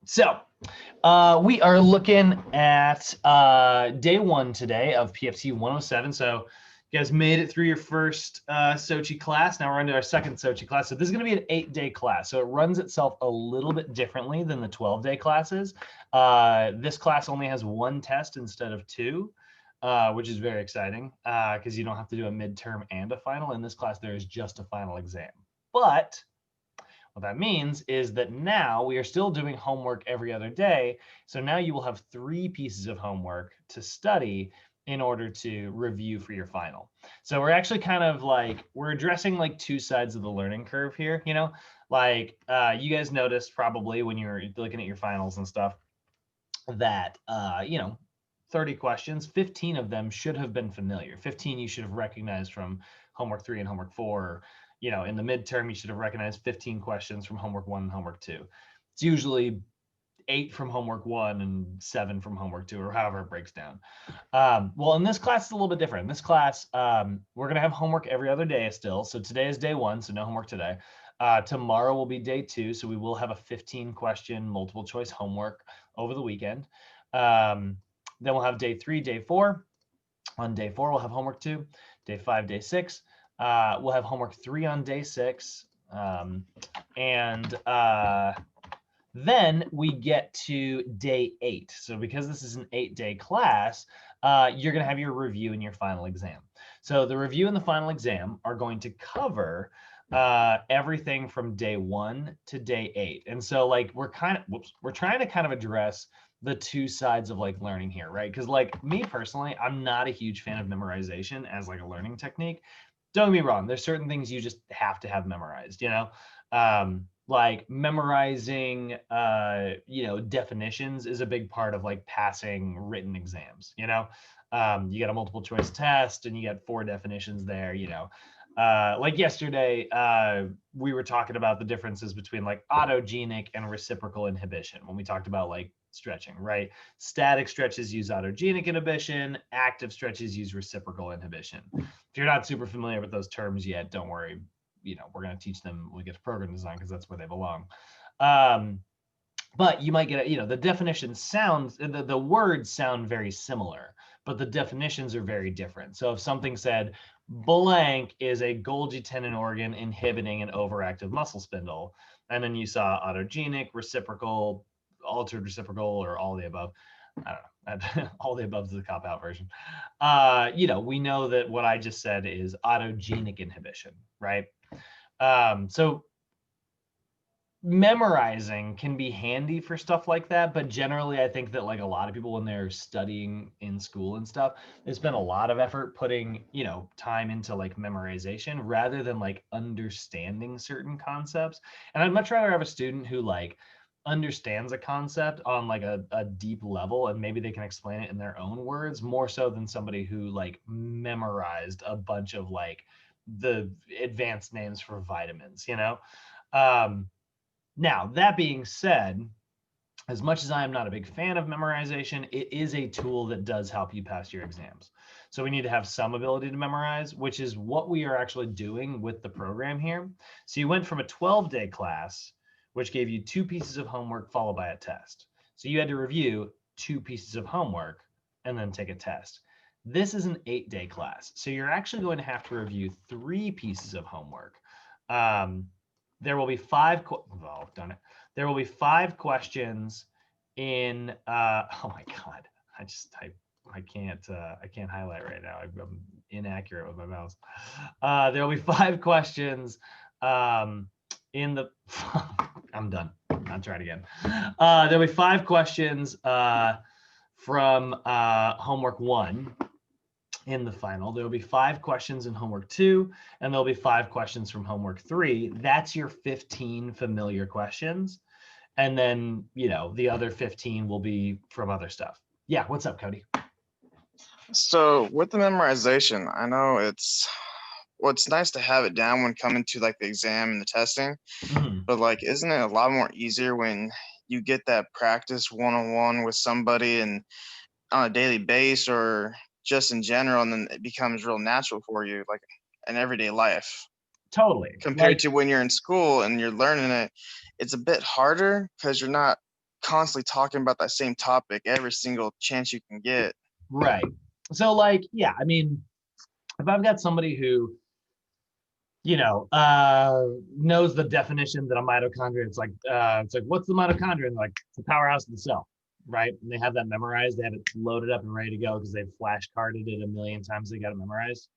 So we are looking at day one today of PFT 107. So you guys made it through your first Sochi class. Now we're into our second Sochi class. So this is going to be an 8-day class. So it runs itself a little bit differently than the 12-day classes. This class only has one test instead of two, which is very exciting because you don't have to do a midterm and a final. In this class, there is just a final exam. But what that means is that now we are still doing homework every other day. So now you will have 3 pieces of homework to study in order to review for your final. So we're actually kind of like, we're addressing like 2 sides of the learning curve here, like you guys noticed probably when you're looking at your finals and stuff that, 30 questions, 15 of them should have been familiar. 15 you should have recognized from homework 3 and homework 4. In the midterm, you should have recognized 15 questions from homework 1 and homework 2. It's usually 8 from homework 1 and 7 from homework 2, or however it breaks down. Well, in this class, it's a little bit different. In this class, we're going to have homework every other day still. So today is day 1, so no homework today. Tomorrow will be day 2, so we will have a 15-question multiple choice homework over the weekend. Then we'll have day 3, day 4. On day 4, we'll have homework 2. Day 5, day 6. We'll have homework 3 on day 6. And then we get to day 8. So because this is an 8-day class, you're going to have your review and your final exam. So the review and the final exam are going to cover everything from day 1 to day 8. And so like we're trying to kind of address the 2 sides of like learning here, right? Because like me personally, I'm not a huge fan of memorization as like a learning technique. Don't get me wrong, there's certain things you just have to have memorized, like memorizing definitions is a big part of like passing written exams. You got a multiple choice test and you got 4 definitions there. Like yesterday, we were talking about the differences between like autogenic and reciprocal inhibition when we talked about like stretching, right? Static stretches use autogenic inhibition, active stretches use reciprocal inhibition. If you're not super familiar with those terms yet, don't worry. We're going to teach them when we get to program design because that's where they belong. But you might get, the definitions sound, the words sound very similar, but the definitions are very different. So if something said blank is a Golgi tendon organ inhibiting an overactive muscle spindle, and then you saw autogenic, reciprocal, altered reciprocal, or all the above, I don't know, all the above is the cop-out version. We know that what I just said is autogenic inhibition, right? So memorizing can be handy for stuff like that, but generally I think that like a lot of people when they're studying in school and stuff, they spend a lot of effort putting time into like memorization rather than like understanding certain concepts. And I'd much rather have a student who like understands a concept on like a deep level and maybe they can explain it in their own words more so than somebody who like memorized a bunch of like the advanced names for vitamins. Now, that being said, as much as I am not a big fan of memorization, it is a tool that does help you pass your exams. So we need to have some ability to memorize, which is what we are actually doing with the program here. So you went from a 12-day class, which gave you 2 pieces of homework followed by a test. So you had to review 2 pieces of homework and then take a test. This is an 8-day class. So you're actually going to have to review 3 pieces of homework. There will be 5. Done it. There will be 5 questions in. Oh my God! I can't highlight right now. I'm inaccurate with my mouse. There will be 5 questions in the. I'm done. I'll try it again. There will be 5 questions from homework 1 in the final. There will be 5 questions in homework 2, and there'll be 5 questions from homework 3. That's your 15 familiar questions. And then, the other 15 will be from other stuff. Yeah, what's up, Cody? So with the memorization, I know it's nice to have it down when coming to like the exam and the testing, but like isn't it a lot more easier when you get that practice one-on-one with somebody and on a daily basis or just in general, and then it becomes real natural for you, like in everyday life. Totally. Compared to when you're in school and you're learning it, it's a bit harder because you're not constantly talking about that same topic every single chance you can get. Right. So like, yeah, I mean, if I've got somebody who, knows the definition that a mitochondria, it's like, what's the mitochondria? And they're like, it's the powerhouse of the cell, right? And they have that memorized, they have it loaded up and ready to go because they've flashcarded it a million times. They got it memorized.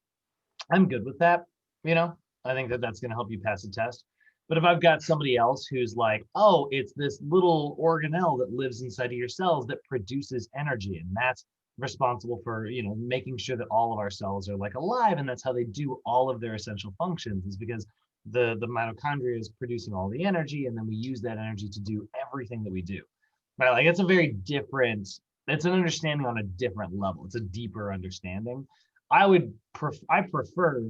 I'm good with that. I think that that's going to help you pass the test. But if I've got somebody else who's like, oh, it's this little organelle that lives inside of your cells that produces energy, and that's responsible for, making sure that all of our cells are like alive, and that's how they do all of their essential functions, is because the mitochondria is producing all the energy, and then we use that energy to do everything that we do. Right? Like it's a very different, it's an understanding on a different level. It's a deeper understanding. I prefer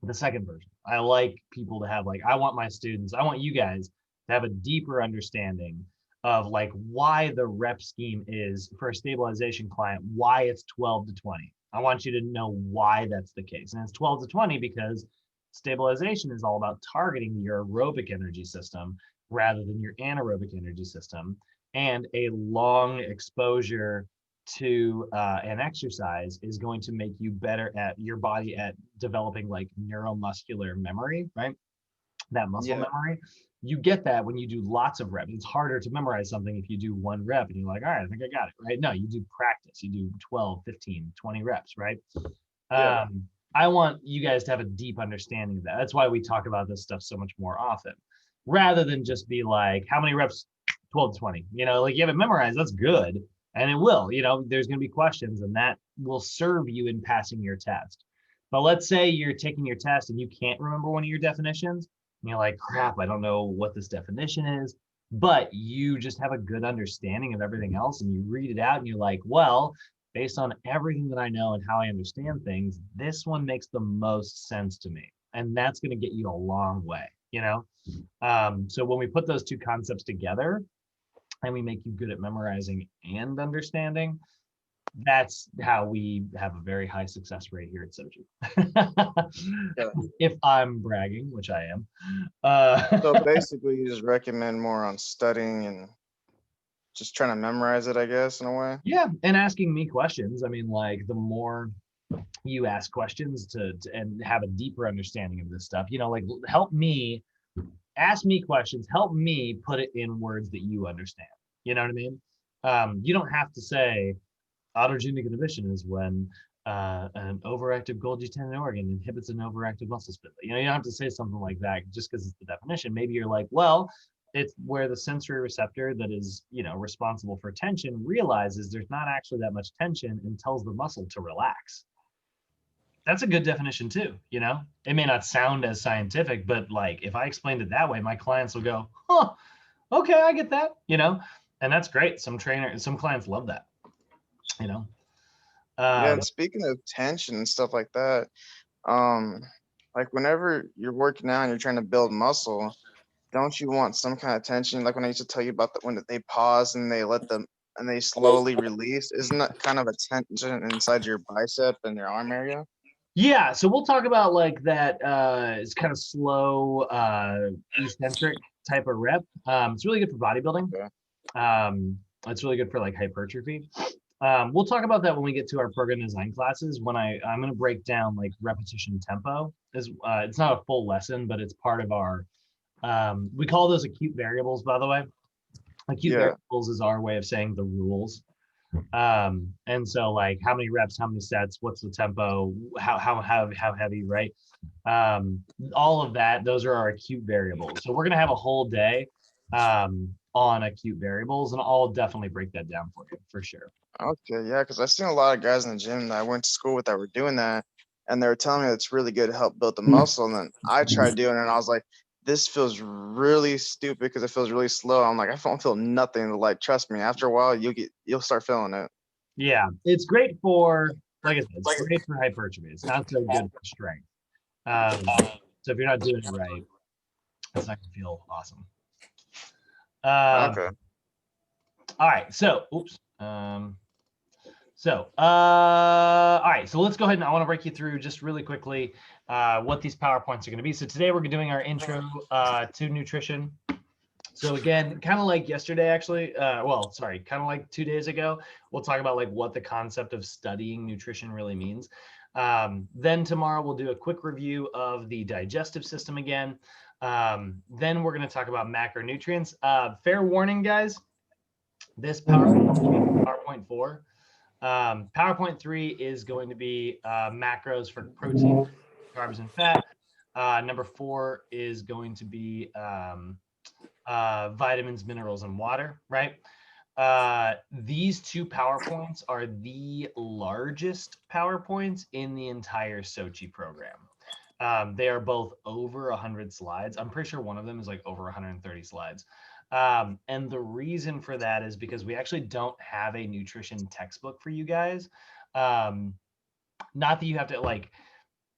the second version. I like people to have I want you guys to have a deeper understanding of like why the rep scheme is for a stabilization client, why it's 12 to 20. I want you to know why that's the case. And it's 12 to 20 because stabilization is all about targeting your aerobic energy system rather than your anaerobic energy system. And a long exposure to an exercise is going to make you better at your body at developing like neuromuscular memory, right? That muscle memory. You get that when you do lots of reps. It's harder to memorize something if you do one rep and you're like, all right, I think I got it, right? No, you do practice. You do 12, 15, 20 reps, right? I want you guys to have a deep understanding of that. That's why we talk about this stuff so much more often, rather than just be like, how many reps? 12 to 20. Like you have it memorized, that's good. And it will, there's going to be questions, and that will serve you in passing your test. But let's say you're taking your test and you can't remember one of your definitions, and you're like, crap, I don't know what this definition is, but you just have a good understanding of everything else, and you read it out and you're like, well, based on everything that I know and how I understand things, this one makes the most sense to me. And that's going to get you a long way, So when we put those two concepts together, and we make you good at memorizing and understanding, that's how we have a very high success rate here at Soji. If I'm bragging, which I am. So basically, you just recommend more on studying and just trying to memorize it, I guess, in a way. Yeah, and asking me questions. I mean, like the more you ask questions to and have a deeper understanding of this stuff, help me. Ask me questions, help me put it in words that you understand. You know what I mean? You don't have to say autogenic inhibition is when an overactive Golgi tendon organ inhibits an overactive muscle spindle. You don't have to say something like that just because it's the definition. Maybe you're like, well, it's where the sensory receptor that is, responsible for tension realizes there's not actually that much tension and tells the muscle to relax. That's a good definition too, It may not sound as scientific, but like if I explained it that way, my clients will go, huh, okay, I get that, and that's great. Some clients love that, Yeah, and speaking of tension and stuff like that, like whenever you're working out and you're trying to build muscle, don't you want some kind of tension? Like when I used to tell you about when they pause and they let them and they slowly release, isn't that kind of a tension inside your bicep and your arm area? Yeah, so we'll talk about like that. It's kind of slow, eccentric type of rep. It's really good for bodybuilding. It's really good for like hypertrophy. We'll talk about that when we get to our program design classes. When I'm going to break down like repetition tempo. It's not a full lesson, but it's part of our. We call those acute variables, by the way. Acute variables is our way of saying the rules. And so like how many reps, how many sets, what's the tempo, how heavy, right? All of that, those are our acute variables. So we're gonna have a whole day on acute variables, and I'll definitely break that down for you for sure. Okay, yeah, because I've seen a lot of guys in the gym that I went to school with that were doing that, and they were telling me it's really good to help build the muscle. And then I tried doing it, and I was like, this feels really stupid because it feels really slow. I'm like, I don't feel nothing. Like, trust me, after a while, you'll start feeling it. Yeah, it's great for, like I said, it's great for hypertrophy. It's not so good for strength. So if you're not doing it right, it's not gonna feel awesome. Okay. All right, so oops. All right, so let's go ahead and I want to break you through just really quickly what these PowerPoints are going to be. So today we're doing our intro to nutrition. So again, kind of like yesterday, actually, well, sorry, kind of like 2 days ago, we'll talk about like what the concept of studying nutrition really means. Then tomorrow we'll do a quick review of the digestive system again. Then we're going to talk about macronutrients. Fair warning, guys, this PowerPoint 4. PowerPoint 3 is going to be macros for protein, carbs, and fat. Number 4 is going to be vitamins, minerals, and water, right? These two PowerPoints are the largest PowerPoints in the entire Sochi program. They are both over 100 slides. I'm pretty sure one of them is like over 130 slides. And the reason for that is because we actually don't have a nutrition textbook for you guys. Not that you have to like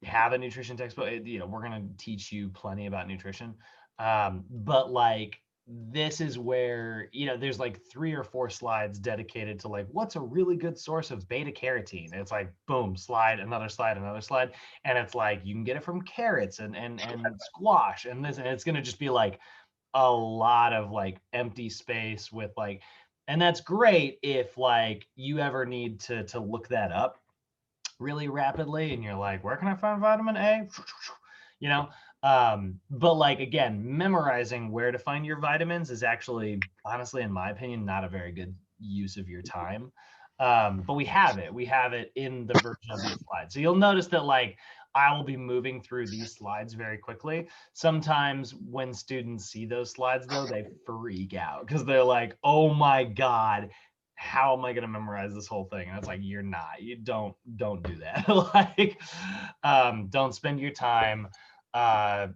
have a nutrition textbook. You know, we're going to teach you plenty about nutrition. But like, this is where, you know, there's like 3 or 4 slides dedicated to like, what's a really good source of beta carotene? And it's like, boom, slide, another slide, another slide. And it's like, you can get it from carrots and squash and this, and it's going to just be like a lot of like empty space with like, and that's great if like you ever need to look that up really rapidly and you're like, where can I find vitamin A? You know, but like, again, memorizing where to find your vitamins is actually, honestly, in my opinion, not a very good use of your time. But we have it in the version of these slides. So you'll notice that like I will be moving through these slides very quickly. Sometimes when students see those slides though, they freak out because they're like, oh my God, how am I going to memorize this whole thing? And it's like, you're not, you don't do that. Like, don't spend your time,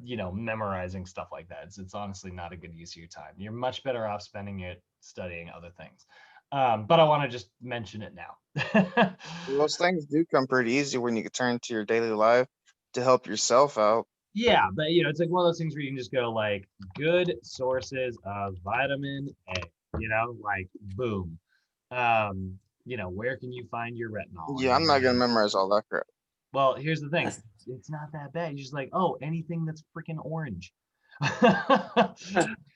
you know, memorizing stuff like that. It's honestly not a good use of your time. You're much better off spending it studying other things. But I want to just mention it now. Those things do come pretty easy when you can turn to your daily life to help yourself out. Yeah, but you know, it's like one of those things where you can just go like good sources of vitamin A, you know, like boom. You know, where can you find your retinol? Yeah, I'm not gonna memorize all that crap. Well, here's the thing. It's not that bad. You're just like, oh, anything that's freaking orange. Oh,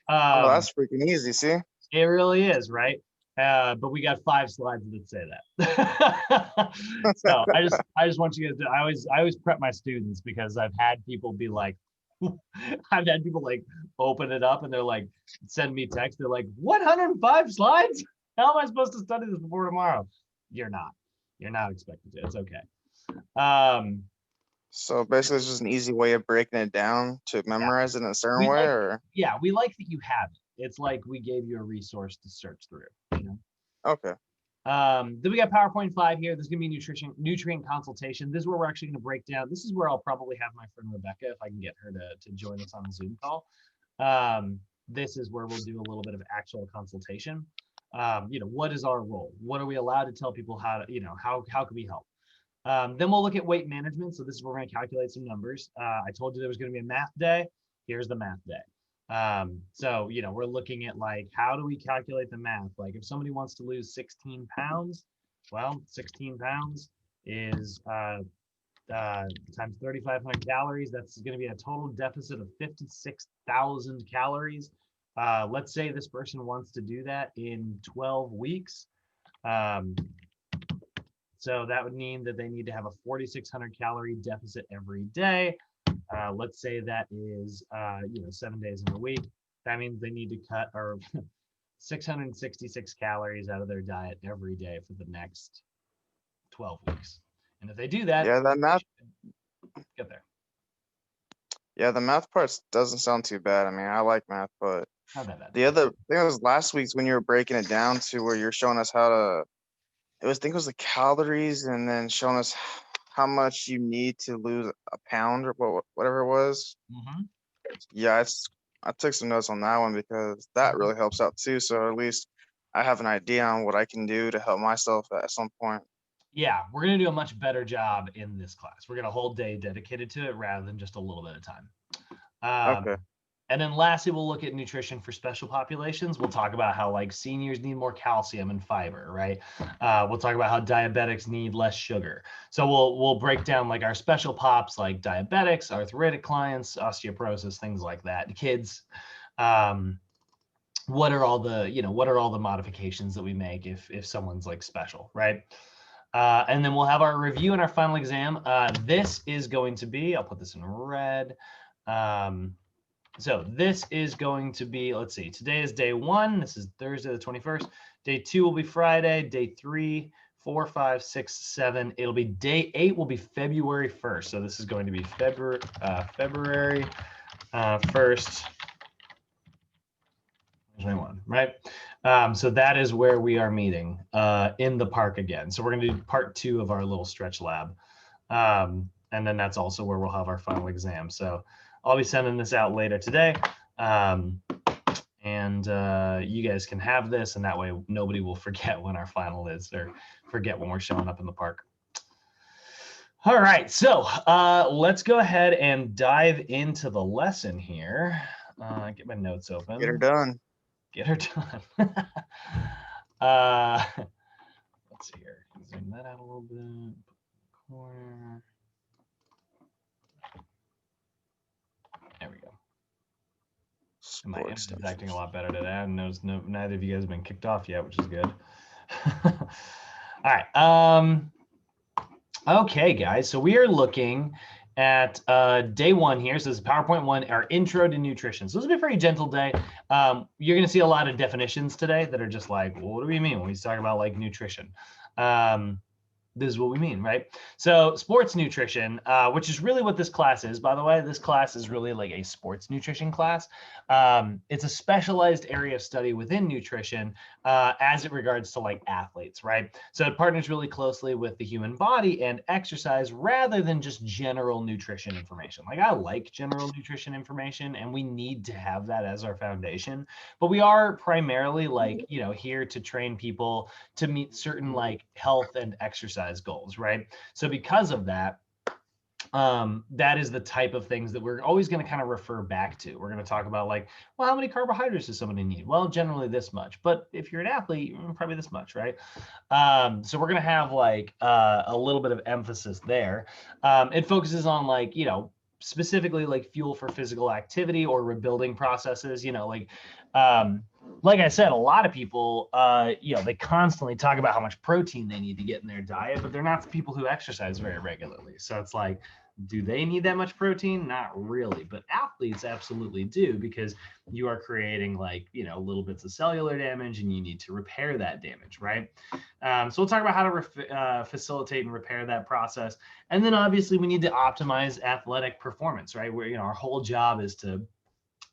that's freaking easy. See? It really is, right? But we got 5 slides that say that. So I just want you guys to, I always prep my students because I've had people be like, I've had people like open it up and they're like, send me text. They're like, 105 slides? How am I supposed to study this before tomorrow? You're not expected to. It's okay. So basically, it's just an easy way of breaking it down to memorize it in a certain way, or we like that you have it. It's like we gave you a resource to search through. You know? okay. Then we got PowerPoint 5 here. This is gonna be nutrient consultation. This is where we're actually gonna break down. This is where I'll probably have my friend Rebecca, if I can get her to join us on the Zoom call. This is where we'll do a little bit of actual consultation. You know, what is our role? What are we allowed to tell people how to, you know, how can we help? Then we'll look at weight management. So this is where we're going to calculate some numbers. I told you there was going to be a math day. Here's the math day. So, you know, we're looking at like, how do we calculate the math? Like if somebody wants to lose 16 pounds, well, 16 pounds is times 3,500 calories. That's going to be a total deficit of 56,000 calories. Let's say this person wants to do that in 12 weeks. So that would mean that they need to have a 4,600 calorie deficit every day. Let's say that is, you know, 7 days in a week. That means they need to cut or 666 calories out of their diet every day for the next 12 weeks. And if they do that, yeah, that math, get there. yeah, the math part doesn't sound too bad. I mean, I like math, but Not that bad. the other thing was last week's when you were breaking it down to where you're showing us how to. I think it was the calories, and then showing us how much you need to lose a pound or whatever it was. Mm-hmm. Yeah, I took some notes on that one because that really helps out too. So at least I have an idea on what I can do to help myself at some point. Yeah, we're going to do a much better job in this class. We're going to a whole day dedicated to it rather than just a little bit of time. Okay. And then lastly, we'll look at nutrition for special populations. We'll talk about how like seniors need more calcium and fiber, right? We'll talk about how diabetics need less sugar. So we'll break down like our special pops, like diabetics, arthritic clients, osteoporosis, things like that, kids. what are all the, what are all the modifications that we make if someone's like special, right? And then we'll have our review and our final exam. This is going to be, I'll put this in red. So this is going to be, let's see, today is day 1. This is Thursday the 21st. Day 2 will be Friday. Day 3, 4, 5, 6, 7. It'll be day 8 will be February 1st. So this is going to be February 1st. 21, right? So that is where we are meeting in the park again. So we're going to do part 2 of our little stretch lab. And then that's also where we'll have our final exam. So I'll be sending this out later today. And you guys can have this, and that way nobody will forget when our final is, or forget when we're showing up in the park. All right, so let's go ahead and dive into the lesson here. Get my notes open. Get her done. Get her done. Let's see here. Zoom that out a little bit. Corner. There we go. My internet's acting a lot better today. I noticed neither of you guys have been kicked off yet, which is good. All right. Okay, guys. So we are looking at day 1 here. So this is PowerPoint 1, our intro to nutrition. So this will be a very gentle day. You're going to see a lot of definitions today that are just like, well, what do we mean when we talk about like nutrition? This is what we mean, right? So sports nutrition, which is really what this class is, by the way. This class is really like a sports nutrition class. It's a specialized area of study within nutrition as it regards to like athletes, right? So it partners really closely with the human body and exercise rather than just general nutrition information. Like I like general nutrition information and we need to have that as our foundation, but we are primarily like, here to train people to meet certain like health and exercise goals, right? So because of that, that is the type of things that we're always going to kind of refer back to. We're going to talk about like, well, how many carbohydrates does somebody need? Well, generally this much, but if you're an athlete, probably this much, right? So we're going to have like a little bit of emphasis there. It focuses on like, specifically like fuel for physical activity or rebuilding processes, like I said, a lot of people, they constantly talk about how much protein they need to get in their diet, but they're not the people who exercise very regularly. So it's like, do they need that much protein? Not really, but athletes absolutely do, because you are creating like, little bits of cellular damage and you need to repair that damage, right? So we'll talk about how to facilitate and repair that process. And then obviously we need to optimize athletic performance, right? Where, our whole job is to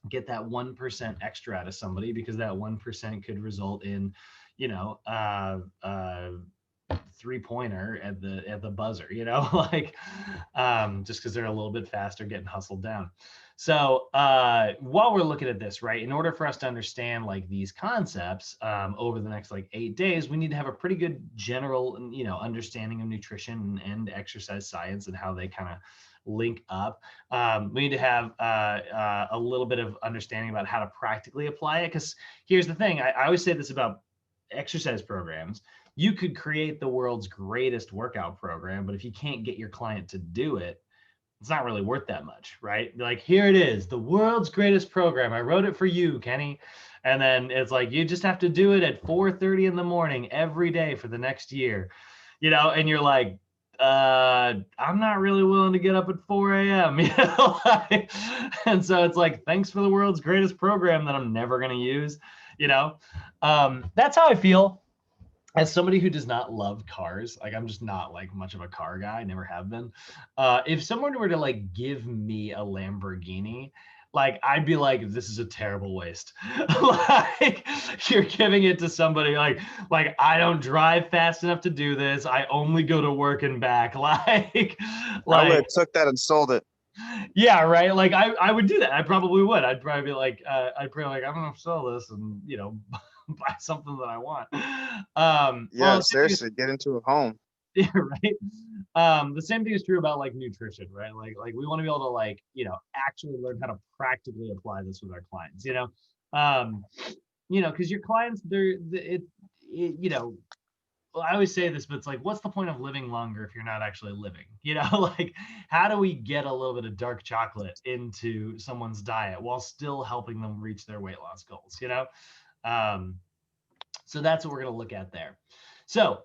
get that 1% extra out of somebody, because that 1% could result in, 3-pointer at the buzzer, like just because they're a little bit faster getting hustled down. So while we're looking at this, right, in order for us to understand like these concepts over the next like 8 days, we need to have a pretty good general, understanding of nutrition and exercise science and how they kind of link up. We need to have a little bit of understanding about how to practically apply it. Because here's the thing, I always say this about exercise programs. You could create the world's greatest workout program, but if you can't get your client to do it, it's not really worth that much, right? Like, here it is, the world's greatest program. I wrote it for you, Kenny. And then it's like, you just have to do it at 4:30 in the morning every day for the next year, and you're like, I'm not really willing to get up at 4 a.m. And so it's like, thanks for the world's greatest program that I'm never going to use. That's how I feel as somebody who does not love cars. Like, I'm just not like much of a car guy. I never have been. If someone were to like give me a Lamborghini, like, I'd be like, this is a terrible waste. Like, you're giving it to somebody like I don't drive fast enough to do this. I only go to work and back. Like I would have took that and sold it. Yeah, right. Like I would do that. I probably would. I'd probably be like, I'm gonna sell this and buy something that I want. Yeah, seriously, get into a home. Yeah, right. The same thing is true about like nutrition, right? Like we want to be able to like, actually learn how to practically apply this with our clients, because your clients, well, I always say this, but it's like, what's the point of living longer if you're not actually living? Like, how do we get a little bit of dark chocolate into someone's diet while still helping them reach their weight loss goals? So that's what we're going to look at there. So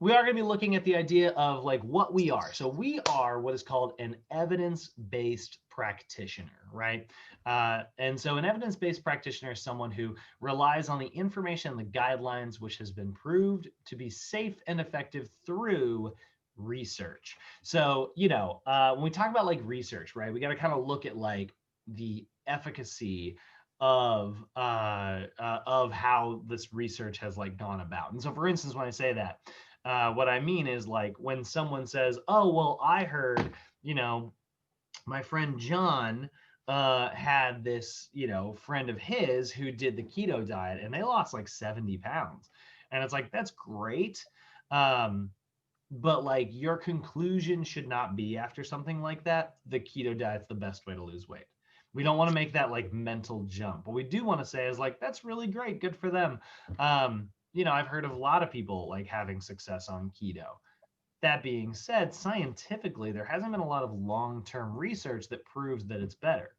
we are going to be looking at the idea of like what we are. So we are what is called an evidence-based practitioner, right? And so an evidence-based practitioner is someone who relies on the information and the guidelines which has been proved to be safe and effective through research. So, when we talk about like research, right, we got to kind of look at like the efficacy of how this research has like gone about. And so, for instance, when I say that, what I mean is like when someone says, "Oh, well, I heard, my friend John had this, friend of his who did the keto diet and they lost like 70 pounds," and it's like that's great. But like your conclusion should not be after something like that, the keto diet's the best way to lose weight. We don't want to make that like mental jump. What we do want to say is like, that's really great. Good for them. I've heard of a lot of people like having success on keto. That being said, scientifically, there hasn't been a lot of long-term research that proves that it's better.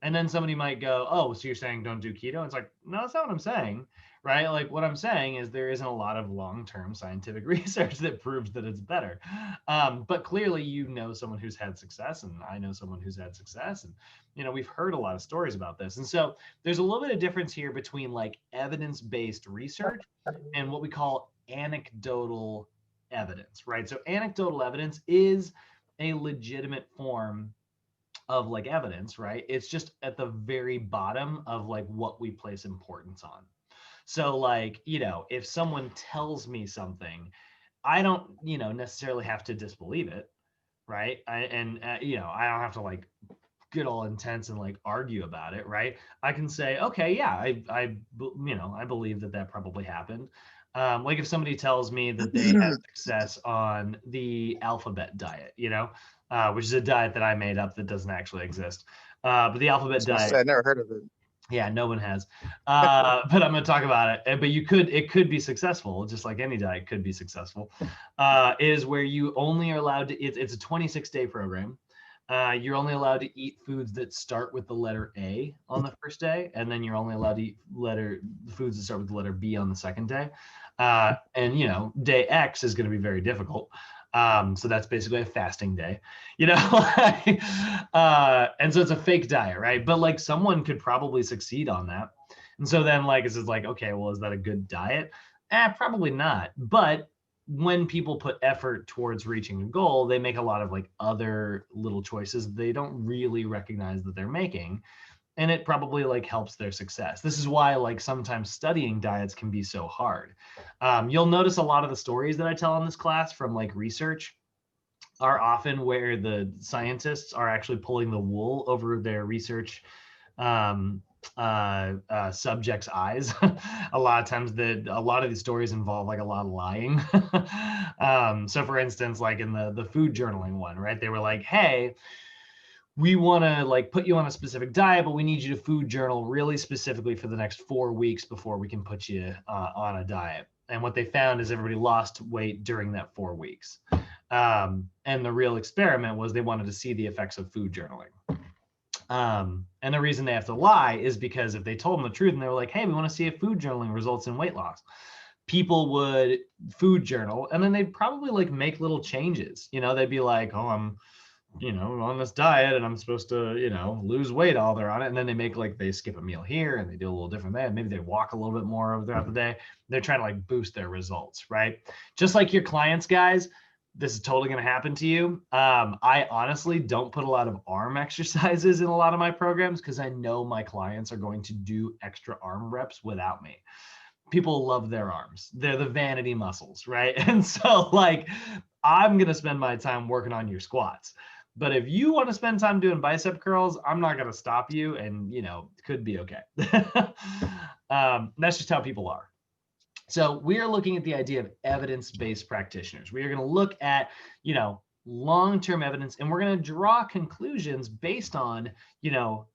And then somebody might go, "Oh, so you're saying don't do keto?" It's like, no, that's not what I'm saying, right? Like what I'm saying is there isn't a lot of long-term scientific research that proves that it's better. But clearly, someone who's had success, and I know someone who's had success, and we've heard a lot of stories about this. And so there's a little bit of difference here between like evidence-based research and what we call anecdotal evidence, right? So anecdotal evidence is a legitimate form of like evidence, right? It's just at the very bottom of like what we place importance on. So like, if someone tells me something, I don't, necessarily have to disbelieve it, right? I don't have to like get all intense and like argue about it, right? I can say, okay, yeah, I believe that probably happened. Like if somebody tells me that they had success on the alphabet diet, which is a diet that I made up that doesn't actually exist. But the alphabet diet, I never heard of it. yeah, no one has. But I'm going to talk about it. But it could be successful, just like any diet could be successful. Is where you only are allowed to. It's a 26-day program. You're only allowed to eat foods that start with the letter A on the first day, and then you're only allowed to eat foods that start with the letter B on the second day. And day X is going to be very difficult. So that's basically a fasting day, and so it's a fake diet, right? But like someone could probably succeed on that. And so then like, it's just like, okay, well, is that a good diet? Probably not. But when people put effort towards reaching a goal, they make a lot of like other little choices they don't really recognize that they're making. And it probably like helps their success. This is why like sometimes studying diets can be so hard. You'll notice a lot of the stories that I tell in this class from like research are often where the scientists are actually pulling the wool over their research subjects' eyes. A lot of times a lot of these stories involve like a lot of lying. So for instance, like in the food journaling one, right? They were like, "Hey, we want to like put you on a specific diet, but we need you to food journal really specifically for the next 4 weeks before we can put you on a diet." And what they found is everybody lost weight during that 4 weeks. And the real experiment was they wanted to see the effects of food journaling. And the reason they have to lie is because if they told them the truth and they were like, "Hey, we want to see if food journaling results in weight loss," people would food journal and then they'd probably like make little changes. They'd be like, "Oh, I'm on this diet and I'm supposed to, lose weight while they're on it." And then they skip a meal here and they do a little different there. Maybe they walk a little bit more throughout the day. They're trying to like boost their results, right? Just like your clients, guys, this is totally going to happen to you. I honestly don't put a lot of arm exercises in a lot of my programs because I know my clients are going to do extra arm reps without me. People love their arms. They're the vanity muscles, right? And so like, I'm going to spend my time working on your squats. But if you want to spend time doing bicep curls, I'm not going to stop you, and it could be okay. That's just how people are. So we are looking at the idea of evidence-based practitioners. We are going to look at, long-term evidence, and we're going to draw conclusions based on,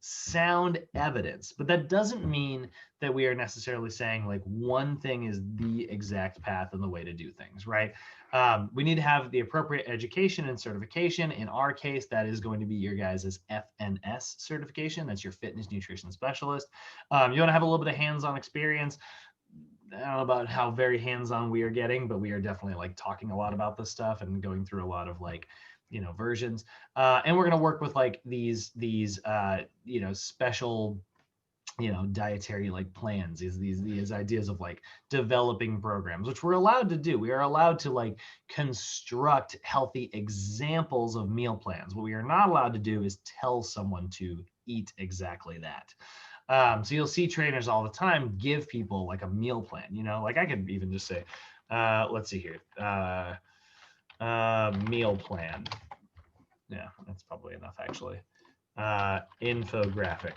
sound evidence. But that doesn't mean that we are necessarily saying like one thing is the exact path and the way to do things, right? We need to have the appropriate education and certification. In our case, that is going to be your guys' FNS certification. That's your fitness nutrition specialist. You want to have a little bit of hands-on experience. I don't know about how very hands-on we are getting, but we are definitely like talking a lot about this stuff and going through a lot of like, versions. And we're going to work with like these special, dietary like plans, these ideas of like developing programs, which we're allowed to do. We are allowed to like construct healthy examples of meal plans. What we are not allowed to do is tell someone to eat exactly that. So you'll see trainers all the time give people like a meal plan, like I could even just say, let's see here, meal plan. Yeah, that's probably enough actually. Infographic.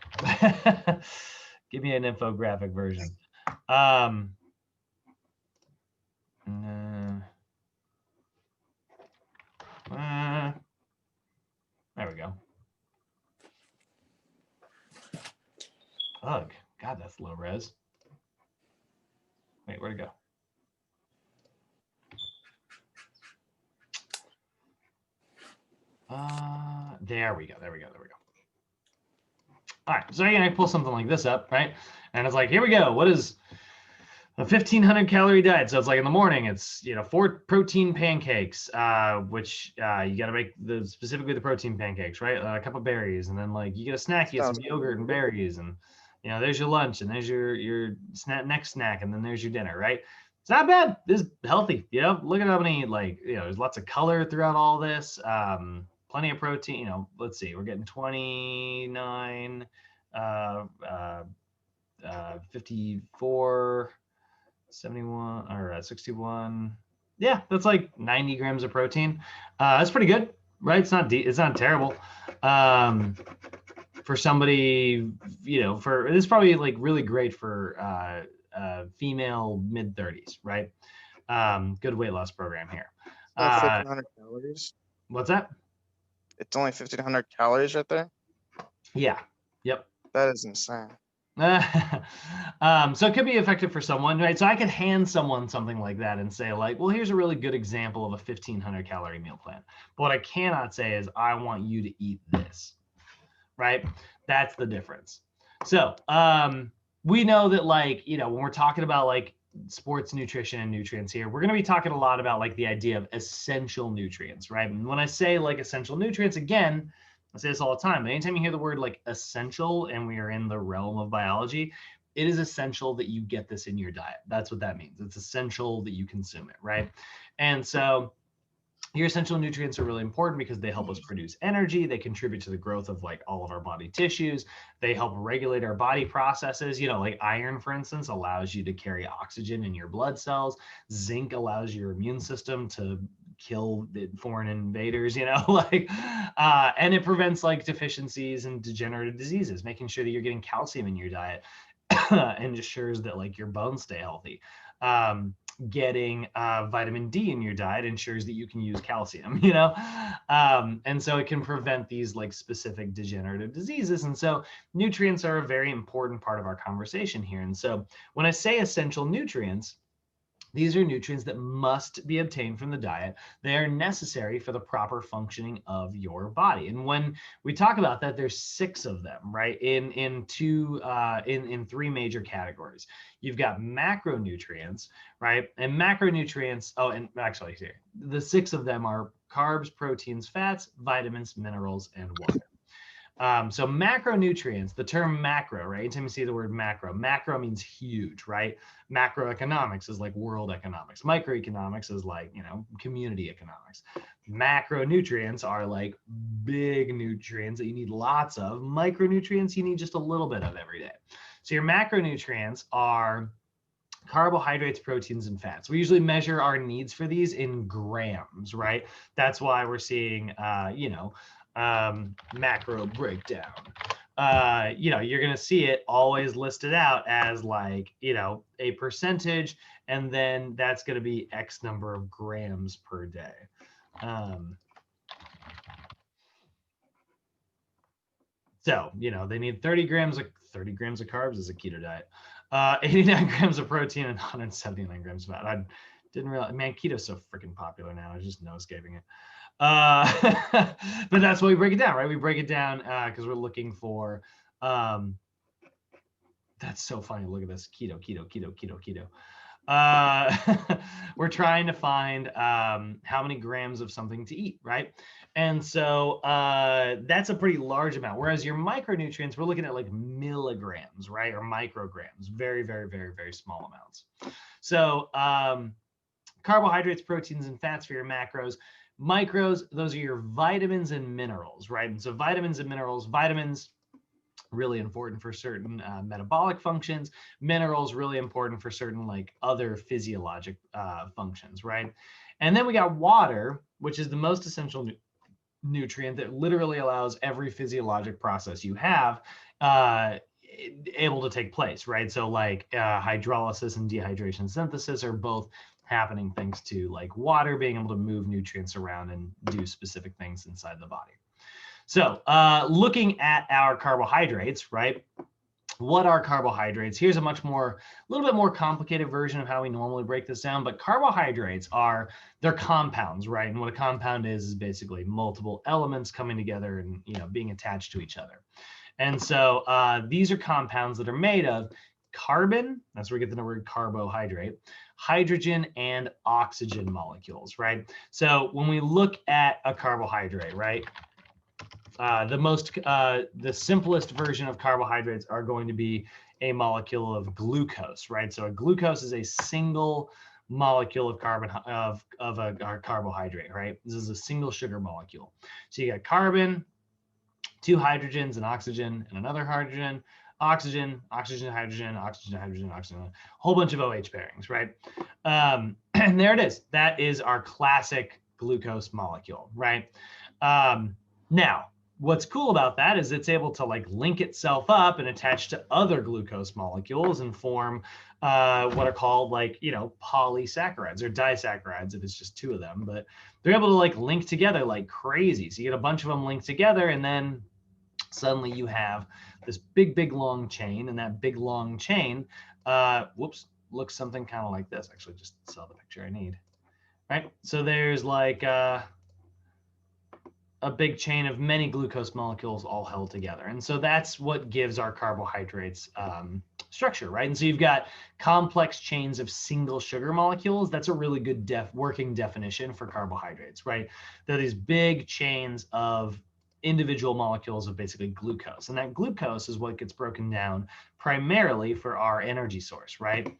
Give me an infographic version. There we go. Ugh, God, that's low res. Wait, where'd it go? There we go. All right, so again, I pull something like this up, right? And it's like, here we go. What is a 1,500 calorie diet? So it's like in the morning, it's 4 protein pancakes, which you got to make specifically the protein pancakes, right? A couple berries, and then like you get a snack, you get some yogurt and berries, and there's your lunch, and there's your next snack, and then there's your dinner, right? It's not bad. This is healthy. Look at how many there's lots of color throughout all this. Plenty of protein. Let's see, we're getting 29, 54, 71 or 61. Yeah, that's like 90 grams of protein. That's pretty good, right? It's not terrible. For somebody, this is probably like really great for female mid-30s, right? Good weight loss program here. 1,500 calories. What's that? It's only 1,500 calories right there. Yeah. Yep. That is insane. So it could be effective for someone, right? So I could hand someone something like that and say like, well, here's a really good example of a 1,500 calorie meal plan. But what I cannot say is I want you to eat this, right? That's the difference. So we know that like, when we're talking about like sports nutrition and nutrients here, we're going to be talking a lot about like the idea of essential nutrients, right? And when I say like essential nutrients, again, I say this all the time, but anytime you hear the word like essential and we are in the realm of biology, it is essential that you get this in your diet. That's what that means. It's essential that you consume it, right? And so your essential nutrients are really important because they help us produce energy. They contribute to the growth of like all of our body tissues. They help regulate our body processes. Like iron, for instance, allows you to carry oxygen in your blood cells. Zinc allows your immune system to kill the foreign invaders, and it prevents like deficiencies and degenerative diseases, making sure that you're getting calcium in your diet and ensures that like your bones stay healthy. Getting vitamin D in your diet ensures that you can use calcium, and so it can prevent these like specific degenerative diseases. And so nutrients are a very important part of our conversation here. And so when I say essential nutrients, these are nutrients that must be obtained from the diet. They are necessary for the proper functioning of your body. And when we talk about that, there's 6 of them, right? In 3 major categories. You've got macronutrients, right? And macronutrients, and actually here, the 6 of them are carbs, proteins, fats, vitamins, minerals, and water. So macronutrients, the term macro, right? Anytime you see the word macro means huge, right? Macroeconomics is like world economics. Microeconomics is like, community economics. Macronutrients are like big nutrients that you need lots of. Micronutrients, you need just a little bit of every day. So your macronutrients are carbohydrates, proteins, and fats. We usually measure our needs for these in grams, right? That's why we're seeing, macro breakdown. You're going to see it always listed out as like, a percentage, and then that's going to be X number of grams per day. So, they need 30 grams of carbs is a keto diet, 89 grams of protein and 179 grams of fat. I didn't realize, man, keto's so freaking popular now. I just no escaping it. But that's why we break it down, right? We break it down because we're looking for, that's so funny. Look at this, keto. We're trying to find how many grams of something to eat, right? And so that's a pretty large amount. Whereas your micronutrients, we're looking at like milligrams, right? Or micrograms, very, very, very, very small amounts. So carbohydrates, proteins, and fats for your macros. Micros, those are your vitamins and minerals, right? And so vitamins and minerals, vitamins, really important for certain metabolic functions. Minerals, really important for certain like other physiologic functions, right? And then we got water, which is the most essential nutrient that literally allows every physiologic process you have able to take place, right? So like hydrolysis and dehydration synthesis are both happening thanks to like water being able to move nutrients around and do specific things inside the body. So looking at our carbohydrates, right? What are carbohydrates? Here's a little bit more complicated version of how we normally break this down, but carbohydrates they're compounds, right? And what a compound is basically multiple elements coming together and being attached to each other. And so these are compounds that are made of carbon, that's where we get the word carbohydrate, hydrogen, and oxygen molecules, right? So when we look at a carbohydrate, right? The simplest version of carbohydrates are going to be a molecule of glucose, right? So a glucose is a single molecule of carbon of a carbohydrate, right? This is a single sugar molecule. So you got carbon, 2 hydrogens, an oxygen, and another hydrogen, oxygen, hydrogen, a whole bunch of OH pairings, right? And there it is. That is our classic glucose molecule, right? Now, what's cool about that is it's able to like link itself up and attach to other glucose molecules and form what are called like, polysaccharides or disaccharides if it's just 2 of them, but they're able to like link together like crazy. So you get a bunch of them linked together and then suddenly you have this big, big long chain, and that big long chain, looks something kind of like this. Actually, just saw the picture I need, right? So there's like a big chain of many glucose molecules all held together. And so that's what gives our carbohydrates structure, right? And so you've got complex chains of single sugar molecules. That's a really good working definition for carbohydrates, right? They're these big chains of individual molecules of basically glucose. And that glucose is what gets broken down primarily for our energy source, right?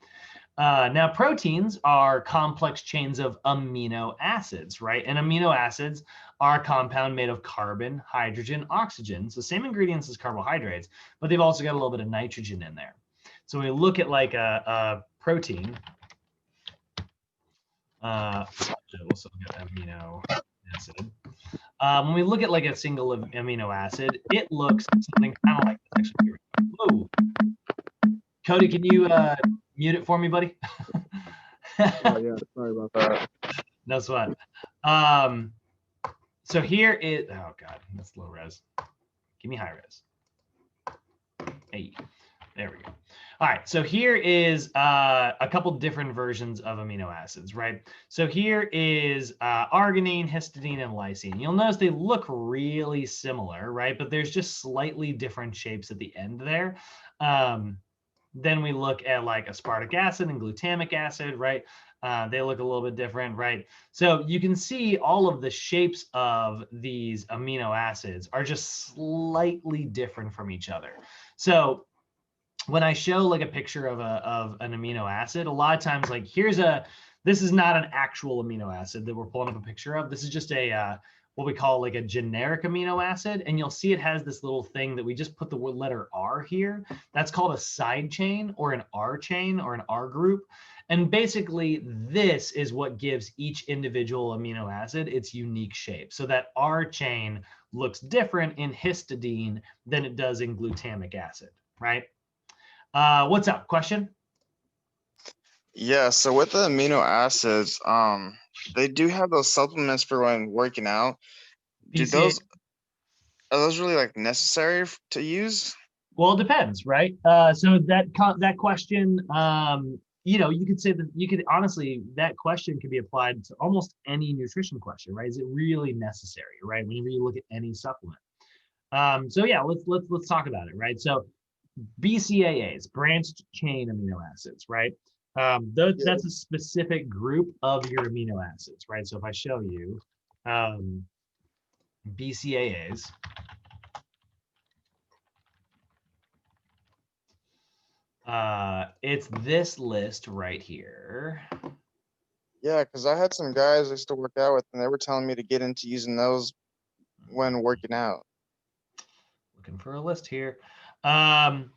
Now, proteins are complex chains of amino acids, right? And amino acids are a compound made of carbon, hydrogen, oxygen. So same ingredients as carbohydrates, but they've also got a little bit of nitrogen in there. So when we look at like a protein, we'll get amino acid. When we look at like a single amino acid, it looks something kind of like this. Actually, whoa. Cody, can you mute it for me, buddy? Oh yeah, sorry about that. No sweat. So here is, oh God, that's low res. Give me high res. Hey, there we go. All right, so here is a couple different versions of amino acids, right? So here is arginine, histidine, and lysine. You'll notice they look really similar, right? But there's just slightly different shapes at the end there. Then we look at like aspartic acid and glutamic acid, right? They look a little bit different, right? So you can see all of the shapes of these amino acids are just slightly different from each other. So when I show like a picture of an amino acid, a lot of times like this is not an actual amino acid that we're pulling up a picture of. This is just a what we call like a generic amino acid. And you'll see it has this little thing that we just put the letter R here. That's called a side chain or an R chain or an R group. And basically this is what gives each individual amino acid its unique shape. So that R chain looks different in histidine than it does in glutamic acid, right? What's up? Question? Yeah, so with the amino acids, they do have those supplements for when working out. Do BCA those? Are those really like necessary to use? Well, it depends, right? So that question, you could say that you could honestly that question could be applied to almost any nutrition question, right? Is it really necessary, right? Whenever you look at any supplement. So yeah, let's talk about it, right? So BCAAs, branched chain amino acids, right? Yeah. That's a specific group of your amino acids, right? So if I show you BCAAs, it's this list right here. Yeah, because I had some guys I used to work out with, and they were telling me to get into using those when working out. Looking for a list here. Man.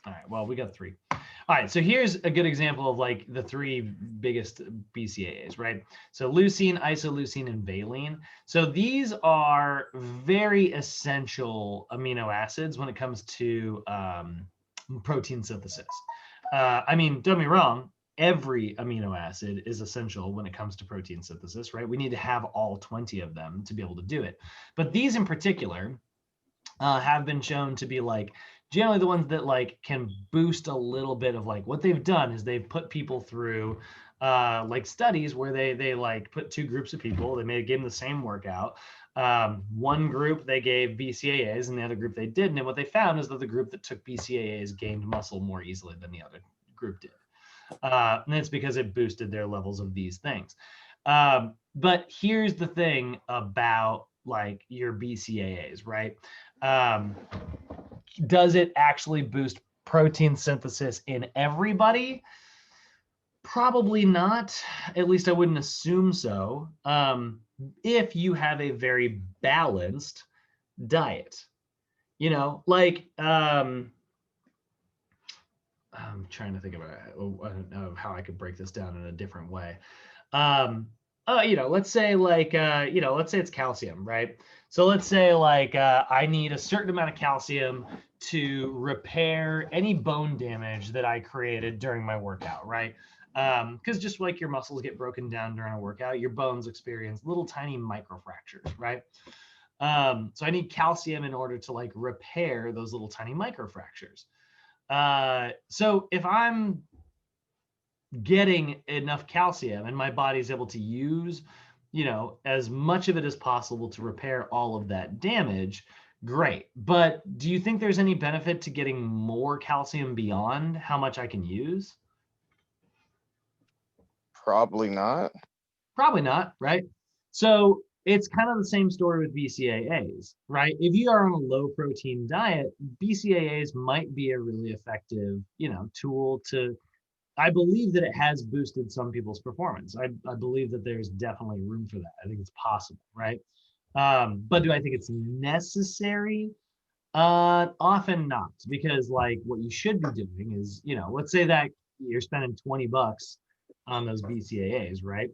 All right, well, we got 3. All right, so here's a good example of like the 3 biggest BCAAs, right? So leucine, isoleucine, and valine. So these are very essential amino acids when it comes to protein synthesis. I mean, don't get me wrong, every amino acid is essential when it comes to protein synthesis, right? We need to have all 20 of them to be able to do it. But these in particular have been shown to be like generally the ones that like can boost a little bit of like what they've done is they've put people through like studies where they like put 2 groups of people, they gave them the same workout. One group they gave BCAAs and the other group they didn't. And what they found is that the group that took BCAAs gained muscle more easily than the other group did. And it's because it boosted their levels of these things. But here's the thing about like your BCAAs, right? Does it actually boost protein synthesis in everybody? Probably not. At least I wouldn't assume so. If you have a very balanced diet, like I'm trying to think about how I could break this down in a different way. Let's say like let's say it's calcium, right? So let's say like I need a certain amount of calcium to repair any bone damage that I created during my workout, right? Because just like your muscles get broken down during a workout, your bones experience little tiny microfractures, right? So I need calcium in order to like repair those little tiny microfractures. So if I'm getting enough calcium and my body's able to use, as much of it as possible to repair all of that damage, great. But do you think there's any benefit to getting more calcium beyond how much I can use? Probably not. Probably not, right? So it's kind of the same story with BCAAs, right? If you are on a low protein diet, BCAAs might be a really effective, tool to. I believe that it has boosted some people's performance. I believe that there's definitely room for that. I think it's possible, right? But do I think it's necessary? Often not, because like what you should be doing is, let's say that you're spending $20 on those BCAAs, right?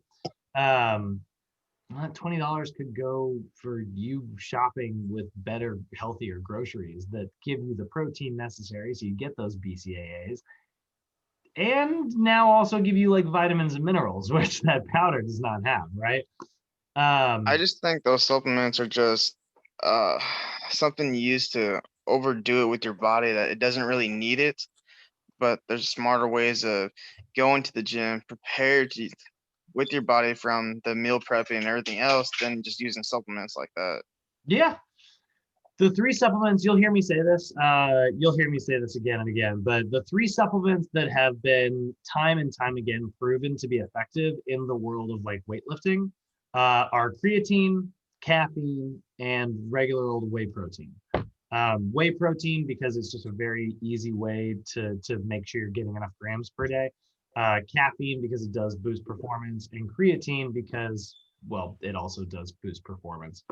$20 could go for you shopping with better, healthier groceries that give you the protein necessary so you get those BCAAs and now also give you like vitamins and minerals, which that powder does not have, right? I just think those supplements are just something used to overdo it with your body that it doesn't really need it. But there's smarter ways of going to the gym prepared with your body from the meal prepping and everything else than just using supplements like that. Yeah. The 3 supplements, you'll hear me say this, you'll hear me say this again and again, but the 3 supplements that have been time and time again proven to be effective in the world of like weightlifting are creatine, caffeine, and regular old whey protein. Whey protein because it's just a very easy way to make sure you're getting enough grams per day. Caffeine because it does boost performance, and creatine because, well, it also does boost performance.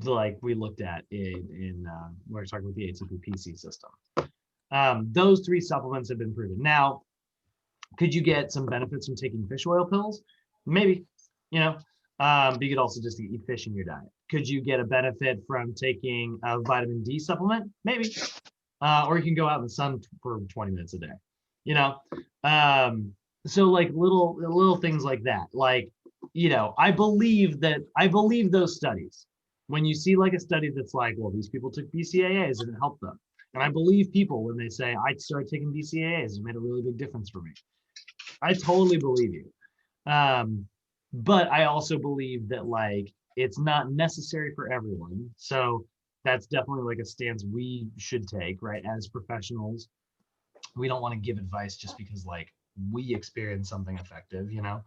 Like we looked at in we're talking about the ATP-PC system. Those 3 supplements have been proven. Now, could you get some benefits from taking fish oil pills? Maybe, but you could also just eat fish in your diet. Could you get a benefit from taking a vitamin D supplement? Maybe. Or you can go out in the sun for 20 minutes a day, So like little things like that. Like, you know, I believe those studies. When you see like a study that's like, well, these people took BCAAs and it helped them. And I believe people when they say, I started taking BCAAs, it made a really big difference for me. I totally believe you. But I also believe that like, it's not necessary for everyone. So that's definitely like a stance we should take, right? As professionals, we don't want to give advice just because like we experience something effective, you know?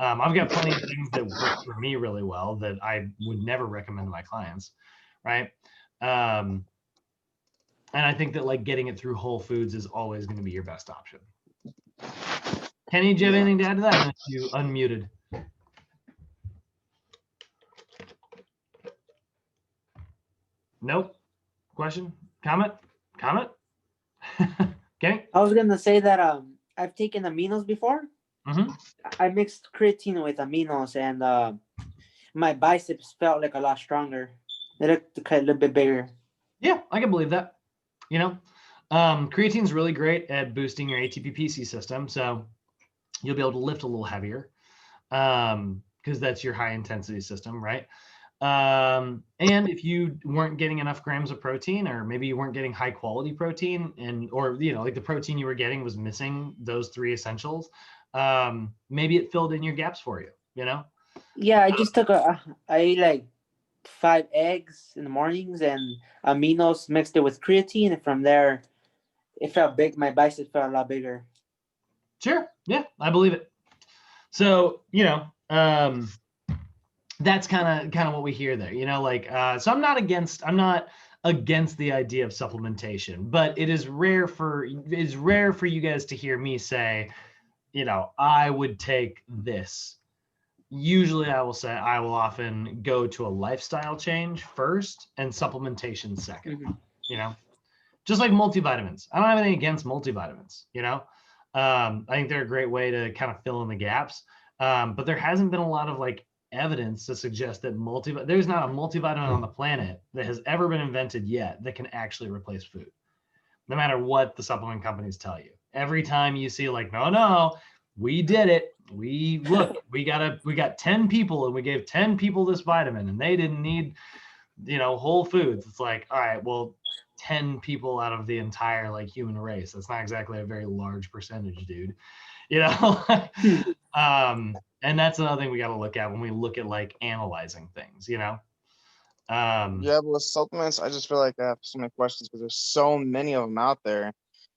I've got plenty of things that work for me really well that I would never recommend to my clients, right? And I think that like getting it through Whole Foods is always going to be your best option. Kenny, do you have anything to add to that? Unless you unmuted. Nope. Question? Comment? Kenny? I was gonna say that I've taken aminos before. Mm-hmm. I mixed creatine with aminos, and my biceps felt like a lot stronger. They looked a little bit bigger. Yeah, I can believe that. You know, creatine is really great at boosting your ATP-PC system, so you'll be able to lift a little heavier because that's your high intensity system, right? And if you weren't getting enough grams of protein, or maybe you weren't getting high quality protein, or you know, like the protein you were getting was missing those 3 essentials, maybe it filled in your gaps for you, you know? Yeah, I just took I ate like 5 eggs in the mornings and aminos, mixed it with creatine, and from there it felt big. My biceps felt a lot bigger. Sure. Yeah, I believe it. So, you know, that's kind of what we hear there, you know, like, so I'm not against the idea of supplementation, but it is rare for you guys to hear me say, you know, I would take this. Usually I will say I will often go to a lifestyle change first and supplementation second, you know, just like multivitamins. I don't have anything against multivitamins, you know. I think they're a great way to kind of fill in the gaps. But there hasn't been a lot of like evidence to suggest that there's not a multivitamin on the planet that has ever been invented yet that can actually replace food, no matter what the supplement companies tell you. Every time you see like, no, we did it. We got 10 people and we gave 10 people this vitamin and they didn't need, you know, Whole Foods. It's like, all right, well, 10 people out of the entire like human race. That's not exactly a very large percentage, dude. You know? And that's another thing we got to look at when we look at like analyzing things, you know? Yeah, but with supplements, I just feel like I have so many questions because there's so many of them out there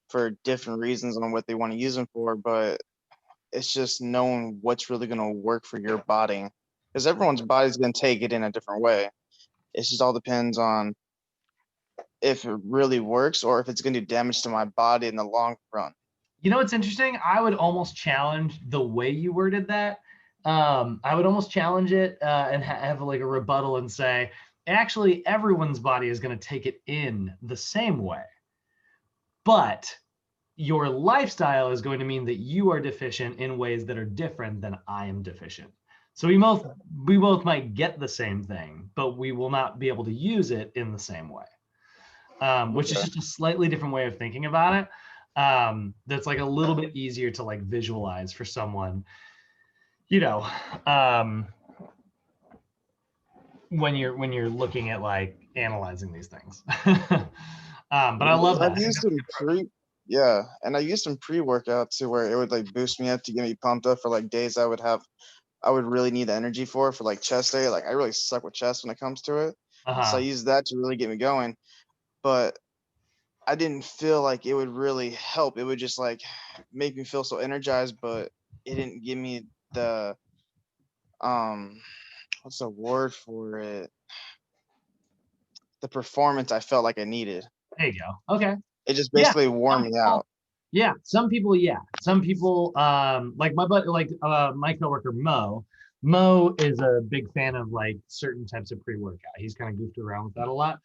for different reasons on what they want to use them for, but it's just knowing what's really going to work for your body, because everyone's body's going to take it in a different way. It just all depends on if it really works or if it's going to do damage to my body in the long run. You know what's interesting? I would almost challenge the way you worded that. I would almost challenge it and have like a rebuttal and say, actually, everyone's body is going to take it in the same way. But your lifestyle is going to mean that you are deficient in ways that are different than I am deficient. So we both might get the same thing, but we will not be able to use it in the same way, which is just a slightly different way of thinking about it. That's like a little bit easier to like visualize for someone, you know, when you're looking at like analyzing these things. But I love that. I've used some and I used some pre-workout too, where it would like boost me up to get me pumped up for like days I would really need the energy for like chest day. Like I really suck with chest when it comes to it. So I used that to really get me going. But I didn't feel like it would really help. It would just like make me feel so energized, but it didn't give me the what's the word for it? The performance I felt like I needed. There you go. Okay. It just basically wore me out. Yeah, some people, like my coworker Mo. Mo is a big fan of like certain types of pre-workout. He's kind of goofed around with that a lot.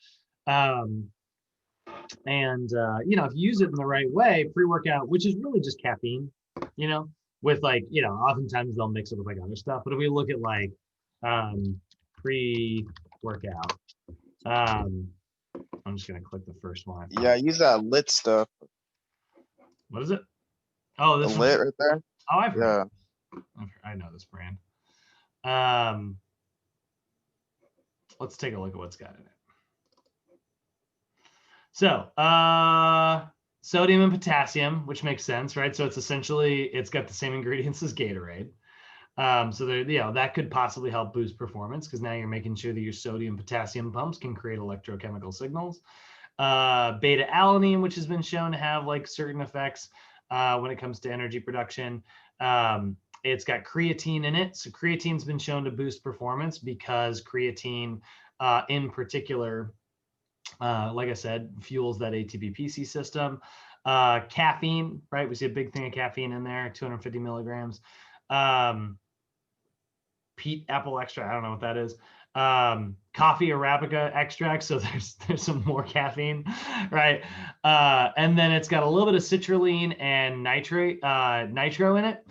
And you know, if you use it in the right way, pre-workout, which is really just caffeine, you know, with like, you know, oftentimes they'll mix it with like other stuff. But if we look at like pre-workout, I'm just gonna click the first one. Yeah, I use that lit stuff. What is it? Oh, this lit right there. Oh, I've heard. Yeah. I know this brand. Let's take a look at what's got in it. So sodium and potassium, which makes sense, right? So it's got the same ingredients as Gatorade. So there, that could possibly help boost performance because now you're making sure that your sodium potassium pumps can create electrochemical signals. Beta alanine, which has been shown to have like certain effects when it comes to energy production. It's got creatine in it. So creatine's been shown to boost performance because creatine in particular, like I said, fuels that ATP-PC system. Caffeine, right? We see a big thing of caffeine in there, 250 milligrams. Peat apple extract, I don't know what that is. Coffee Arabica extract, so there's some more caffeine, right? And then it's got a little bit of citrulline and nitro in it,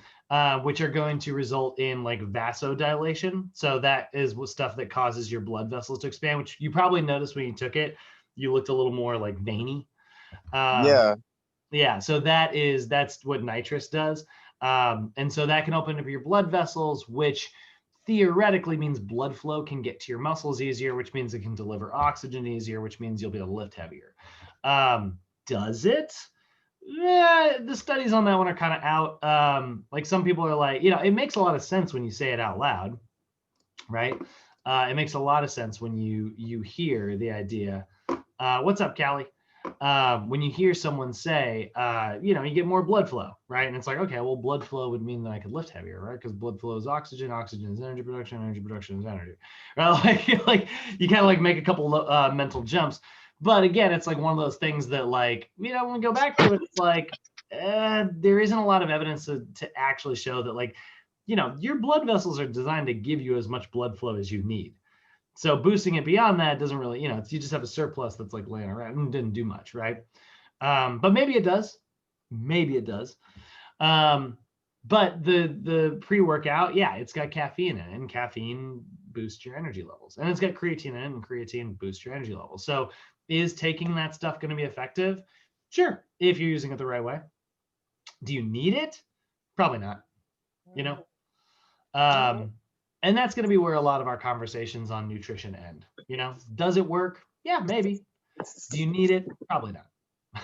which are going to result in like vasodilation. So that is stuff that causes your blood vessels to expand, which you probably noticed when you took it. You looked a little more like veiny. Yeah. So that's what nitrous does. And so that can open up your blood vessels, which theoretically means blood flow can get to your muscles easier, which means it can deliver oxygen easier, which means you'll be able to lift heavier. Does it? Yeah, the studies on that one are kind of out. Like some people are like, it makes a lot of sense when you say it out loud, right? It makes a lot of sense when you hear the idea. What's up, Callie? When you hear someone say, you get more blood flow, right? And it's like, okay, well, blood flow would mean that I could lift heavier, right? Because blood flow is oxygen, oxygen is energy production is energy, right? Like you kind of like make a couple mental jumps. But again, it's like one of those things that like, when we go back to it, it's like there isn't a lot of evidence to actually show that like, your blood vessels are designed to give you as much blood flow as you need. So boosting it beyond that doesn't really, you just have a surplus that's like laying around and didn't do much, right? But maybe it does. Maybe it does. But the pre-workout, yeah, it's got caffeine in it, and caffeine boosts your energy levels. And it's got creatine in it, and creatine boosts your energy levels. So is taking that stuff going to be effective? Sure, if you're using it the right way. Do you need it? Probably not, And that's going to be where a lot of our conversations on nutrition end. Does it work? Yeah, maybe. Do you need it? Probably not.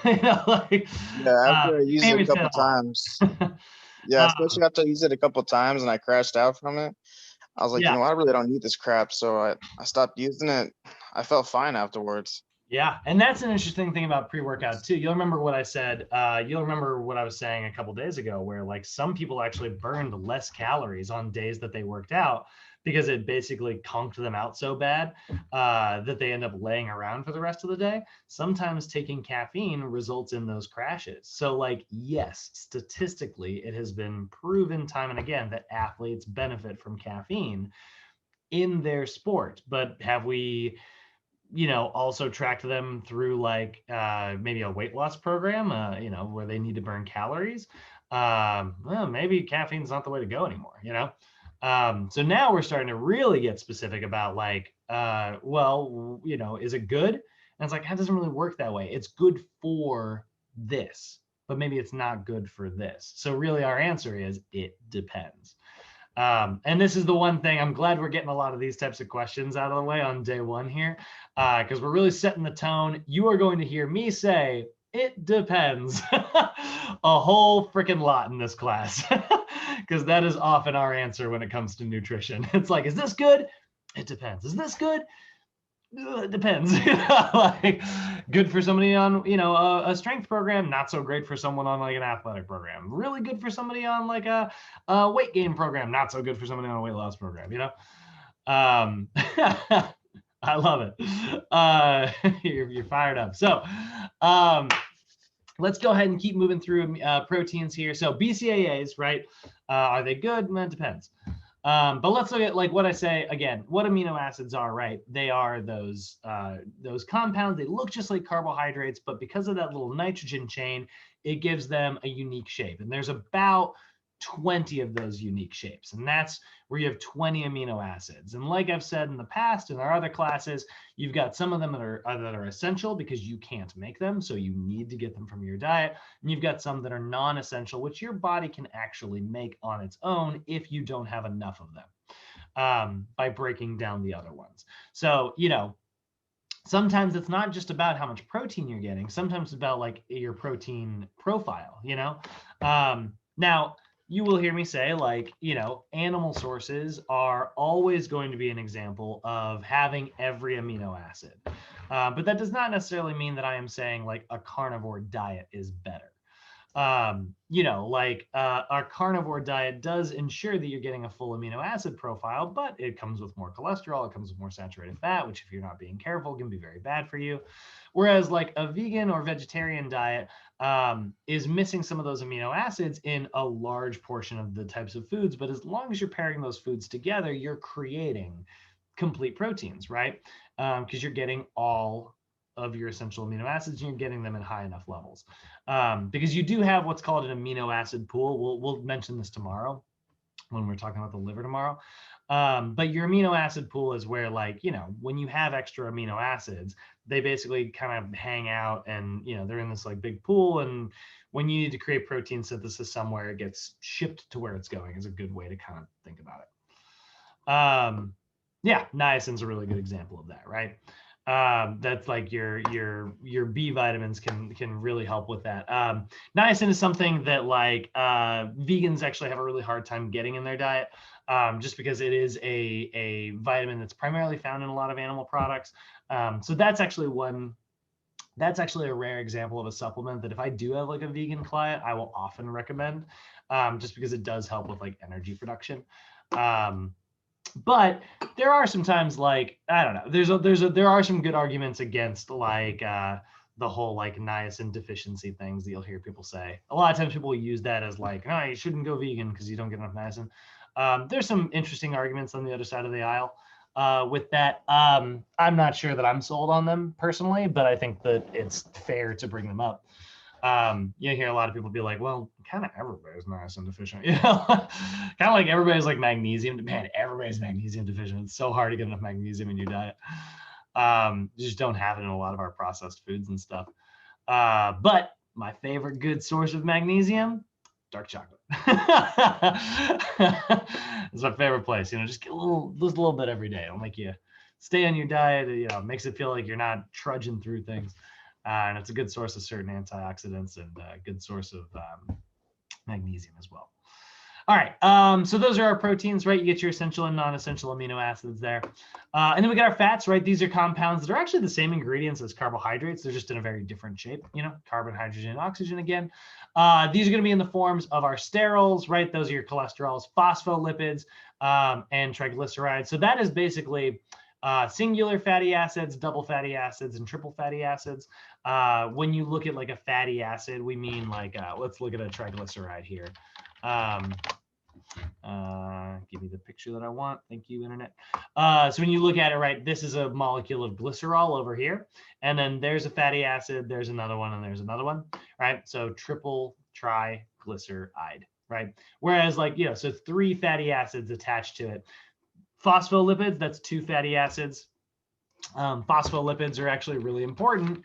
After I used it a couple times. Yeah, especially after I used it a couple times and I crashed out from it. I was like, I really don't need this crap. So I stopped using it. I felt fine afterwards. Yeah, and that's an interesting thing about pre-workout too. You'll remember what I said. You'll remember what I was saying a couple days ago, where like some people actually burned less calories on days that they worked out because it basically conked them out so bad that they end up laying around for the rest of the day. Sometimes taking caffeine results in those crashes. So like, yes, statistically, it has been proven time and again that athletes benefit from caffeine in their sport. But have we also tracked them through like maybe a weight loss program, where they need to burn calories? Well, maybe caffeine's not the way to go anymore, So now we're starting to really get specific about like, is it good? And it's like, that doesn't really work that way. It's good for this, but maybe it's not good for this. So really our answer is it depends. And this is the one thing I'm glad we're getting a lot of these types of questions out of the way on day one here, because we're really setting the tone. You are going to hear me say, it depends a whole freaking lot in this class, because that is often our answer when it comes to nutrition. It's like, is this good? It depends. Is this good? It depends. Like good for somebody on a strength program, not so great for someone on like an athletic program. Really good for somebody on like a weight gain program, not so good for somebody on a weight loss program. I love it. You're fired up. So let's go ahead and keep moving through proteins here. So BCAAs, right? Are they good? Well, it depends. But let's look at like what I say again, what amino acids are, right? They are those compounds. They look just like carbohydrates, but because of that little nitrogen chain, it gives them a unique shape. And there's about 20 of those unique shapes. And that's where you have 20 amino acids. And like I've said in the past, in our other classes, you've got some of them that are essential because you can't make them. So you need to get them from your diet. And you've got some that are non-essential, which your body can actually make on its own if you don't have enough of them. by breaking down the other ones. So, you know, sometimes it's not just about how much protein you're getting. Sometimes it's about like your protein profile, you know? Now, you will hear me say, like, you know, animal sources are always going to be an example of having every amino acid. But that does not necessarily mean that I am saying like a carnivore diet is better. You know, like our carnivore diet does ensure that you're getting a full amino acid profile, but it comes with more cholesterol, it comes with more saturated fat, which if you're not being careful can be very bad for you. Whereas like a vegan or vegetarian diet is missing some of those amino acids in a large portion of the types of foods. But as long as you're pairing those foods together, you're creating complete proteins, right? Because you're getting all of your essential amino acids and you're getting them in high enough levels. Because you do have what's called an amino acid pool. We'll mention this tomorrow when we're talking about the liver tomorrow. But your amino acid pool is where, like, you know, when you have extra amino acids, they basically kind of hang out and, you know, they're in this like big pool. And when you need to create protein synthesis somewhere, it gets shipped to where it's going is a good way to kind of think about it. Yeah, niacin's a really good example of that, right? That's like your B vitamins can really help with that. Niacin is something that like vegans actually have a really hard time getting in their diet, just because it is a vitamin that's primarily found in a lot of animal products. So that's actually a rare example of a supplement that if I do have like a vegan client, I will often recommend, just because it does help with like energy production. But there are sometimes like, I don't know, there are some good arguments against like the whole like niacin deficiency things that you'll hear people say. A lot of times people will use that as like, oh, you shouldn't go vegan because you don't get enough niacin. There's some interesting arguments on the other side of the aisle with that. I'm not sure that I'm sold on them personally, but I think that it's fair to bring them up. You hear a lot of people be like, well, kind of everybody's niacin deficient, you know, kind of like everybody's like magnesium. Man, everybody's magnesium deficient. It's so hard to get enough magnesium in your diet. You just don't have it in a lot of our processed foods and stuff. But my favorite good source of magnesium, dark chocolate. It's my favorite place. You know, just get just a little bit every day. It'll make you stay on your diet. You know, it makes it feel like you're not trudging through things. And it's a good source of certain antioxidants and a good source of magnesium as well. All right, so those are our proteins, right? You get your essential and non-essential amino acids there. And then we got our fats, right? These are compounds that are actually the same ingredients as carbohydrates. They're just in a very different shape, you know, carbon, hydrogen, and oxygen again. These are going to be in the forms of our sterols, right? Those are your cholesterols, phospholipids, and triglycerides. So that is basically singular fatty acids, double fatty acids, and triple fatty acids. When you look at like a fatty acid, we mean like, let's look at a triglyceride here. Give me the picture that I want. Thank you, internet. So when you look at it, right, this is a molecule of glycerol over here. And then there's a fatty acid, there's another one, and there's another one, right? So triple triglyceride, right? Whereas like, you know, so 3 fatty acids attached to it. Phospholipids, that's 2 fatty acids. Phospholipids are actually really important.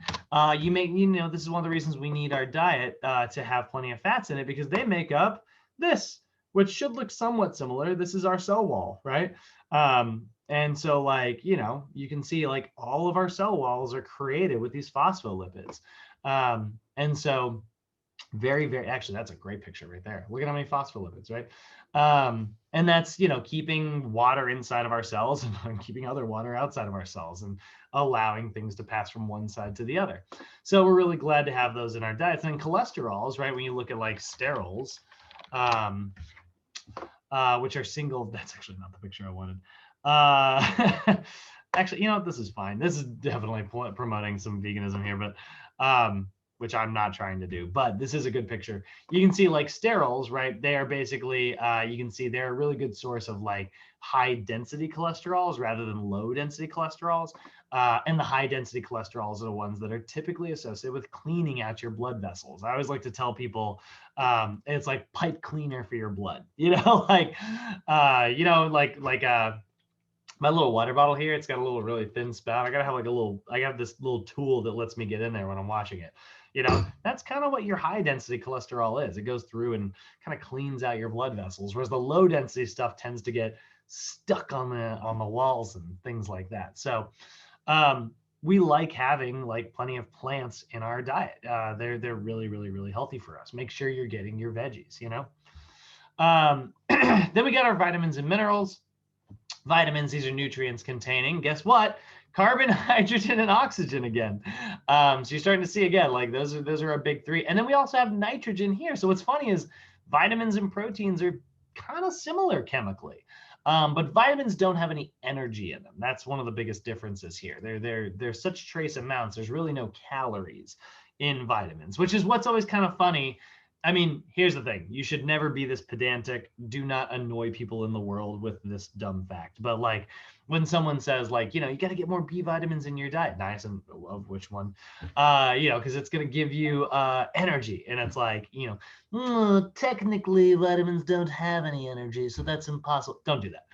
You know, this is one of the reasons we need our diet to have plenty of fats in it, because they make up this, which should look somewhat similar. This is our cell wall, right? And so like, you know, you can see like all of our cell walls are created with these phospholipids. And so very, very, actually, that's a great picture right there. Look at how many phospholipids, right? And that's, you know, keeping water inside of our cells and keeping other water outside of our cells and allowing things to pass from one side to the other. So we're really glad to have those in our diets. And cholesterols, right? When you look at like sterols, which are single, that's actually not the picture I wanted. Actually, you know, this is fine. This is definitely promoting some veganism here, but which I'm not trying to do, but this is a good picture. You can see like sterols, right? They are basically, you can see they're a really good source of like high density cholesterols rather than low density cholesterols. And the high density cholesterols are the ones that are typically associated with cleaning out your blood vessels. I always like to tell people it's like pipe cleaner for your blood, you know, like, you know, like my little water bottle here, it's got a little really thin spout. I have this little tool that lets me get in there when I'm washing it. You know, that's kind of what your high density cholesterol is. It goes through and kind of cleans out your blood vessels, whereas the low density stuff tends to get stuck on the walls and things like that. So we like having like plenty of plants in our diet. They're really, really, really healthy for us. Make sure you're getting your veggies, you know. Then we got our vitamins and minerals. Vitamins, these are nutrients containing, guess what? Carbon, hydrogen, and oxygen again. So you're starting to see again, like those are our big three. And then we also have nitrogen here. So what's funny is vitamins and proteins are kind of similar chemically. But vitamins don't have any energy in them. That's one of the biggest differences here. They're such trace amounts. There's really no calories in vitamins, which is what's always kind of funny. I mean, here's the thing. You should never be this pedantic. Do not annoy people in the world with this dumb fact. But like when someone says like, you know, you got to get more B vitamins in your diet. Nice. And love which one, you know, because it's going to give you energy. And it's like, you know, technically vitamins don't have any energy. So that's impossible. Don't do that.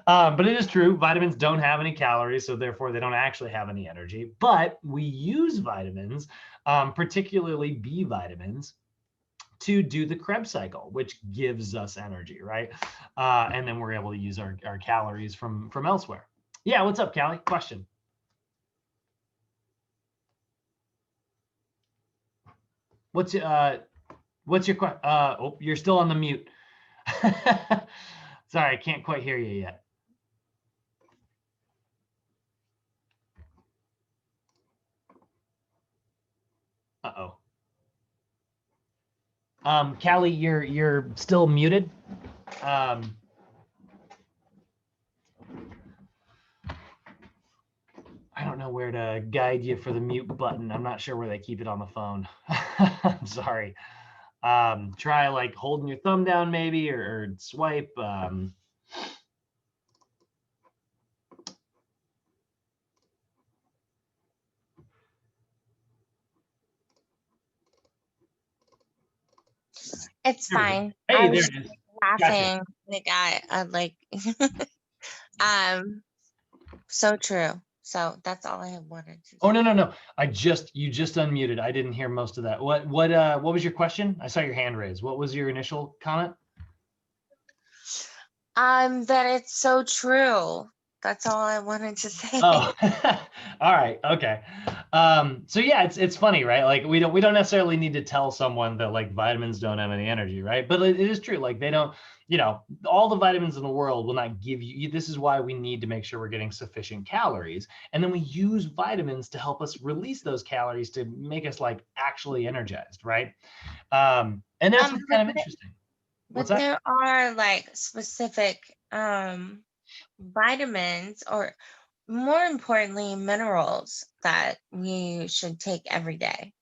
But it is true. Vitamins don't have any calories, so therefore they don't actually have any energy. But we use vitamins, particularly B vitamins, to do the Krebs cycle, which gives us energy, right? And then we're able to use our calories from elsewhere. Yeah, what's up, Callie? Question. What's your question? Oh, you're still on the mute. Sorry, I can't quite hear you yet. Uh-oh. Callie, you're still muted. I don't know where to guide you for the mute button. I'm not sure where they keep it on the phone. I'm sorry. Try like holding your thumb down maybe, or swipe. It's fine. Hey, I there was it is. laughing. Gotcha. Like I like so true. So that's all I wanted to say. Oh no. You just unmuted. I didn't hear most of that. What was your question? I saw your hand raised. What was your initial comment? That it's so true. That's all I wanted to say. Oh, all right. Okay. So yeah, it's funny, right? Like we don't necessarily need to tell someone that like vitamins don't have any energy, right? But it is true. Like they don't, you know, all the vitamins in the world will not give you, this is why we need to make sure we're getting sufficient calories. And then we use vitamins to help us release those calories to make us like actually energized, right? And that's what's kind of interesting. But there are like specific vitamins, or more importantly, minerals that we should take every day.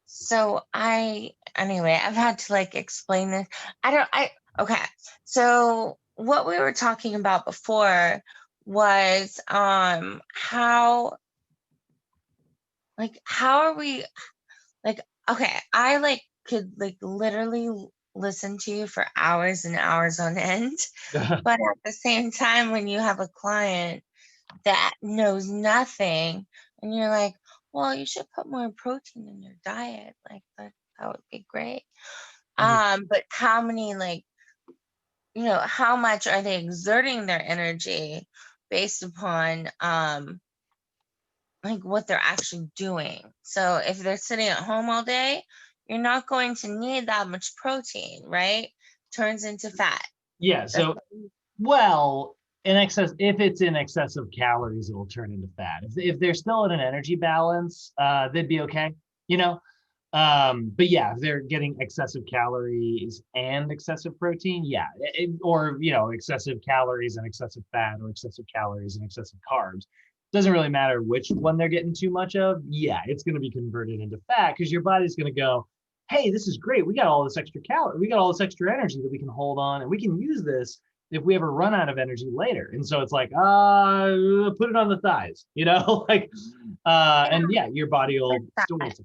So anyway, I've had to like explain this. Okay. So what we were talking about before was how are we like, okay, I like could like literally listen to you for hours and hours on end. But at the same time, when you have a client that knows nothing and you're like, well, you should put more protein in your diet, like that would be great. But how many, like, you know, how much are they exerting their energy based upon like what they're actually doing? So if they're sitting at home all day, you're not going to need that much protein, right? Turns into fat. Yeah. So, well, if it's in excess of calories, it will turn into fat. If they're still in an energy balance, they'd be okay, you know? But yeah, if they're getting excessive calories and excessive protein, yeah, or, you know, excessive calories and excessive fat, or excessive calories and excessive carbs. Doesn't really matter which one they're getting too much of. Yeah, it's going to be converted into fat because your body's going to go, hey, this is great. We got all this extra calorie. We got all this extra energy that we can hold on, and we can use this if we ever run out of energy later. And so it's like, put it on the thighs, you know, like, and yeah, your body will store it.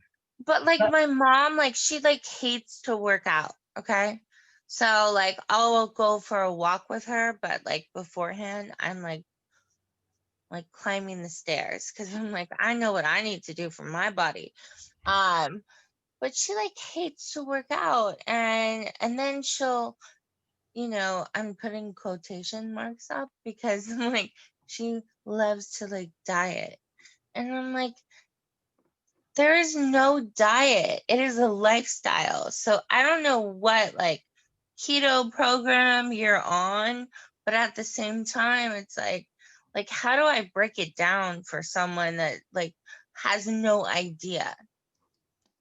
But like my mom, like she like hates to work out. Okay. So like I'll go for a walk with her, but like beforehand, I'm like, like climbing the stairs because I'm like, I know what I need to do for my body. But she like hates to work out, and then she'll, I'm putting quotation marks up because I'm like, she loves to like diet. And I'm like, there is no diet. It is a lifestyle. So I don't know what like keto program you're on, but at the same time, it's like how do I break it down for someone that like has no idea?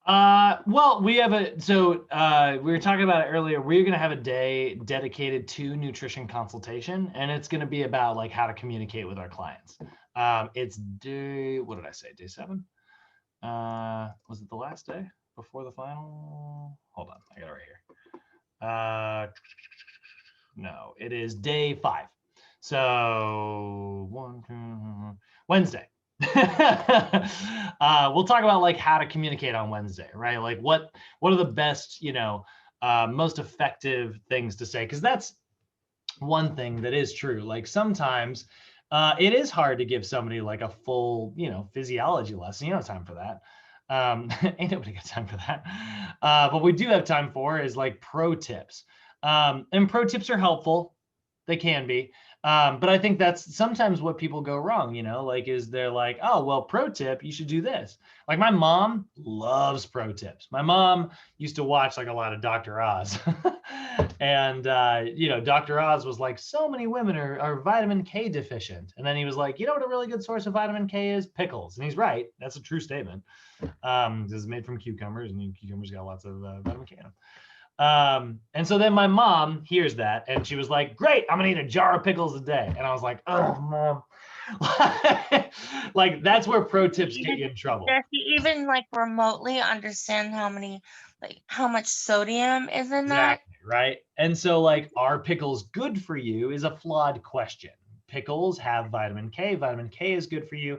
Well, we have we were talking about it earlier. We're going to have a day dedicated to nutrition consultation, and it's going to be about like how to communicate with our clients. It's what did I say? Day 7? Was it the last day before the final? Hold on, I got it right here. No, it is day 5. So Wednesday. We'll talk about like how to communicate on Wednesday, right? Like what are the best, most effective things to say? Because that's one thing that is true. Like sometimes it is hard to give somebody like a full, physiology lesson. You don't have time for that. Ain't nobody got time for that. But we do have time for is like pro tips. And pro tips are helpful. They can be. But I think that's sometimes what people go wrong, like is they're like, oh, well, pro tip, you should do this. Like my mom loves pro tips. My mom used to watch like a lot of Dr. Oz. And, Dr. Oz was like, so many women are vitamin K deficient. And then he was like, you know what a really good source of vitamin K is? Pickles. And he's right. That's a true statement. This is made from cucumbers, and cucumbers got lots of vitamin K in them. And so then my mom hears that and she was like, great, I'm gonna eat a jar of pickles a day. And I was like, oh, Mom. Like that's where pro tips get you in trouble. Does he even like remotely understand how much sodium is in that? Right. And so like, are pickles good for you is a flawed question. Pickles have vitamin K. Vitamin K is good for you.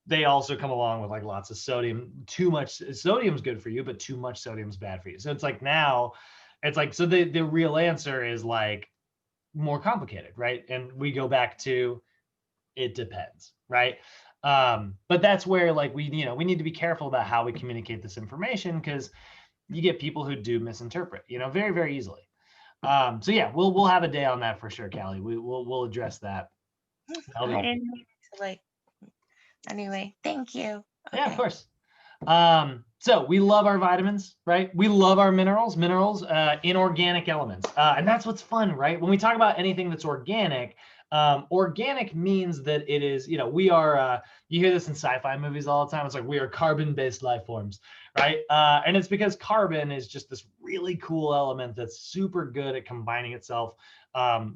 They also come along with like lots of sodium. Too much sodium is good for you, but too much sodium is bad for you. So it's like now, it's like, so the real answer is like more complicated, right? And we go back to, it depends, right? But that's where like we need to be careful about how we communicate this information, because you get people who do misinterpret, very, very easily. So yeah, we'll have a day on that for sure, Callie. We'll address that. I didn't mean to like. Anyway, thank you. Okay. Yeah, of course. So we love our vitamins, right? We love our minerals, inorganic elements. And that's what's fun, right? When we talk about anything that's organic, organic means that it is, we are, you hear this in sci-fi movies all the time. It's like, we are carbon-based life forms, right? And it's because carbon is just this really cool element that's super good at combining itself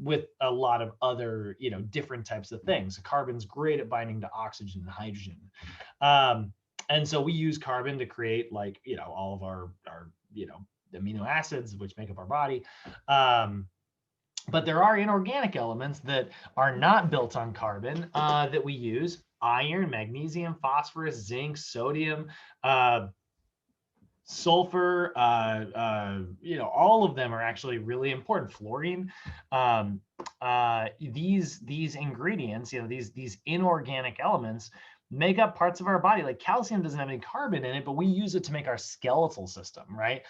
with a lot of other, different types of things. Carbon's great at binding to oxygen and hydrogen. And so we use carbon to create like, all of our amino acids, which make up our body. But there are inorganic elements that are not built on carbon that we use: iron, magnesium, phosphorus, zinc, sodium, sulfur, all of them are actually really important. Fluorine. These ingredients, these inorganic elements make up parts of our body. Like calcium doesn't have any carbon in it, but we use it to make our skeletal system, right?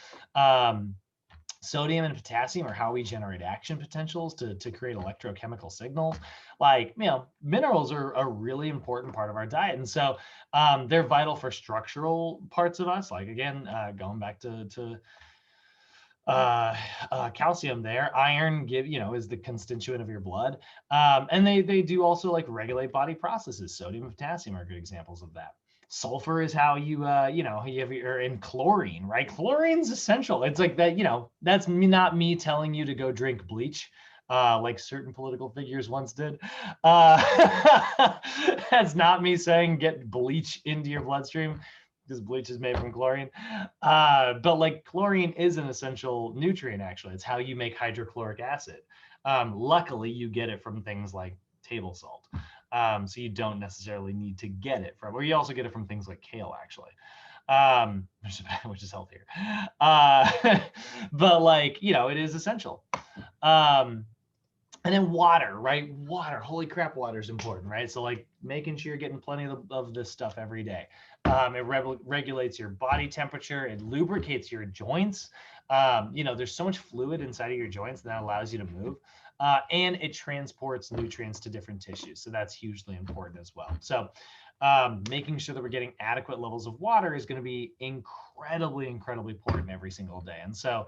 Sodium and potassium are how we generate action potentials to create electrochemical signals. Like, minerals are a really important part of our diet. And so they're vital for structural parts of us. Like, again, going back to calcium there. Iron is the constituent of your blood. And they do also like regulate body processes. Sodium and potassium are good examples of that. Sulfur is how you you're in chlorine, right? Chlorine's essential. It's like that, that's not me telling you to go drink bleach, like certain political figures once did. That's not me saying get bleach into your bloodstream, because bleach is made from chlorine. But like chlorine is an essential nutrient, actually. It's how you make hydrochloric acid. Luckily, you get it from things like table salt. So you don't necessarily need to get it from, or you also get it from things like kale, actually, which is healthier. But like, it is essential. And then water, right? Water, holy crap, water is important, right? So like making sure you're getting plenty of this stuff every day. It regulates your body temperature. It lubricates your joints. You know, there's so much fluid inside of your joints that allows you to move. And it transports nutrients to different tissues. So that's hugely important as well. So making sure that we're getting adequate levels of water is going to be incredibly, incredibly important every single day. And so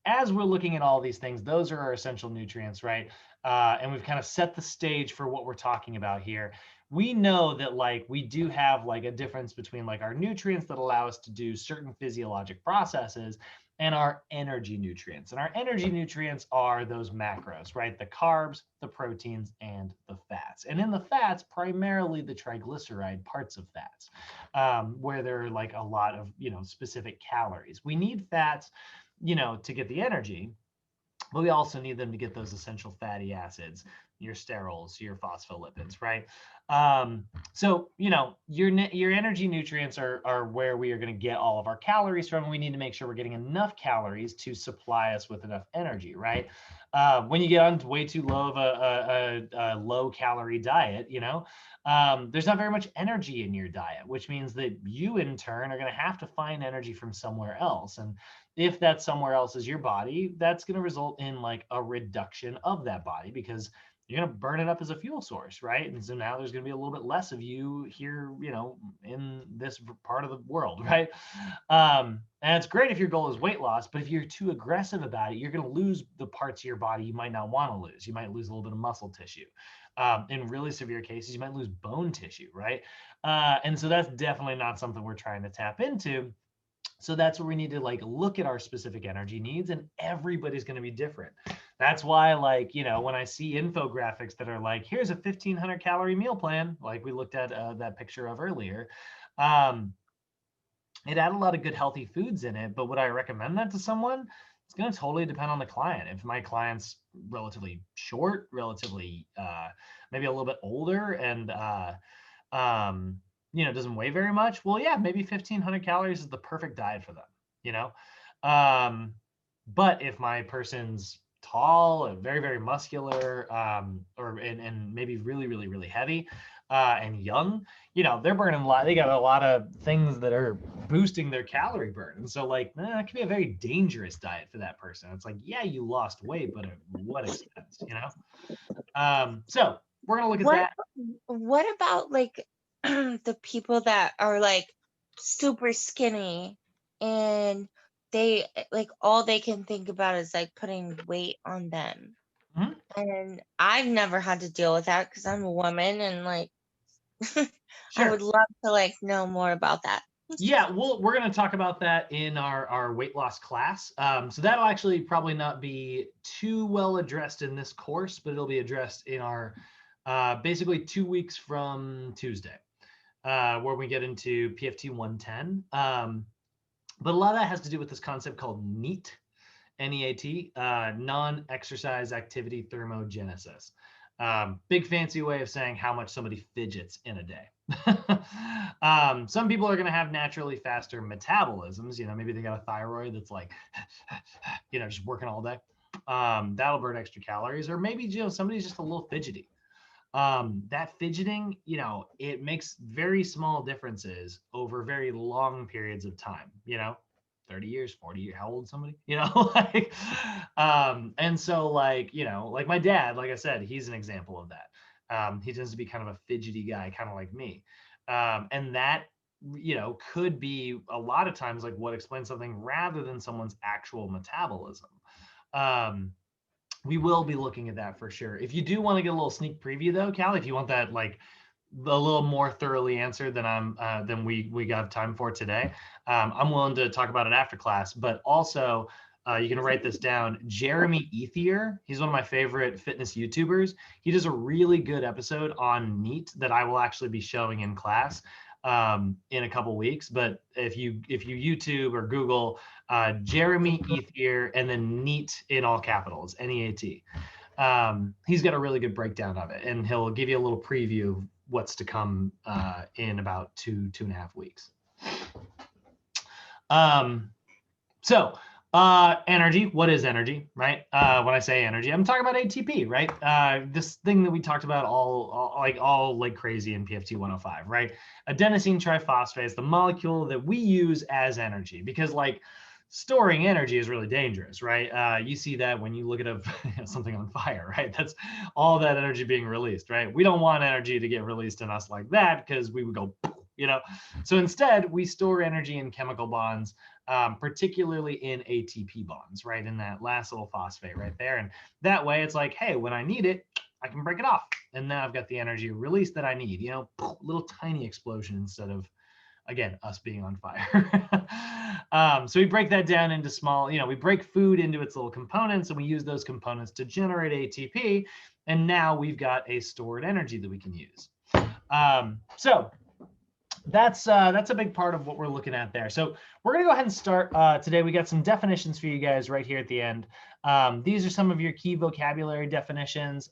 as we're looking at all these things, those are our essential nutrients, right? And we've kind of set the stage for what we're talking about here. We know that like we do have like a difference between like our nutrients that allow us to do certain physiologic processes and our energy nutrients. And our energy nutrients are those macros, right? The carbs, the proteins, and the fats. And in the fats, primarily the triglyceride parts of fats, where there are like a lot of, you know, specific calories. We need fats, you know, to get the energy, but we also need them to get those essential fatty acids, your sterols, your phospholipids, right? So, you know, your energy nutrients are where we are going to get all of our calories from. We need to make sure we're getting enough calories to supply us with enough energy, right? When you get on way too low of a low calorie diet, you know, there's not very much energy in your diet, which means that you in turn are going to have to find energy from somewhere else. And if that somewhere else is your body, that's going to result in like a reduction of that body because you're going to burn it up as a fuel source, right? And so now there's going to be a little bit less of you here, you know, in this part of the world, right? And it's great if your goal is weight loss, but if you're too aggressive about it, you're going to lose the parts of your body you might not want to lose. You might lose a little bit of muscle tissue. In really severe cases, you might lose bone tissue, right? And so that's definitely not something we're trying to tap into. So that's where we need to like look at our specific energy needs, and everybody's going to be different. That's why, like, you know, when I see infographics that are like, here's a 1,500 calorie meal plan, like we looked at that picture of earlier, it had a lot of good healthy foods in it. But would I recommend that to someone? It's going to totally depend on the client. If my client's relatively short, relatively maybe a little bit older, and you know, doesn't weigh very much, well, yeah, maybe 1,500 calories is the perfect diet for them, you know? But if my person's tall and very, very muscular, and maybe really, really, really heavy and young, you know, they're burning a lot. They got a lot of things that are boosting their calorie burn. And so like, it can be a very dangerous diet for that person. It's like, yeah, you lost weight, but at what expense, you know? So we're going to look at that. What about like the people that are like super skinny and they like all they can think about is like putting weight on them? Mhm. And I've never had to deal with that because I'm a woman and like I Sure. would love to like know more about that. Yeah, well, we're going to talk about that in our weight loss class. So that'll actually probably not be too well addressed in this course, but it'll be addressed in our basically 2 weeks from Tuesday, where we get into PFT 110. But a lot of that has to do with this concept called NEAT, NEAT, non-exercise activity thermogenesis. Big fancy way of saying how much somebody fidgets in a day. Some people are going to have naturally faster metabolisms. You know, maybe they got a thyroid that's like, you know, just working all day. That'll burn extra calories. Or maybe, you know, somebody's just a little fidgety. That fidgeting, you know, it makes very small differences over very long periods of time, you know, 30 years, 40 years, how old somebody, you know, like, and so like, you know, like my dad, like I said, he's an example of that. He tends to be kind of a fidgety guy, kind of like me. And that, you know, could be a lot of times like what explains something rather than someone's actual metabolism. We will be looking at that for sure. If you do want to get a little sneak preview though, Callie, if you want that like a little more thoroughly answered than we got time for today, I'm willing to talk about it after class. But also, you can write this down. Jeremy Ethier, he's one of my favorite fitness YouTubers. He does a really good episode on NEAT that I will actually be showing in class in a couple weeks. But if you YouTube or Google Jeremy Ethier and then NEAT in all capitals, NEAT, he's got a really good breakdown of it, and he'll give you a little preview of what's to come in about 2.5 weeks. So Energy. What is energy, right? When I say energy, I'm talking about ATP, right? This thing that we talked about all like crazy in PFT 105, right? Adenosine triphosphate is the molecule that we use as energy because like storing energy is really dangerous, right? You see that when you look at something on fire, right? That's all that energy being released, right? We don't want energy to get released in us like that because we would go, you know. So instead, we store energy in chemical bonds. Particularly in ATP bonds, right? In that last little phosphate right there. And that way it's like, hey, when I need it, I can break it off. And now I've got the energy release that I need, you know, little tiny explosion instead of, again, us being on fire. So we break that down into small, you know, we break food into its little components and we use those components to generate ATP. And now we've got a stored energy that we can use. So that's a big part of what we're looking at there. So we're going to go ahead and start today. We got some definitions for you guys right here at the end. These are some of your key vocabulary definitions.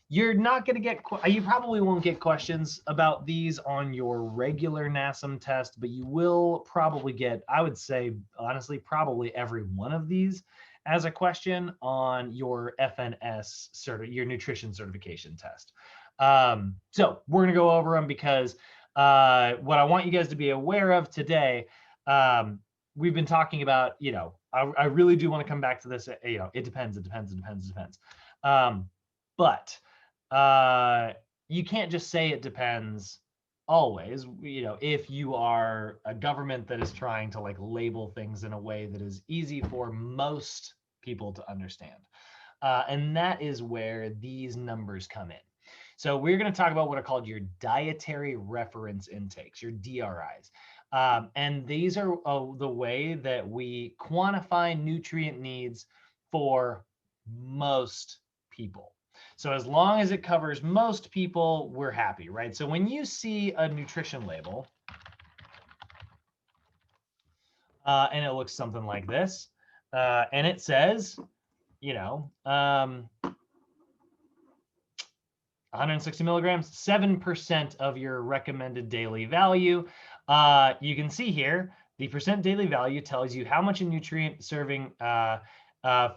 You're not going to get, you probably won't get questions about these on your regular NASM test, but you will probably get, I would say, honestly, probably every one of these as a question on your FNS, your nutrition certification test. So we're going to go over them because what I want you guys to be aware of today, we've been talking about, you know, I really do want to come back to this, you know, it depends. But you can't just say it depends always, you know, if you are a government that is trying to like label things in a way that is easy for most people to understand. And that is where these numbers come in. So we're going to talk about what are called your dietary reference intakes, your DRIs. And these are the way that we quantify nutrient needs for most people. So as long as it covers most people, we're happy, right? So when you see a nutrition label, and it looks something like this, and it says, you know, 160 milligrams, 7% of your recommended daily value. You can see here, the percent daily value tells you how much a nutrient serving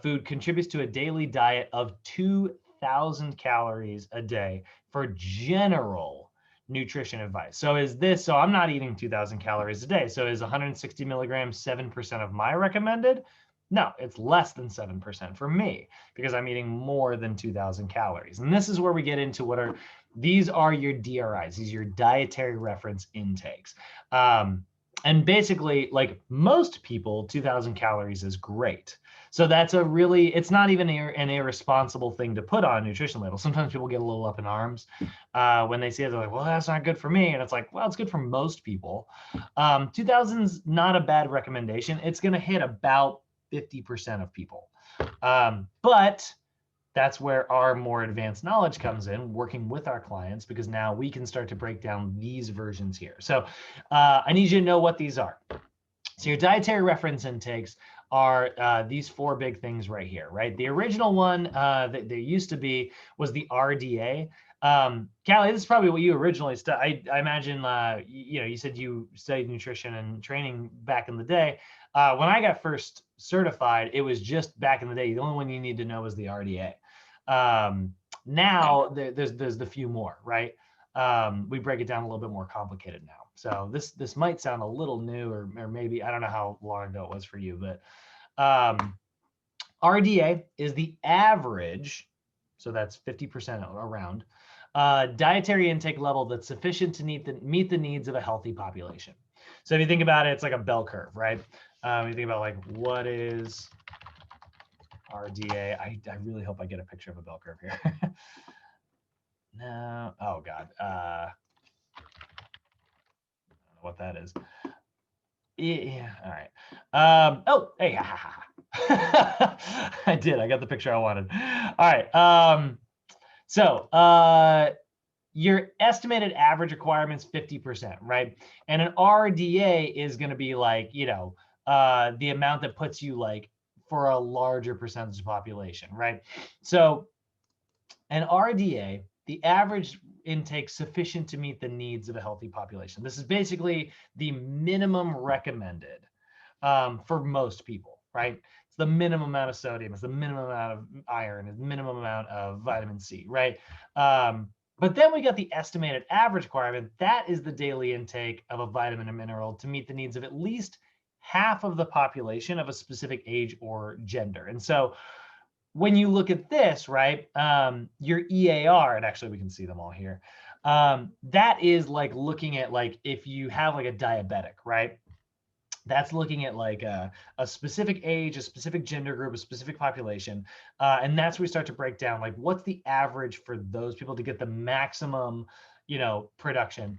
food contributes to a daily diet of 2,000 calories a day for general nutrition advice. So so I'm not eating 2,000 calories a day. So is 160 milligrams 7% of my recommended? No, it's less than 7% for me because I'm eating more than 2,000 calories. And this is where we get into these are your DRIs, these are your dietary reference intakes. And basically, like most people, 2,000 calories is great. So that's it's not even an irresponsible thing to put on a nutrition label. Sometimes people get a little up in arms when they see it. They're like, well, that's not good for me. And it's like, well, it's good for most people. 2,000's not a bad recommendation. It's going to hit about 50% of people. But that's where our more advanced knowledge comes in, working with our clients, because now we can start to break down these versions here. So I need you to know what these are. So your dietary reference intakes are these four big things right here, right? The original one that there used to be was the RDA. Callie, this is probably what you originally studied. I imagine, you know, you said you studied nutrition and training back in the day. When I got first certified, it was just back in the day. The only one you need to know was the RDA. Now there's the few more, right? We break it down a little bit more complicated now. So this might sound a little new, or maybe, I don't know how long ago it was for you, but RDA is the average, so that's 50% around, dietary intake level that's sufficient to meet the needs of a healthy population. So if you think about it, it's like a bell curve, right? You think about like, what is RDA? I really hope I get a picture of a bell curve here. No, oh God. I don't know what that is. Yeah, all right. Oh, hey, I did. I got the picture I wanted. All right. So your estimated average requirement's 50%, right? And an RDA is going to be like, you know, the amount that puts you like for a larger percentage of population, right? So an RDA, the average intake sufficient to meet the needs of a healthy population. This is basically the minimum recommended for most people, right? It's the minimum amount of sodium, it's the minimum amount of iron, it's the minimum amount of vitamin C, right? But then we got the estimated average requirement. That is the daily intake of a vitamin or mineral to meet the needs of at least half of the population of a specific age or gender. And so when you look at this, right, your EAR, and actually we can see them all here, that is like looking at like if you have like a diabetic, right? That's looking at like a specific age, a specific gender group, a specific population. And that's where we start to break down like what's the average for those people to get the maximum, production.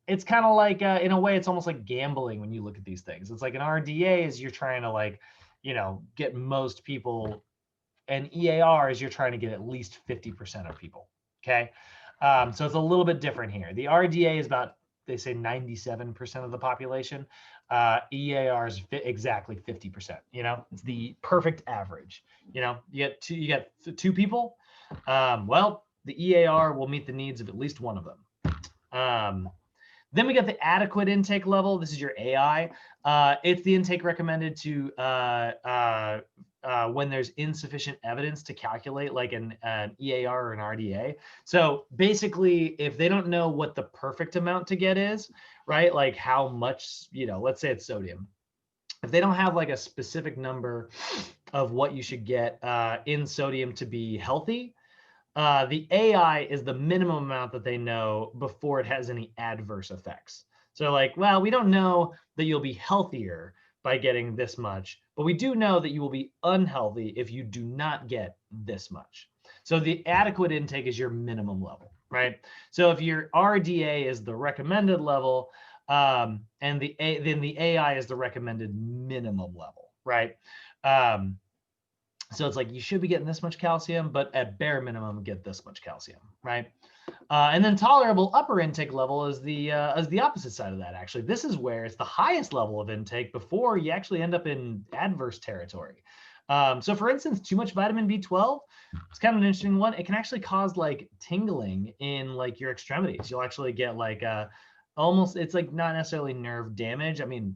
It's kind of like, in a way, it's almost like gambling when you look at these things. It's like an RDA is you're trying to like, get most people, and EAR is you're trying to get at least 50% of people, okay? So it's a little bit different here. The RDA is about, they say 97% of the population. EAR is exactly 50%. It's the perfect average. You get two people. Well, the EAR will meet the needs of at least one of them. Then we got the adequate intake level. This is your AI. It's the intake recommended to when there's insufficient evidence to calculate like an EAR or an RDA. So basically, if they don't know what the perfect amount to get is, right? Like how much, let's say it's sodium. If they don't have like a specific number of what you should get in sodium to be healthy, the AI is the minimum amount that they know before it has any adverse effects. So like, well, we don't know that you'll be healthier by getting this much, but we do know that you will be unhealthy if you do not get this much. So the adequate intake is your minimum level, right? So if your RDA is the recommended level, and then the AI is the recommended minimum level, right? So it's like you should be getting this much calcium, but at bare minimum, get this much calcium, right? And then tolerable upper intake level is the opposite side of that. Actually, this is where it's the highest level of intake before you actually end up in adverse territory. So for instance, too much vitamin B12, it's kind of an interesting one. It can actually cause like tingling in like your extremities. You'll actually get like almost, it's like not necessarily nerve damage. I mean,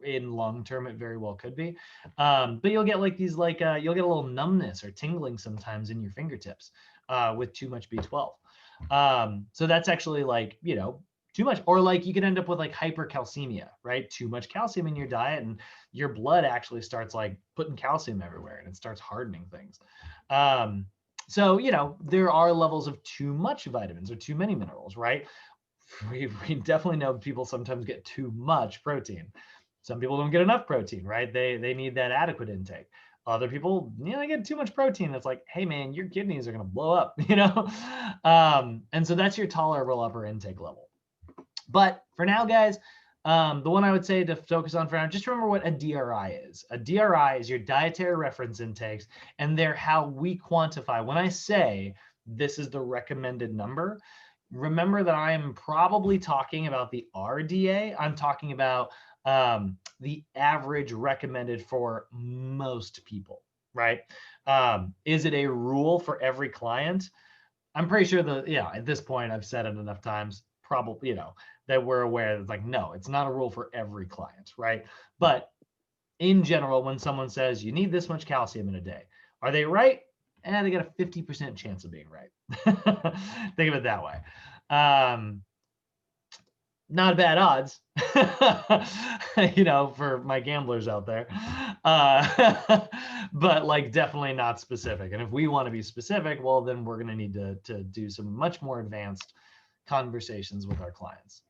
in long term it very well could be, but you'll get like these like you'll get a little numbness or tingling sometimes in your fingertips with too much B12. So that's actually like too much, or like you can end up with like hypercalcemia, right? Too much calcium in your diet and your blood actually starts like putting calcium everywhere and it starts hardening things. So there are levels of too much vitamins or too many minerals, right? We definitely know people sometimes get too much protein. Some people don't get enough protein, right? They need that adequate intake. Other people, they get too much protein. It's like, hey man, your kidneys are gonna blow up, And so that's your tolerable upper intake level. But for now, guys, the one I would say to focus on for now, just remember what a DRI is. A DRI is your dietary reference intakes, and they're how we quantify. When I say this is the recommended number, remember that I am probably talking about the RDA. I'm talking about the average recommended for most people, right? Is it a rule for every client? I'm pretty sure that, at this point, I've said it enough times, probably, that we're aware that like, no, it's not a rule for every client, right? But in general, when someone says you need this much calcium in a day, are they right? They got a 50% chance of being right. Think of it that way. Not bad odds, for my gamblers out there, but like definitely not specific. And if we want to be specific, well, then we're going to need to do some much more advanced conversations with our clients.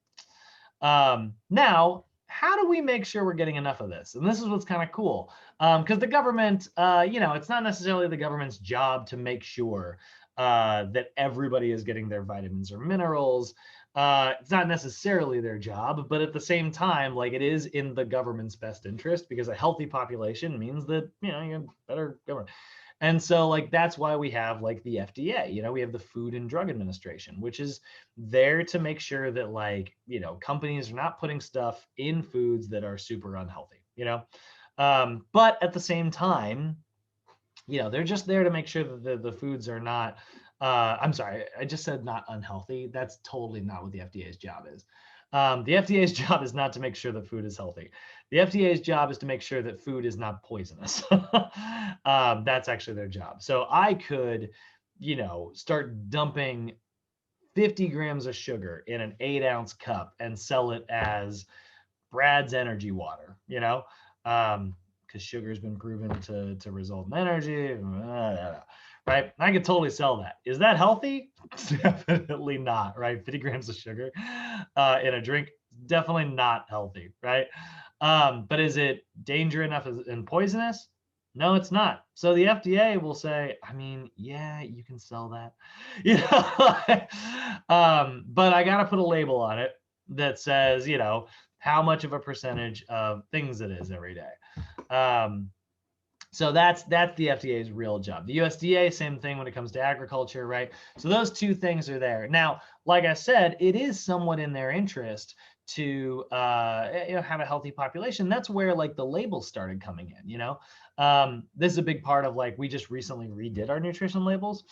Now, how do we make sure we're getting enough of this? And this is what's kind of cool, because the government, it's not necessarily the government's job to make sure that everybody is getting their vitamins or minerals. It's not necessarily their job, but at the same time, like it is in the government's best interest, because a healthy population means that, you have better government. And so like, that's why we have like the FDA, we have the Food and Drug Administration, which is there to make sure that like, companies are not putting stuff in foods that are super unhealthy, but at the same time, they're just there to make sure that the foods are not, I'm sorry, I just said not unhealthy. That's totally not what the FDA's job is. The FDA's job is not to make sure that food is healthy. The FDA's job is to make sure that food is not poisonous. That's actually their job. So I could, start dumping 50 grams of sugar in an 8-ounce cup and sell it as Brad's energy water, because sugar's been proven to result in energy, right? I could totally sell that. Is that healthy? Definitely not, right? 50 grams of sugar in a drink, definitely not healthy, right? But is it dangerous enough and poisonous? No, it's not. So the FDA will say, I mean, yeah, you can sell that, but I got to put a label on it that says, how much of a percentage of things it is every day. So that's the FDA's real job. The USDA, same thing when it comes to agriculture, right? So those two things are there. Now, like I said, it is somewhat in their interest to have a healthy population. That's where like the labels started coming in. This is a big part of like we just recently redid our nutrition labels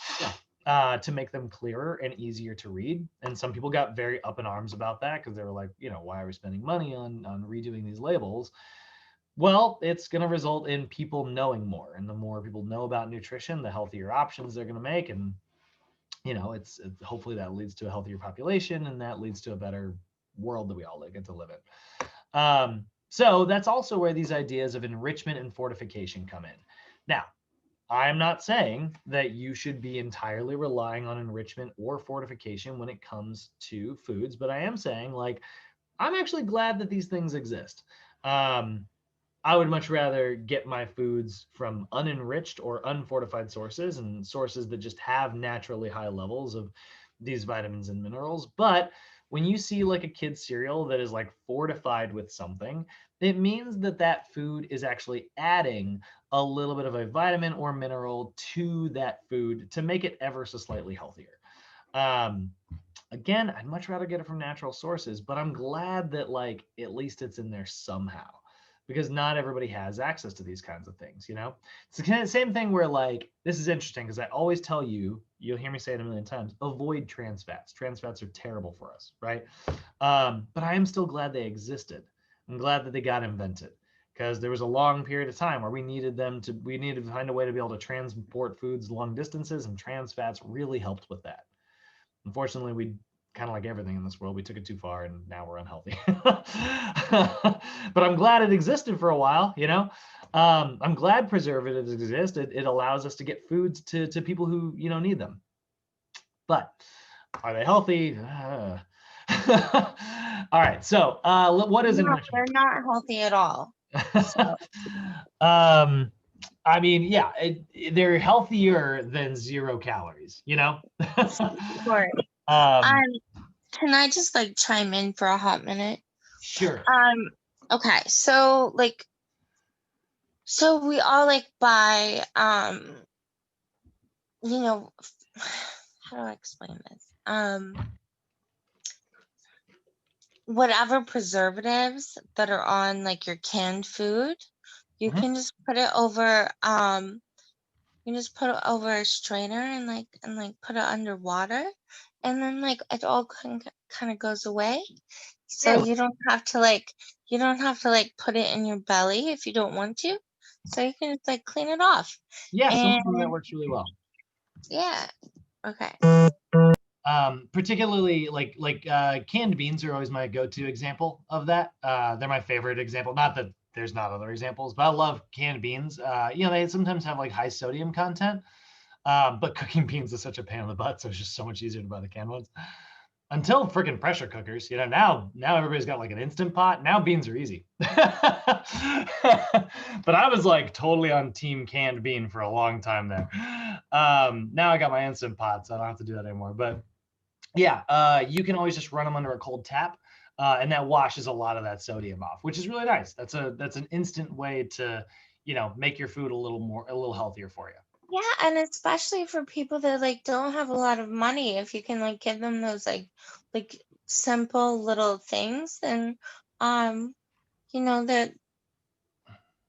to make them clearer and easier to read. And some people got very up in arms about that because they were like, why are we spending money on redoing these labels? Well, it's going to result in people knowing more, and the more people know about nutrition, the healthier options they're going to make, and it's hopefully that leads to a healthier population, and that leads to a better world that we all get to live in. So that's also where these ideas of enrichment and fortification come in. Now, I'm not saying that you should be entirely relying on enrichment or fortification when it comes to foods, but I am saying like I'm actually glad that these things exist. I would much rather get my foods from unenriched or unfortified sources and sources that just have naturally high levels of these vitamins and minerals. But when you see like a kid's cereal that is like fortified with something, it means that that food is actually adding a little bit of a vitamin or mineral to that food to make it ever so slightly healthier. Again, I'd much rather get it from natural sources, but I'm glad that like at least it's in there somehow, because not everybody has access to these kinds of things. It's the same thing where like, this is interesting because I always tell you, you'll hear me say it a million times, avoid trans fats. Trans fats are terrible for us, right? But I am still glad they existed. I'm glad that they got invented, because there was a long period of time where we needed to find a way to be able to transport foods long distances, and trans fats really helped with that. Unfortunately, we kind of like everything in this world, we took it too far and now we're unhealthy. But I'm glad it existed for a while, I'm glad preservatives exist. It allows us to get foods to people who, need them. But are they healthy? All right. So what is enrichment? They're not healthy at all. So. I mean, yeah, they're healthier than 0 calories, Sure. Can I just like chime in for a hot minute? Sure. Okay, so like, so we all like buy, how do I explain this? Whatever preservatives that are on like your canned food, you can just put it over, you just put it over a strainer and put it under water, and then like it all kind of goes away. So you don't have to like put it in your belly if you don't want to. So you can just like clean it off. Yeah, something that works really well. Yeah. Okay. Particularly like canned beans are always my go-to example of that. They're my favorite example. Not that there's not other examples, but I love canned beans. They sometimes have like high sodium content, but cooking beans is such a pain in the butt, so it's just so much easier to buy the canned ones. Until freaking pressure cookers, now everybody's got like an instant pot. Now beans are easy. But I was like totally on team canned bean for a long time there. Now I got my instant pot, so I don't have to do that anymore. But yeah, you can always just run them under a cold tap, and that washes a lot of that sodium off, which is really nice. That's an instant way to, make your food a little healthier for you. Yeah, and especially for people that like don't have a lot of money, if you can like give them those like simple little things, then that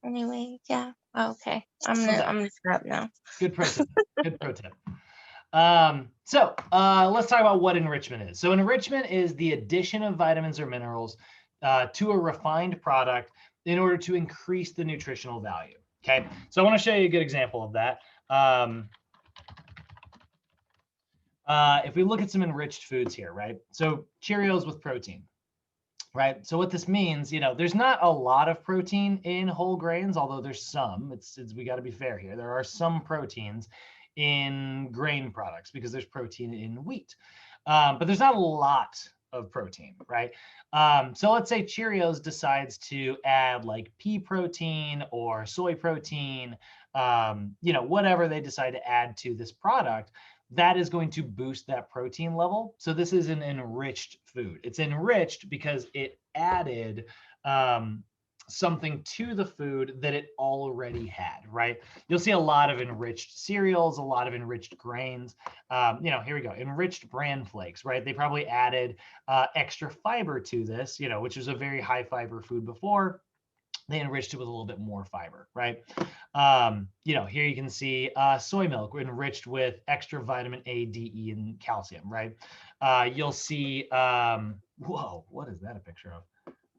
anyway, yeah. Okay. I'm gonna stop now. Good pro tip. Good pro tip. Let's talk about what enrichment is. So enrichment is the addition of vitamins or minerals to a refined product in order to increase the nutritional value. Okay, so I want to show you a good example of that. If we look at some enriched foods here, right? So Cheerios with protein, right? So what this means, there's not a lot of protein in whole grains, although there's some. We got to be fair here. There are some proteins in grain products because there's protein in wheat, but there's not a lot of protein, right? So let's say Cheerios decides to add like pea protein or soy protein, whatever they decide to add to this product, that is going to boost that protein level. So this is an enriched food. It's enriched because it added something to the food that it already had, right? You'll see a lot of enriched cereals, a lot of enriched grains. Here we go, enriched bran flakes, right? They probably added extra fiber to this, which was a very high fiber food before. They enriched it with a little bit more fiber, right? Here you can see soy milk enriched with extra vitamin A, D, E, and calcium, right? You'll see, whoa, what is that a picture of?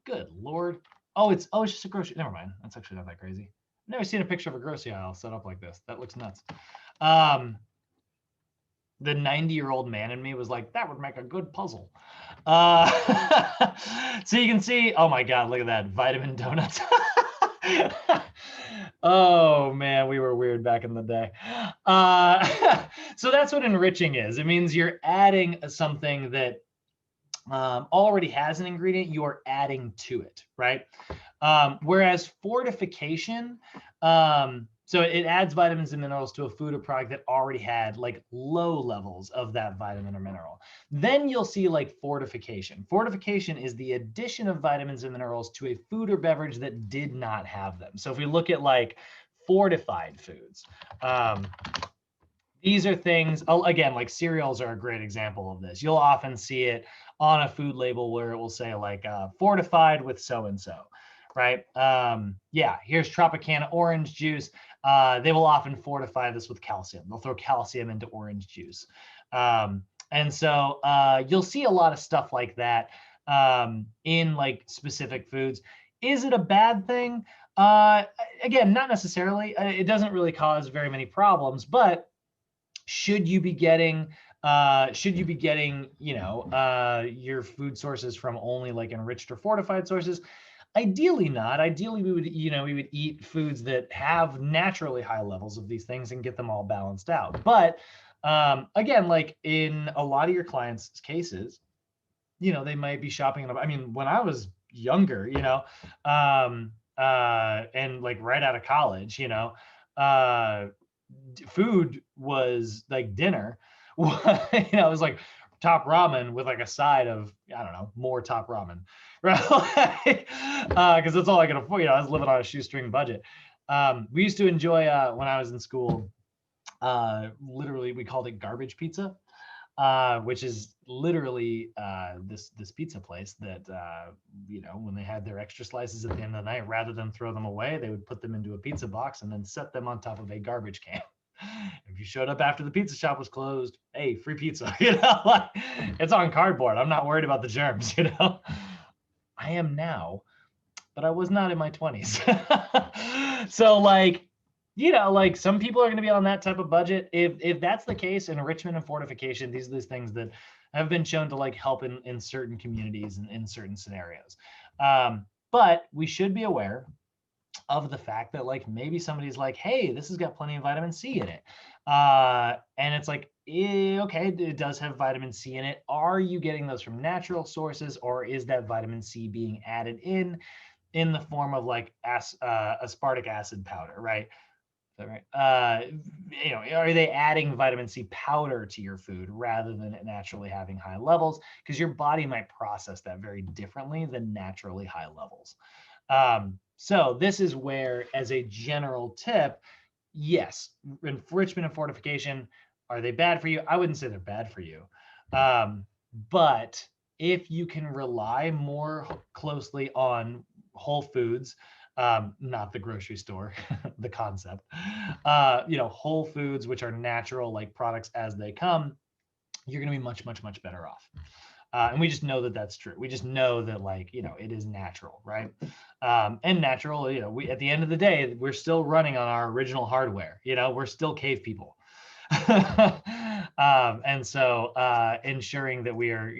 Good Lord. Oh, it's just a grocery. Never mind. That's actually not that crazy. I've never seen a picture of a grocery aisle set up like this. That looks nuts. The 90-year-old man in me was like, that would make a good puzzle. So you can see, oh my God, look at that, vitamin donuts. Oh man, we were weird back in the day. So that's what enriching is. It means you're adding something that already has an ingredient, you are adding to it, right? Whereas fortification, so it adds vitamins and minerals to a food or product that already had like low levels of that vitamin or mineral. Then you'll see like fortification. Fortification is the addition of vitamins and minerals to a food or beverage that did not have them. So if we look at like fortified foods, these are things, again, like cereals are a great example of this. You'll often see it on a food label where it will say like fortified with so-and-so, right? Here's Tropicana orange juice. They will often fortify this with calcium. They'll throw calcium into orange juice. And so you'll see a lot of stuff like that in like specific foods. Is it a bad thing? Again, not necessarily. It doesn't really cause very many problems, but should you be getting your food sources from only like enriched or fortified sources? Ideally not. Ideally we would eat foods that have naturally high levels of these things and get them all balanced out. But again, like in a lot of your clients' cases, they might be shopping. I mean, when I was younger, and like right out of college, food was like dinner. It was like top ramen with like a side of, I don't know, more top ramen, right? Because that's all I could afford. I was living on a shoestring budget. We used to enjoy when I was in school. Literally, we called it garbage pizza, which is literally this pizza place that when they had their extra slices at the end of the night, rather than throw them away, they would put them into a pizza box and then set them on top of a garbage can. If you showed up after the pizza shop was closed, hey, free pizza. Like, it's on cardboard. I'm not worried about the germs. I am now, but I was not in my 20s. So like, like some people are going to be on that type of budget. If that's the case, enrichment and fortification, these are those things that have been shown to like help in certain communities and in certain scenarios. But we should be aware of the fact that like maybe somebody's like, hey, this has got plenty of vitamin C in it. And it's like, okay, it does have vitamin C in it. Are you getting those from natural sources, or is that vitamin C being added in the form of like aspartic acid powder, right? Is that right? Are they adding vitamin C powder to your food rather than it naturally having high levels? Because your body might process that very differently than naturally high levels. So this is where, as a general tip, yes, enrichment and fortification, are they bad for you? I wouldn't say they're bad for you. But if you can rely more closely on whole foods, not the grocery store, the concept. Whole foods, which are natural, like products as they come, you're going to be much, much, much better off. And we just know that that's true. We just know that, like, it is natural, right? And natural, we, at the end of the day, we're still running on our original hardware. We're still cave people. And so ensuring that we are,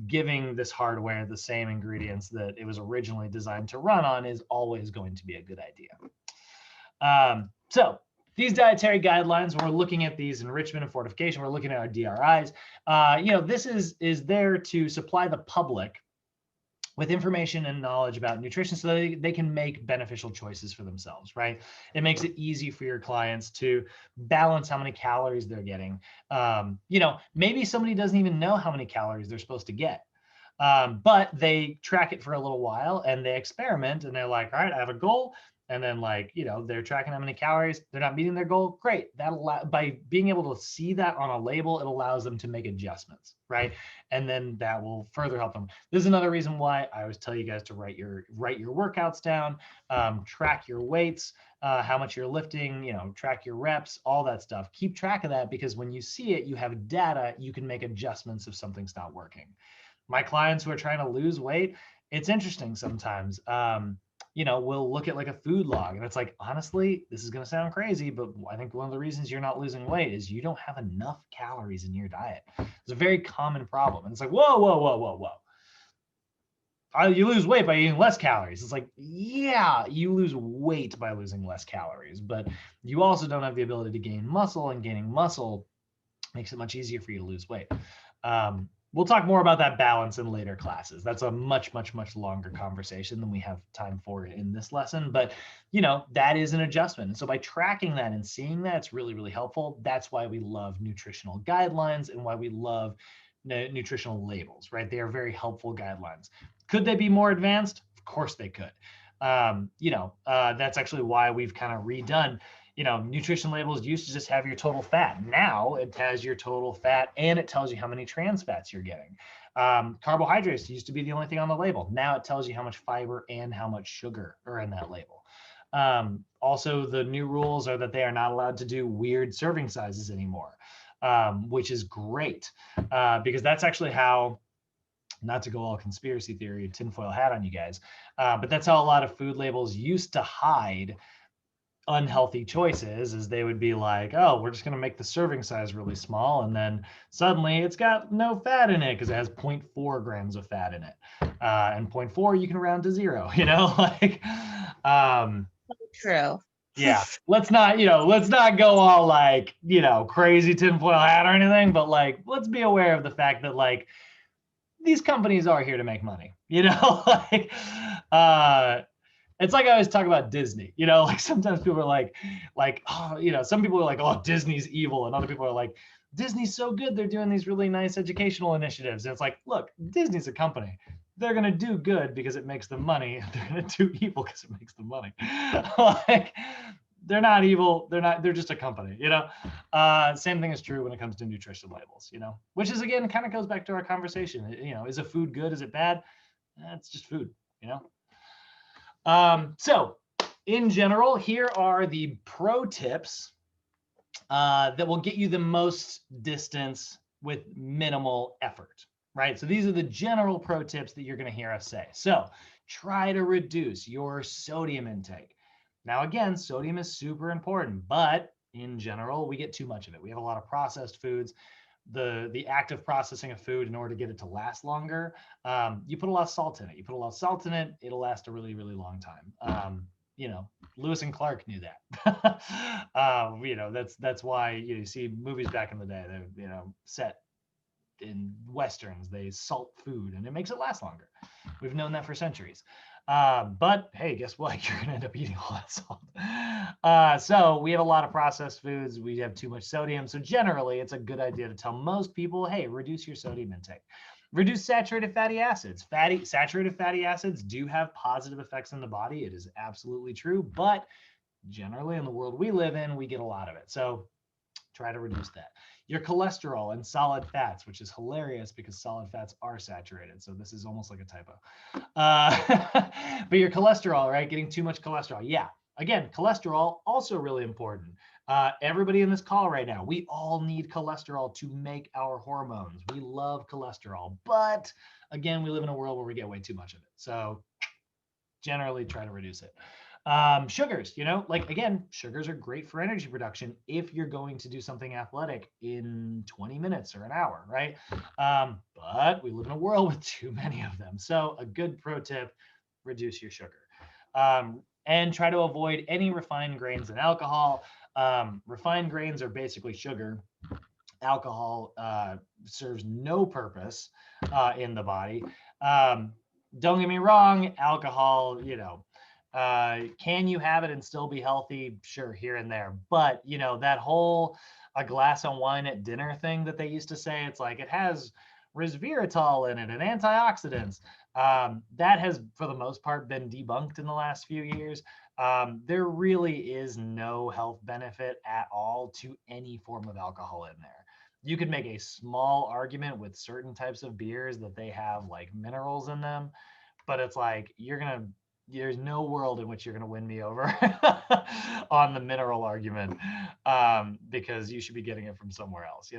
giving this hardware the same ingredients that it was originally designed to run on is always going to be a good idea. So these dietary guidelines, when we're looking at these enrichment and fortification, we're looking at our DRIs. This is there to supply the public with information and knowledge about nutrition so that they can make beneficial choices for themselves, right? It makes it easy for your clients to balance how many calories they're getting. Maybe somebody doesn't even know how many calories they're supposed to get. But they track it for a little while and they experiment and they're like, all right, I have a goal. And then, like, they're tracking how many calories, they're not meeting their goal. Great. By being able to see that on a label, it allows them to make adjustments, right? And then that will further help them. This is another reason why I always tell you guys to write your workouts down, track your weights, how much you're lifting, track your reps, all that stuff. Keep track of that, because when you see it, you have data, you can make adjustments if something's not working. My clients who are trying to lose weight, it's interesting sometimes. We'll look at like a food log and it's like, honestly, this is going to sound crazy, but I think one of the reasons you're not losing weight is you don't have enough calories in your diet. It's a very common problem. And it's like, whoa. You lose weight by eating less calories. It's like, yeah, you lose weight by losing less calories, but you also don't have the ability to gain muscle, and gaining muscle makes it much easier for you to lose weight. We'll talk more about that balance in later classes. That's a much, much, much longer conversation than we have time for in this lesson. But, that is an adjustment. And so by tracking that and seeing that, it's really, really helpful. That's why we love nutritional guidelines and why we love nutritional labels, right? They are very helpful guidelines. Could they be more advanced? Of course they could. That's actually why we've kind of redone. Nutrition labels used to just have your total fat. Now it has your total fat and it tells you how many trans fats you're getting. Carbohydrates used to be the only thing on the label. Now it tells you how much fiber and how much sugar are in that label. Also, the new rules are that they are not allowed to do weird serving sizes anymore, which is great, because that's actually how, not to go all conspiracy theory tinfoil hat on you guys, but that's how a lot of food labels used to hide unhealthy choices. Is they would be like, oh, we're just going to make the serving size really small, and then suddenly it's got no fat in it because it has 0.4 grams of fat in it, and 0.4 you can round to 0, like True. Yeah, let's not go all like, crazy tinfoil hat or anything, but like, let's be aware of the fact that like these companies are here to make money, like, it's like I always talk about Disney, like sometimes people are like, oh, some people are like, oh, Disney's evil. And other people are like, Disney's so good. They're doing these really nice educational initiatives. And it's like, look, Disney's a company. They're going to do good because it makes them money. They're going to do evil because it makes them money. Like, they're not evil. They're just a company, Same thing is true when it comes to nutrition labels, which is, again, kind of goes back to our conversation. Is a food good? Is it bad? It's just food, So in general, here are the pro tips that will get you the most distance with minimal effort, right? So these are the general pro tips that you're going to hear us say. So try to reduce your sodium intake. Now, again, sodium is super important, but in general, we get too much of it. We have a lot of processed foods. The act of processing a food, in order to get it to last longer, you put a lot of salt in it. It'll last a really, really long time. Lewis and Clark knew that. That's why you see movies back in the day, they're set in Westerns, they salt food and it makes it last longer. We've known that for centuries. But hey, guess what? You're gonna end up eating all that salt. So we have a lot of processed foods. We have too much sodium. So generally, it's a good idea to tell most people, hey, reduce your sodium intake. Reduce saturated fatty acids. Saturated fatty acids do have positive effects in the body. It is absolutely true. But generally, in the world we live in, we get a lot of it. So Try to reduce that. Your cholesterol and solid fats, which is hilarious because solid fats are saturated. So this is almost like a typo. But your cholesterol, right? Getting too much cholesterol. Yeah. Again, cholesterol also really important. Everybody in this call right now, we all need cholesterol to make our hormones. We love cholesterol, but again, we live in a world where we get way too much of it. So generally try to reduce it. Sugars, like again, sugars are great for energy production if you're going to do something athletic in 20 minutes or an hour, right? But we live in a world with too many of them. So a good pro tip, reduce your sugar. And try to avoid any refined grains and alcohol. Refined grains are basically sugar. Alcohol serves no purpose in the body. Don't get me wrong, alcohol, can you have it and still be healthy? Sure, here and there. But, that whole a glass of wine at dinner thing that they used to say, it's like it has resveratrol in it and antioxidants. That has, for the most part, been debunked in the last few years. There really is no health benefit at all to any form of alcohol in there. You could make a small argument with certain types of beers that they have like minerals in them, but it's like there's no world in which you're going to win me over on the mineral argument, because you should be getting it from somewhere else,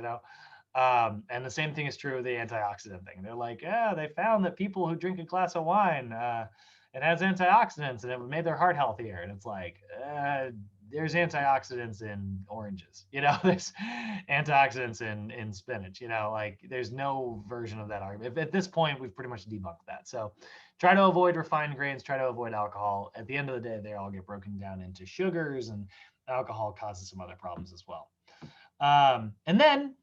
and the same thing is true of the antioxidant thing. They're like, yeah, they found that people who drink a glass of wine, it has antioxidants and it made their heart healthier. And it's like, there's antioxidants in oranges, there's antioxidants in spinach, like there's no version of that argument. At this point, we've pretty much debunked that. So try to avoid refined grains, try to avoid alcohol. At the end of the day, they all get broken down into sugars, and alcohol causes some other problems as well. And then,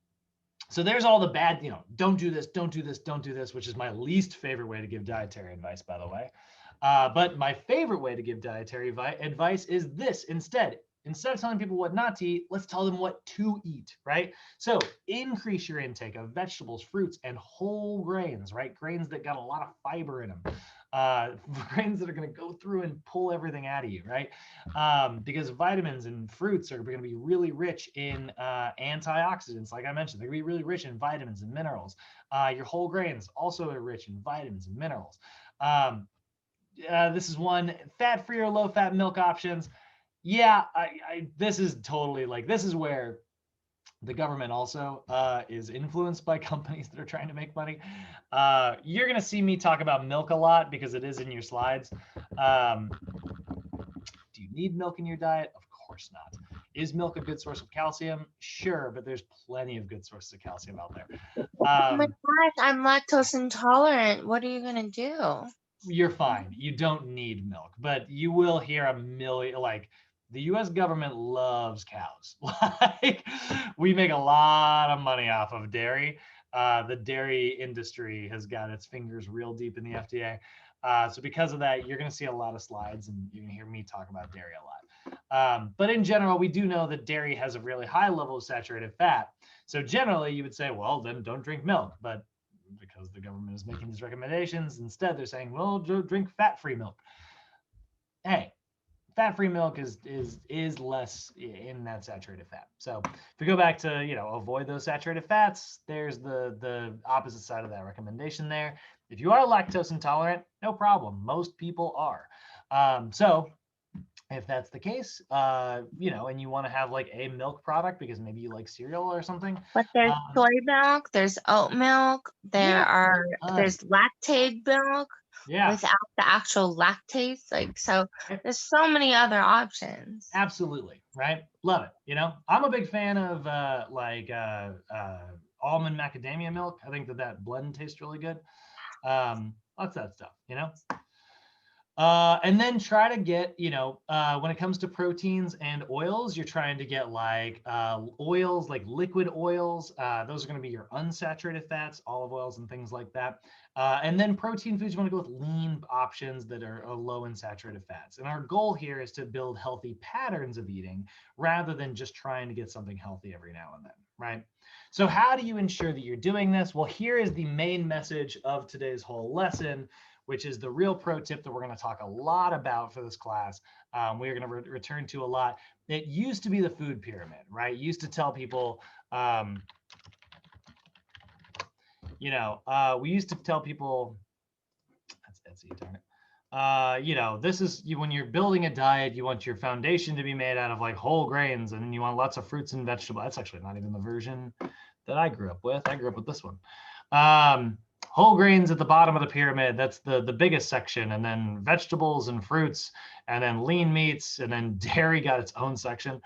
so there's all the bad, don't do this, don't do this, don't do this, which is my least favorite way to give dietary advice, by the way. But my favorite way to give dietary advice is this instead. Instead of telling people what not to eat, let's tell them what to eat, right? So increase your intake of vegetables, fruits, and whole grains, right? Grains that got a lot of fiber in them. Grains that are going to go through and pull everything out of you, right? Because vitamins and fruits are going to be really rich in antioxidants, like I mentioned. They're going to be really rich in vitamins and minerals. Your whole grains also are rich in vitamins and minerals. This is one, fat-free or low-fat milk options. Yeah, this is totally like, this is where the government also is influenced by companies that are trying to make money. You're going to see me talk about milk a lot because it is in your slides. Do you need milk in your diet? Of course not. Is milk a good source of calcium? Sure, but there's plenty of good sources of calcium out there. Oh my gosh, I'm lactose intolerant. What are you going to do? You're fine. You don't need milk, but you will hear a million, like, the US government loves cows. Like, we make a lot of money off of dairy. The dairy industry has got its fingers real deep in the FDA. So because of that, you're going to see a lot of slides and you're going to hear me talk about dairy a lot. But in general, we do know that dairy has a really high level of saturated fat. So generally you would say, well, then don't drink milk. But because the government is making these recommendations, instead they're saying, well, drink fat-free milk. Hey, fat-free milk is less in that saturated fat. So if we go back to, avoid those saturated fats, there's the opposite side of that recommendation there. If you are lactose intolerant, no problem. Most people are. So if that's the case, and you want to have like a milk product because maybe you like cereal or something. But there's soy milk, there's oat milk, there's lactate milk without the actual lactase. So there's so many other options. Absolutely. Right. Love it. I'm a big fan of almond macadamia milk. I think that blend tastes really good. Lots of that stuff, and then try to get, when it comes to proteins and oils, you're trying to get like oils, like liquid oils. Those are going to be your unsaturated fats, olive oils and things like that. And then protein foods, you want to go with lean options that are low in saturated fats. And our goal here is to build healthy patterns of eating rather than just trying to get something healthy every now and then, right? So how do you ensure that you're doing this? Well, here is the main message of today's whole lesson, which is the real pro tip that we're going to talk a lot about for this class. we're going to return to a lot. It used to be the food pyramid, right? It used to tell people, we used to tell people, that's Etsy, darn it. This is when you're building a diet, you want your foundation to be made out of like whole grains, and then you want lots of fruits and vegetables. That's actually not even the version that I grew up with. I grew up with this one. Whole grains at the bottom of the pyramid. That's the biggest section, and then vegetables and fruits, and then lean meats, and then dairy got its own section.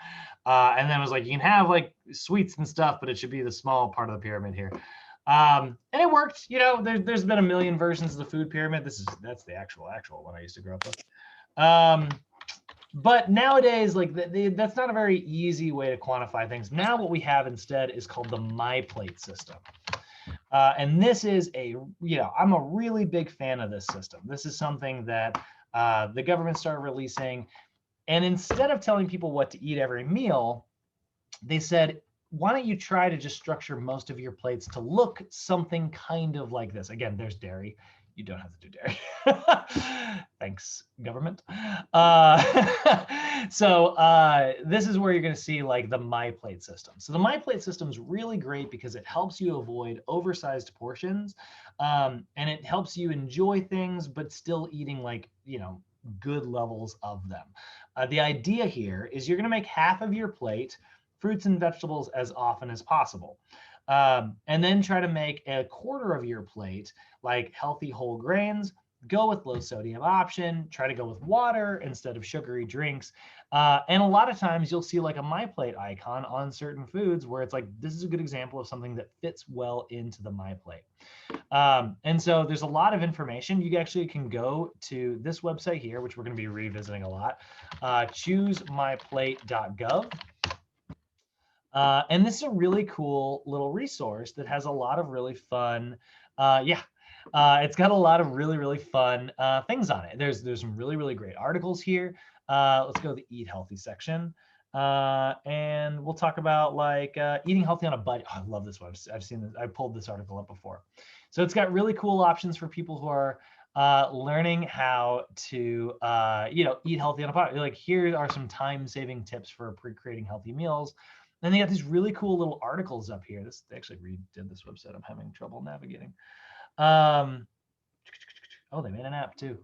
And then it was like, you can have like sweets and stuff, but it should be the small part of the pyramid here. And it worked. There's been a million versions of the food pyramid. That's the actual one I used to grow up with. But nowadays, like that's not a very easy way to quantify things. Now what we have instead is called the MyPlate system. And this is I'm a really big fan of this system. This is something that the government started releasing. And instead of telling people what to eat every meal, they said, why don't you try to just structure most of your plates to look something kind of like this? Again, there's dairy. You don't have to do dairy. Thanks, government. So this is where you're going to see like the MyPlate system. So the MyPlate system is really great because it helps you avoid oversized portions, and it helps you enjoy things, but still eating like, good levels of them. The idea here is you're going to make half of your plate fruits and vegetables as often as possible. And then try to make a quarter of your plate like healthy whole grains. Go with low sodium option. Try to go with water instead of sugary drinks. And a lot of times you'll see like a MyPlate icon on certain foods where it's like, this is a good example of something that fits well into the MyPlate. And so there's a lot of information. You actually can go to this website here, which we're going to be revisiting a lot, choosemyplate.gov. And this is a really cool little resource that has a lot of really fun, it's got a lot of really, really fun things on it. There's some really, really great articles here. Let's go to the Eat Healthy section. And we'll talk about like eating healthy on a budget. Oh, I love this one. I've seen this. I pulled this article up before. So it's got really cool options for people who are learning how to, eat healthy on a budget. Like here are some time-saving tips for pre-creating healthy meals. And they got these really cool little articles up here. They actually redid this website. I'm having trouble navigating. Oh, they made an app too.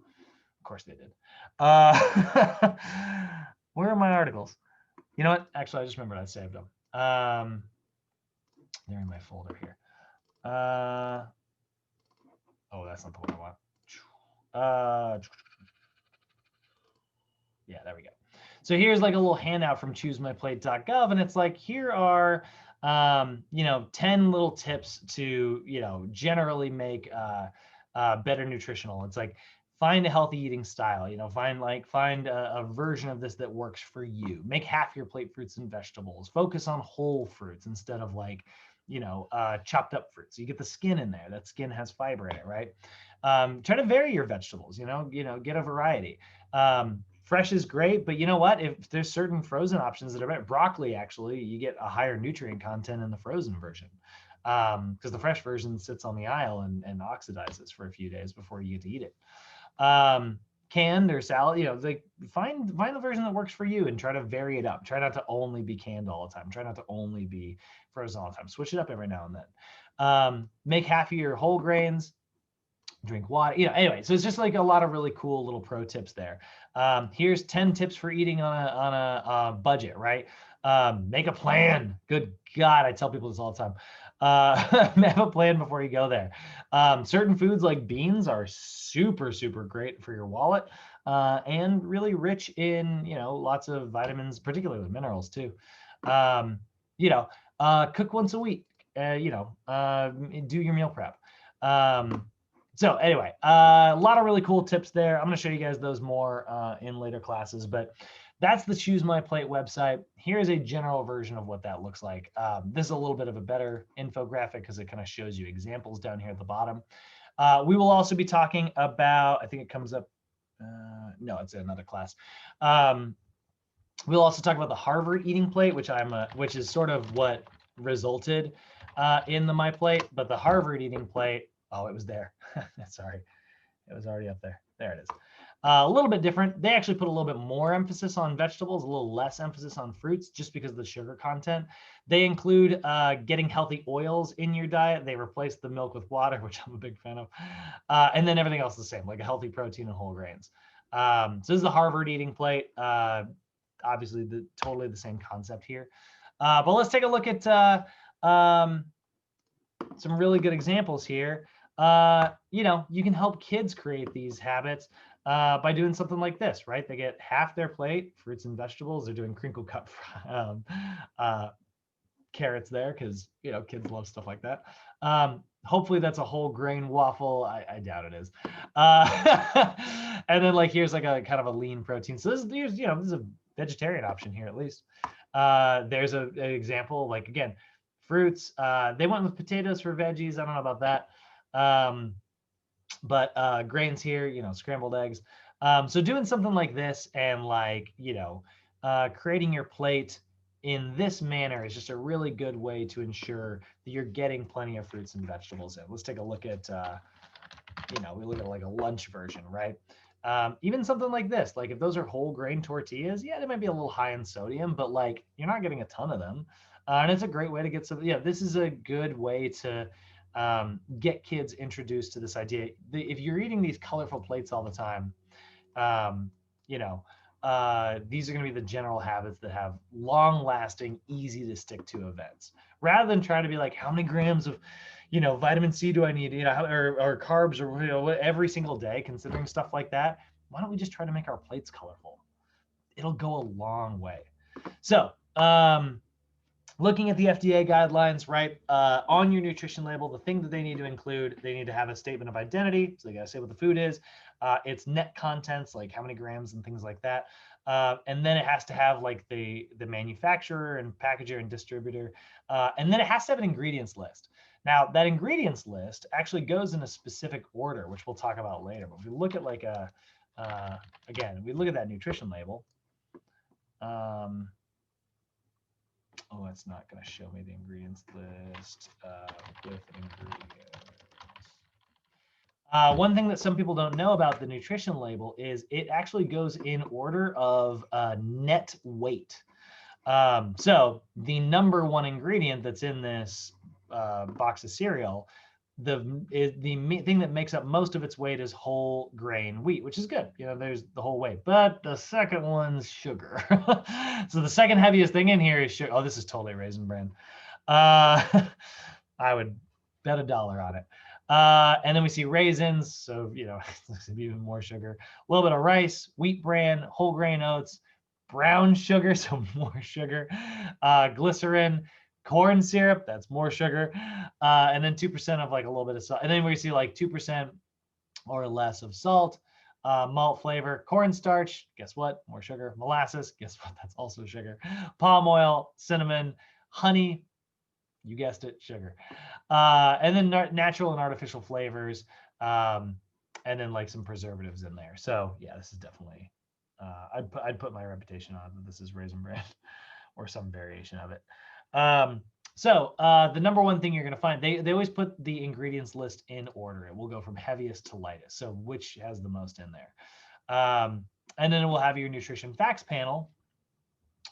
Of course they did. Where are my articles? You know what? Actually, I just remembered I saved them. They're in my folder here. Oh, that's not the one I want. Yeah, there we go. So here's like a little handout from choosemyplate.gov, and it's like, here are 10 little tips to generally make better nutritional. It's like, find a healthy eating style. Find a version of this that works for you. Make half your plate fruits and vegetables. Focus on whole fruits instead of like chopped up fruits. You get the skin in there. That skin has fiber in it, right? Try to vary your vegetables. Get a variety. Fresh is great, but you know what? If there's certain frozen options that are better, broccoli, actually, you get a higher nutrient content in the frozen version, because the fresh version sits on the aisle and oxidizes for a few days before you get to eat it. Canned or salad, find the version that works for you and try to vary it up. Try not to only be canned all the time. Try not to only be frozen all the time. Switch it up every now and then. Make half of your whole grains. Drink water, anyway, so it's just like a lot of really cool little pro tips there. Here's 10 tips for eating on a budget, right? Make a plan. Good God, I tell people this all the time. Have a plan before you go there. Certain foods like beans are super, super great for your wallet, and really rich in, lots of vitamins, particularly minerals too. Cook once a week, do your meal prep. So anyway, a lot of really cool tips there. I'm going to show you guys those more in later classes, but that's the Choose My Plate website. Here's a general version of what that looks like. This is a little bit of a better infographic because it kind of shows you examples down here at the bottom. We will also be talking about, I think it comes up, no, it's another class. We'll also talk about the Harvard eating plate, which is sort of what resulted in the My Plate, but the Harvard eating plate, oh, it was there. Sorry, it was already up there. There it is. A little bit different. They actually put a little bit more emphasis on vegetables, a little less emphasis on fruits, just because of the sugar content. They include getting healthy oils in your diet. They replace the milk with water, which I'm a big fan of. And then everything else is the same, like a healthy protein and whole grains. So this is the Harvard eating plate. Obviously, totally the same concept here. But let's take a look at some really good examples here. You can help kids create these habits by doing something like this, right? They get half their plate, fruits and vegetables. They're doing crinkle cut carrots there because, kids love stuff like that. Hopefully that's a whole grain waffle. I doubt it is. And then here's like a kind of a lean protein. So this is a vegetarian option here at least. There's an example, again, fruits. They went with potatoes for veggies. I don't know about that. But grains here, scrambled eggs. So doing something like this and creating your plate in this manner is just a really good way to ensure that you're getting plenty of fruits and vegetables in. Let's take a look at, we look at a lunch version, right? Even something like this, if those are whole grain tortillas, yeah, they might be a little high in sodium, but you're not getting a ton of them. And it's a great way to get some, this is a good way to get kids introduced to this idea. If you're eating these colorful plates all the time, these are going to be the general habits that have long-lasting, easy to stick to events, rather than trying to be like, how many grams of, vitamin C do I need, or carbs, or every single day, considering stuff like that. Why don't we just try to make our plates colorful? It'll go a long way. So, looking at the FDA guidelines, right, on your nutrition label, the thing that they need to include, they need to have a statement of identity. So they got to say what the food is. Its net contents, like how many grams and things like that. And then it has to have the manufacturer and packager and distributor. And then it has to have an ingredients list. Now, that ingredients list actually goes in a specific order, which we'll talk about later. But if we look at again, we look at that nutrition label. Oh, it's not going to show me the ingredients list with ingredients. One thing that some people don't know about the nutrition label is it actually goes in order of net weight. So the number one ingredient that's in this box of cereal, the thing that makes up most of its weight is whole grain wheat, which is good. There's the whole weight, but the second one's sugar. So the second heaviest thing in here is sugar. Oh, this is totally Raisin Bran. I would bet $1 on it. And then we see raisins, so even more sugar. A little bit of rice, wheat bran, whole grain oats, brown sugar, so more sugar, glycerin, corn syrup, that's more sugar, and then 2% of a little bit of salt. And then we see 2% or less of salt, malt flavor, cornstarch, guess what? More sugar. Molasses, guess what? That's also sugar. Palm oil, cinnamon, honey, you guessed it, sugar. And then natural and artificial flavors, and then some preservatives in there. So yeah, this is definitely, I'd put my reputation on that this is Raisin Bran or some variation of it. So the number one thing you're going to find, they always put the ingredients list in order. It will go from heaviest to lightest. So which has the most in there. And then we'll have your nutrition facts panel,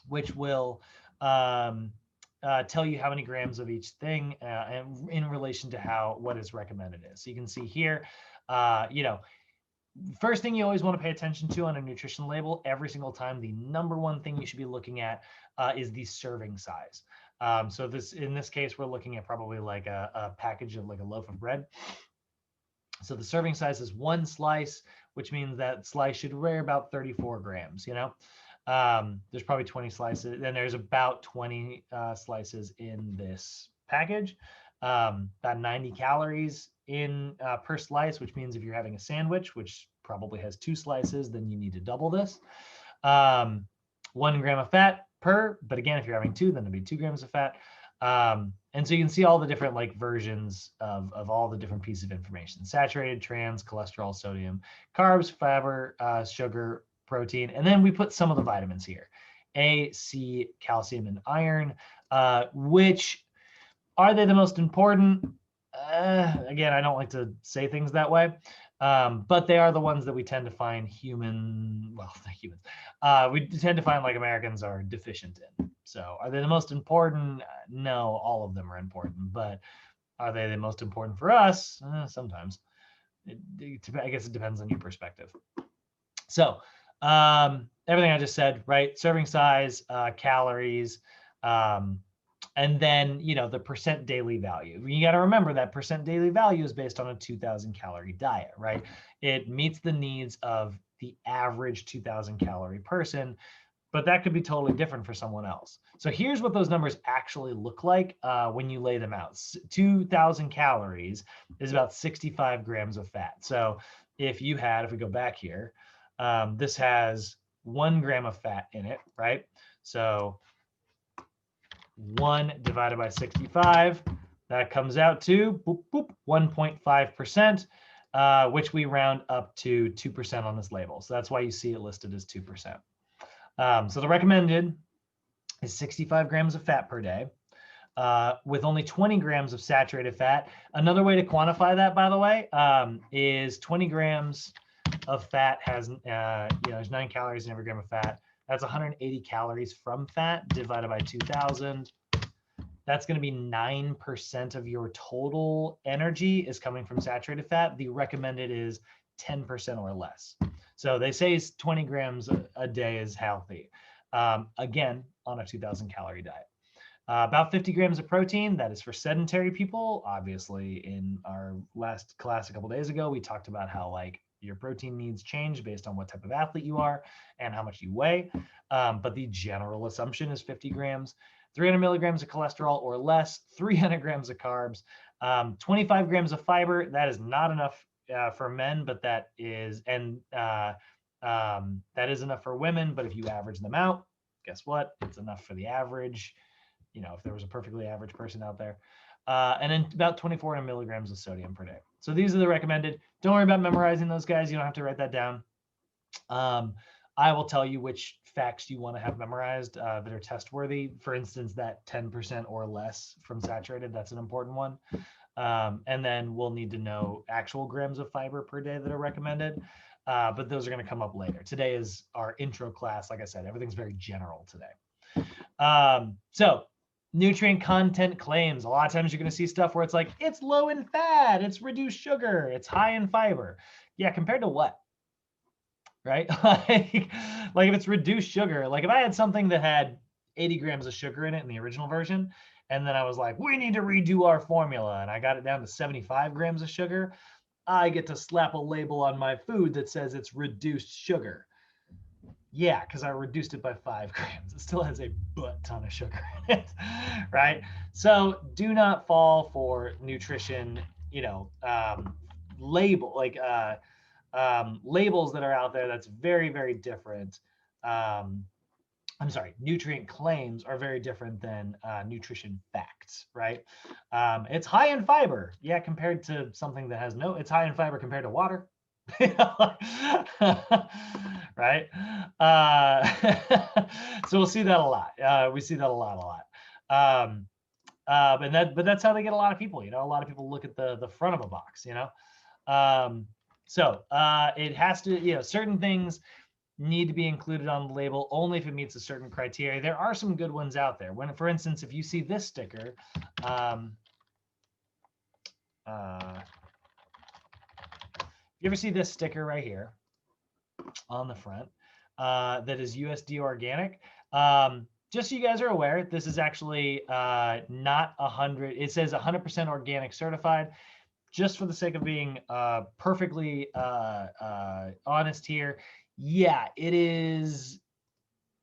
which will tell you how many grams of each thing and in relation to what is recommended is. So you can see here, first thing you always want to pay attention to on a nutrition label every single time, the number one thing you should be looking at is the serving size. So in this case, we're looking at probably a package of a loaf of bread. So the serving size is 1 slice, which means that slice should weigh about 34 grams, There's probably 20 slices, and there's about 20 slices in this package. About 90 calories in per slice, which means if you're having a sandwich, which probably has 2 slices, then you need to double this. 1 gram of fat per, but again, if you're having 2, then it'd be 2 grams of fat. And so you can see all the different versions of all the different pieces of information: saturated, trans, cholesterol, sodium, carbs, fiber, sugar, protein. And then we put some of the vitamins here: A, C, calcium, and iron. Which are they the most important? Again, I don't like to say things that way. But they are the ones that we tend to find not humans. We tend to find like Americans are deficient in. So are they the most important? No, all of them are important, but are they the most important for us? Sometimes. I guess it depends on your perspective. So everything I just said, right? Serving size, calories, and then, you know, the percent daily value. You got to remember that percent daily value is based on a 2,000 calorie diet, right? It meets the needs of the average 2,000 calorie person, but that could be totally different for someone else. So here's what those numbers actually look like when you lay them out. 2,000 calories is about 65 grams of fat. So if we go back here, this has 1 gram of fat in it, right? So 1 divided by 65, that comes out to 1.5%, which we round up to 2% on this label. So that's why you see it listed as 2%. So the recommended is 65 grams of fat per day, with only 20 grams of saturated fat. Another way to quantify that, by the way, is 20 grams of fat has, there's 9 calories in every gram of fat. That's 180 calories from fat divided by 2,000. That's going to be 9% of your total energy is coming from saturated fat. The recommended is 10% or less. So they say 20 grams a day is healthy. Again, on a 2,000 calorie diet. About 50 grams of protein, that is for sedentary people. Obviously, in our last class a couple days ago, we talked about how like your protein needs change based on what type of athlete you are and how much you weigh. But the general assumption is 50 grams. 300 milligrams of cholesterol or less, 300 grams of carbs, 25 grams of fiber. That is not enough for men, but that is enough for women. But if you average them out, guess what? It's enough for the average. You know, if there was a perfectly average person out there. And then about 2,400 milligrams of sodium per day. So these are the recommended. Don't worry about memorizing those guys. You don't have to write that down. I will tell you which facts you want to have memorized that are test worthy. For instance, that 10% or less from saturated, that's an important one. And then we'll need to know actual grams of fiber per day that are recommended. But those are going to come up later. Today is our intro class. Like I said, everything's very general today. So nutrient content claims. A lot of times you're going to see stuff where it's like, it's low in fat, it's reduced sugar, it's high in fiber. Yeah, compared to what? Right? like if it's reduced sugar, like if I had something that had 80 grams of sugar in it in the original version, and then I was like, we need to redo our formula, and I got it down to 75 grams of sugar, I get to slap a label on my food that says it's reduced sugar. Yeah, because I reduced it by 5 grams. It still has a butt ton of sugar in it, right? So do not fall for nutrition, labels that are out there that's very, very different. Nutrient claims are very different than nutrition facts, right? It's high in fiber. Yeah, compared to something that has it's high in fiber compared to water. Right? So we'll see that a lot. We see that a lot. But that's how they get a lot of people. A lot of people look at the front of a box. So it has to, certain things need to be included on the label only if it meets a certain criteria. There are some good ones out there. For instance, if you see this sticker, you ever see this sticker right here on the front that is USD organic? Just so you guys are aware, this is actually not 100. It says 100% organic certified. Just for the sake of being perfectly honest here, yeah, it is.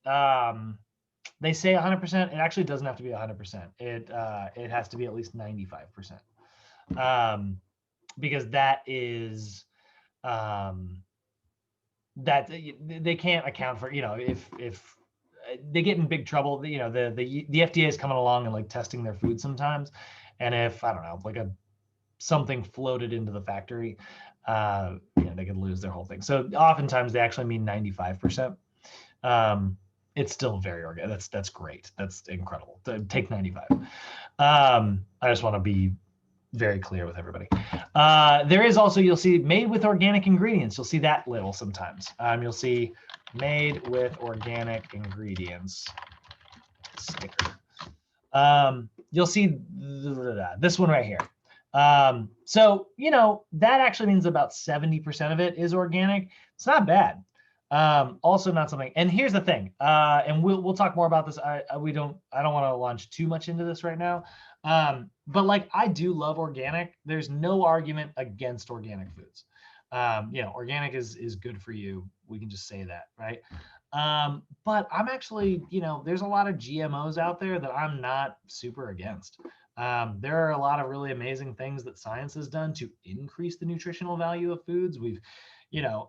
They say 100%. It actually doesn't have to be 100%. It has to be at least 95%, because that is that they can't account for. If they get in big trouble, the FDA is coming along and like testing their food sometimes, and if I don't know, like something floated into the factory, they could lose their whole thing. So oftentimes they actually mean 95%. It's still very organic. That's great. That's incredible. Take 95. I just want to be very clear with everybody. There is also, you'll see made with organic ingredients. You'll see that label sometimes. You'll see made with organic ingredients sticker. You'll see this one right here. So, you know, that actually means about 70% of it is organic. It's not bad. Also not something, and here's the thing, and we'll talk more about this. I don't want to launch too much into this right now. But like, I do love organic. There's no argument against organic foods. You know, organic is good for you. We can just say that, right? But I'm actually, you know, there's a lot of GMOs out there that I'm not super against. There are a lot of really amazing things that science has done to increase the nutritional value of foods. We've, you know,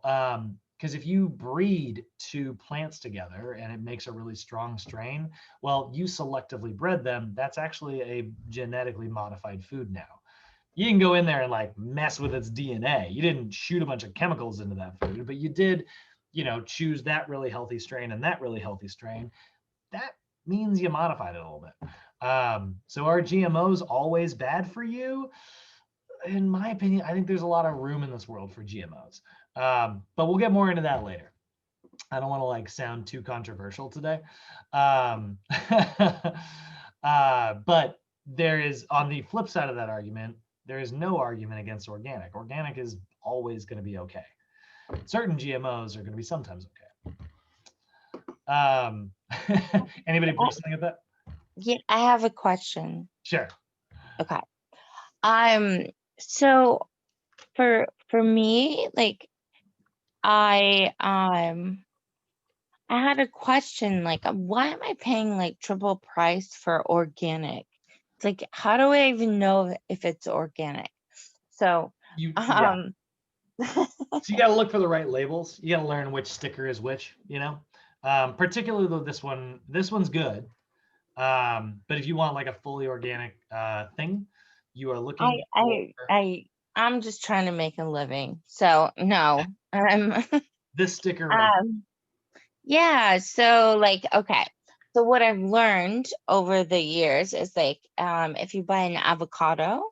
because if you breed two plants together and it makes a really strong strain, well, you selectively bred them. That's actually a genetically modified food now. You can go in there and like mess with its DNA. You didn't shoot a bunch of chemicals into that food, but you did, you know, choose that really healthy strain and that really healthy strain. That means you modified it a little bit. So are GMOs always bad for you? In my opinion, I think there's a lot of room in this world for GMOs. But we'll get more into that later. I don't want to like sound too controversial today. But there is, on the flip side of that argument, there is no argument against organic. Organic is always going to be okay. Certain GMOs are going to be sometimes okay. Anybody something at that? Yeah, I have a question. Sure. Okay. So for me, like, I had a question, like, why am I paying like triple price for organic? It's like, how do I even know if it's organic? So So you got to look for the right labels. You got to learn which sticker is which, you know. Particularly though, this one's good. But if you want like a fully organic thing, you are looking I'm just trying to make a living. So no. This sticker right yeah, so like, okay. So what I've learned over the years is like, if you buy an avocado,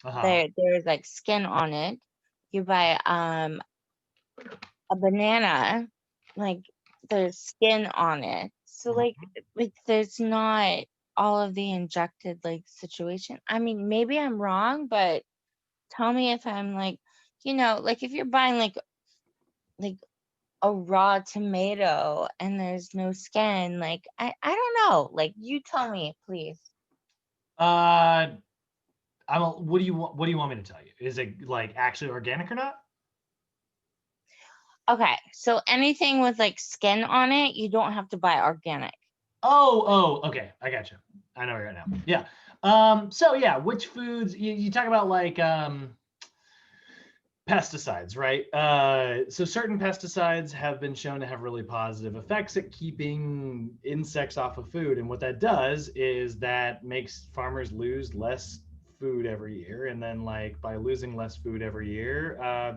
there's like skin on it. You buy a banana, like there's skin on it. So like there's not all of the injected like situation. I mean, maybe I'm wrong, but tell me if I'm like, you know, like if you're buying like a raw tomato and there's no skin, like I don't know, like you tell me, please. what do you want me to tell you? Is it like actually organic or not? Okay, so anything with like skin on it, you don't have to buy organic. Oh, okay, I got you. I know right now. Yeah. So yeah, which foods you talk about, like pesticides, right? So certain pesticides have been shown to have really positive effects at keeping insects off of food. And what that does is that makes farmers lose less food every year. And then like by losing less food every year,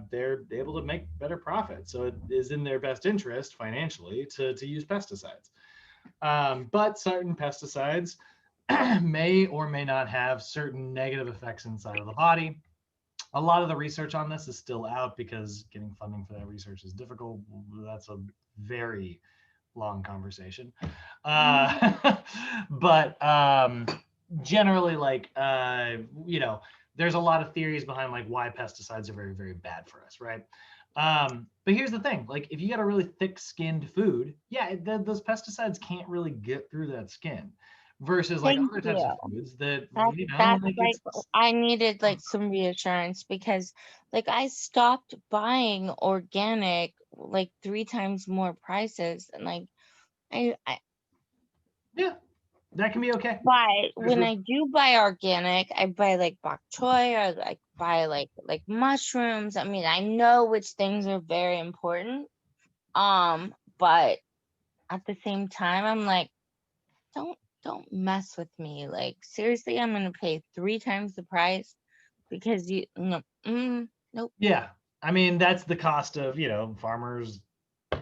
they're able to make better profits. So it is in their best interest financially to use pesticides. But certain pesticides may or may not have certain negative effects inside of the body. A lot of the research on this is still out because getting funding for that research is difficult. That's a very long conversation. But generally, like, you know, there's a lot of theories behind like why pesticides are very, very bad for us, right? But here's the thing, like if you got a really thick skinned food, yeah, those pesticides can't really get through that skin. Versus like other types of foods that, you know, that's like I needed like some reassurance because like I stopped buying organic like 3 times more prices, and like I yeah, that can be okay. But when I do buy organic, I buy like bok choy, or like buy like mushrooms. I mean, I know which things are very important. But at the same time, I'm like, don't mess with me. Like seriously, I'm gonna pay 3 times the price because nope. Yeah, I mean that's the cost of, you know, farmers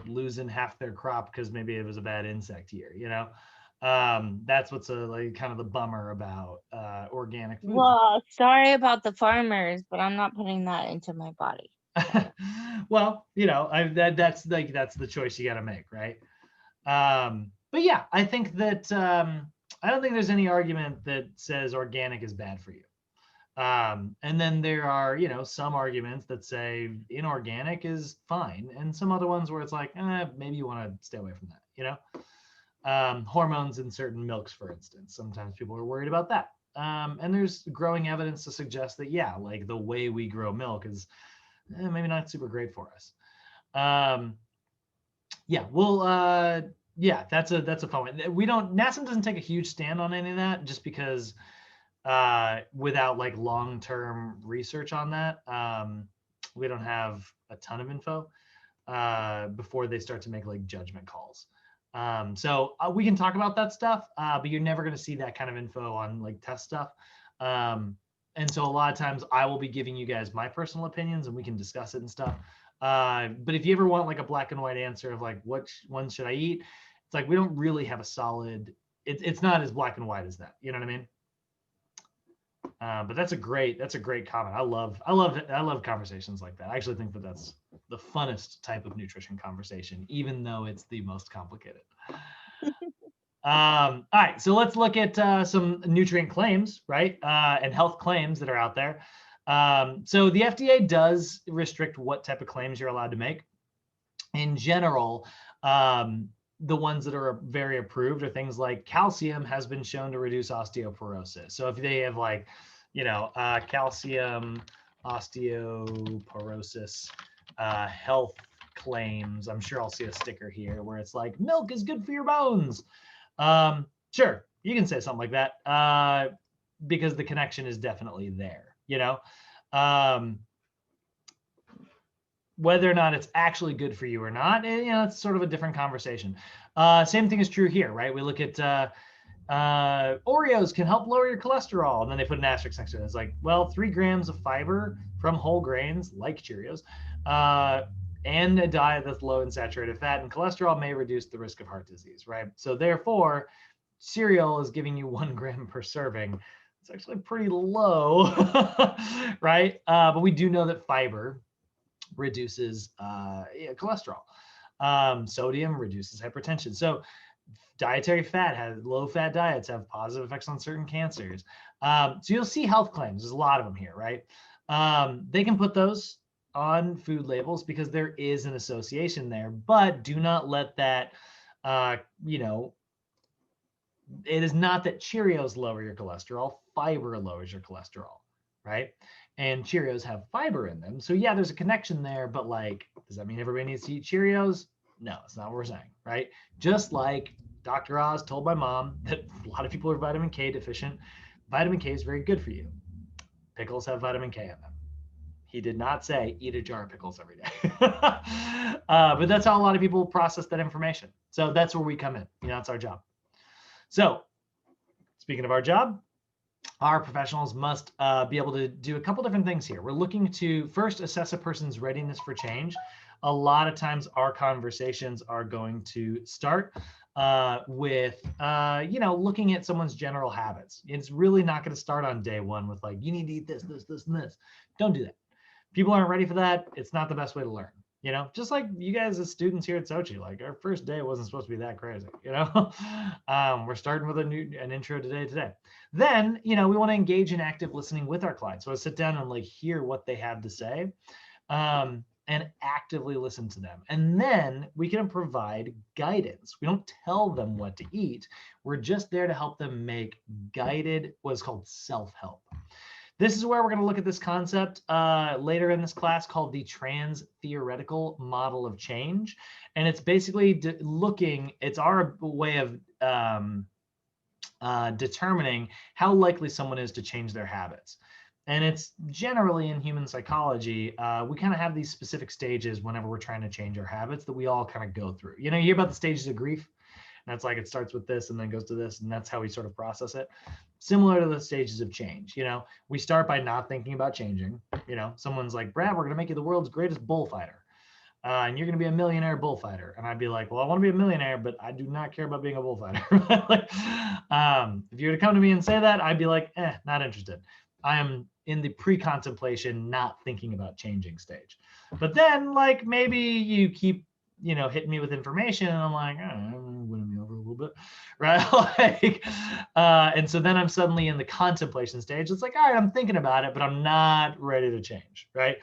losing half their crop because maybe it was a bad insect year, you know. That's what's like kind of the bummer about organic food. Well, sorry about the farmers, but I'm not putting that into my body. Well, that's the choice you got to make, right? But yeah, I think that I don't think there's any argument that says organic is bad for you. And then there are, some arguments that say inorganic is fine, and some other ones where it's like, maybe you want to stay away from that, hormones in certain milks, for instance. Sometimes people are worried about that. And there's growing evidence to suggest that, yeah, like the way we grow milk is maybe not super great for us. Yeah, well, yeah, that's a fun one. NASM doesn't take a huge stand on any of that, just because without like long-term research on that, we don't have a ton of info before they start to make like judgment calls. So we can talk about that stuff, but you're never going to see that kind of info on like test stuff. And so a lot of times I will be giving you guys my personal opinions, and we can discuss it and stuff. But if you ever want like a black and white answer of like which one should I eat, it's like we don't really have a solid. It's not as black and white as that. You know what I mean? But that's a great comment. I love conversations like that. I actually think that that's the funnest type of nutrition conversation, even though it's the most complicated. All right, so let's look at some nutrient claims, right? And health claims that are out there. So the FDA does restrict what type of claims you're allowed to make. In general, the ones that are very approved are things like calcium has been shown to reduce osteoporosis. So if they have like, calcium osteoporosis health claims, I'm sure I'll see a sticker here where it's like milk is good for your bones. Sure, you can say something like that because the connection is definitely there, whether or not it's actually good for you or not, it's sort of a different conversation. Same thing is true here, right? We look at Oreos can help lower your cholesterol, and then they put an asterisk next to it. It's like, well, 3 grams of fiber from whole grains like Cheerios and a diet that's low in saturated fat and cholesterol may reduce the risk of heart disease, right? So therefore, cereal is giving you 1 gram per serving. It's actually pretty low, right? But we do know that fiber reduces cholesterol. Sodium reduces hypertension. So dietary fat low-fat diets have positive effects on certain cancers. So you'll see health claims. There's a lot of them here, right? They can put those on food labels because there is an association there, but do not let that, it is not that Cheerios lower your cholesterol, fiber lowers your cholesterol, right? And Cheerios have fiber in them. So yeah, there's a connection there, but like, does that mean everybody needs to eat Cheerios? No, that's not what we're saying, right? Just like Dr. Oz told my mom that a lot of people are vitamin K deficient. Vitamin K is very good for you. Pickles have vitamin K in them. He did not say eat a jar of pickles every day. But that's how a lot of people process that information. So that's where we come in. It's our job. So speaking of our job, our professionals must be able to do a couple different things here. We're looking to first assess a person's readiness for change. A lot of times our conversations are going to start with, looking at someone's general habits. It's really not going to start on day one with like, you need to eat this, this, this, and this. Don't do that. People aren't ready for that. It's not the best way to learn. Just like you guys as students here at Sochi, like our first day wasn't supposed to be that crazy, we're starting with an intro today. Then, we want to engage in active listening with our clients. So I sit down and like hear what they have to say and actively listen to them. And then we can provide guidance. We don't tell them what to eat. We're just there to help them make guided, what's called self-help. This is where we're going to look at this concept later in this class called the trans-theoretical model of change. And it's basically it's our way of determining how likely someone is to change their habits. And it's generally in human psychology, we kind of have these specific stages whenever we're trying to change our habits that we all kind of go through. You hear about the stages of grief. That's like it starts with this and then goes to this, and that's how we sort of process it. Similar to the stages of change. We start by not thinking about changing. Someone's like, Brad, we're going to make you the world's greatest bullfighter. and you're going to be a millionaire bullfighter. And I'd be like, well, I want to be a millionaire, but I do not care about being a bullfighter. Like, if you were to come to me and say that, I'd be like, not interested. I am in the pre-contemplation, not thinking about changing stage. But then, like, maybe you keep, hitting me with information, and I'm like, I'm winning me over a little bit, right? Like, and so then I'm suddenly in the contemplation stage. It's like, all right, I'm thinking about it, but I'm not ready to change, right?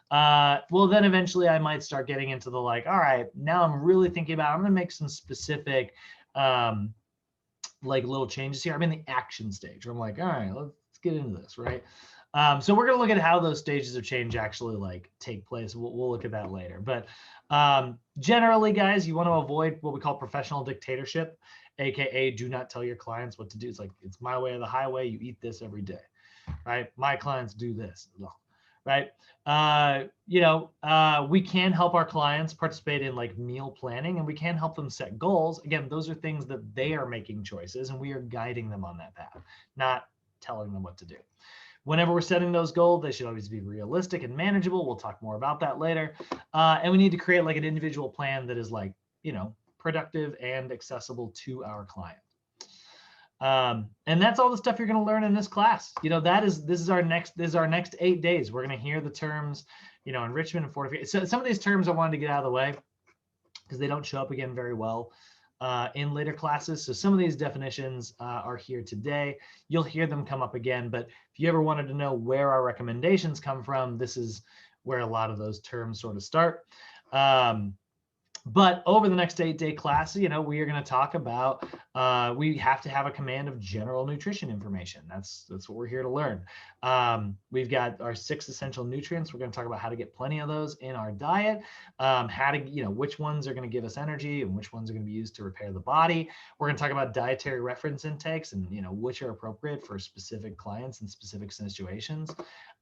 Well, then eventually I might start getting into the like, all right, now I'm really thinking about, I'm going to make some specific, like little changes here. I'm in the action stage where I'm like, all right, let's get into this, right? So we're going to look at how those stages of change actually like take place. We'll look at that later. But generally, guys, you want to avoid what we call professional dictatorship, AKA do not tell your clients what to do. It's like, it's my way or the highway. You eat this every day, right? My clients do this, right? We can help our clients participate in like meal planning, and we can help them set goals. Again, those are things that they are making choices, and we are guiding them on that path, not telling them what to do. Whenever we're setting those goals, they should always be realistic and manageable. We'll talk more about that later. And we need to create like an individual plan that is like, productive and accessible to our client. And that's all the stuff you're going to learn in this class. This is our next 8 days. We're going to hear the terms, enrichment and fortification. So some of these terms I wanted to get out of the way because they don't show up again very well in later classes. So some of these definitions are here today. You'll hear them come up again, but if you ever wanted to know where our recommendations come from, this is where a lot of those terms sort of start. But over the next 8-day class, we are going to talk about, we have to have a command of general nutrition information. That's what we're here to learn. We've got our 6 essential nutrients. We're going to talk about how to get plenty of those in our diet, how to, which ones are going to give us energy and which ones are going to be used to repair the body. We're going to talk about dietary reference intakes and, which are appropriate for specific clients and specific situations.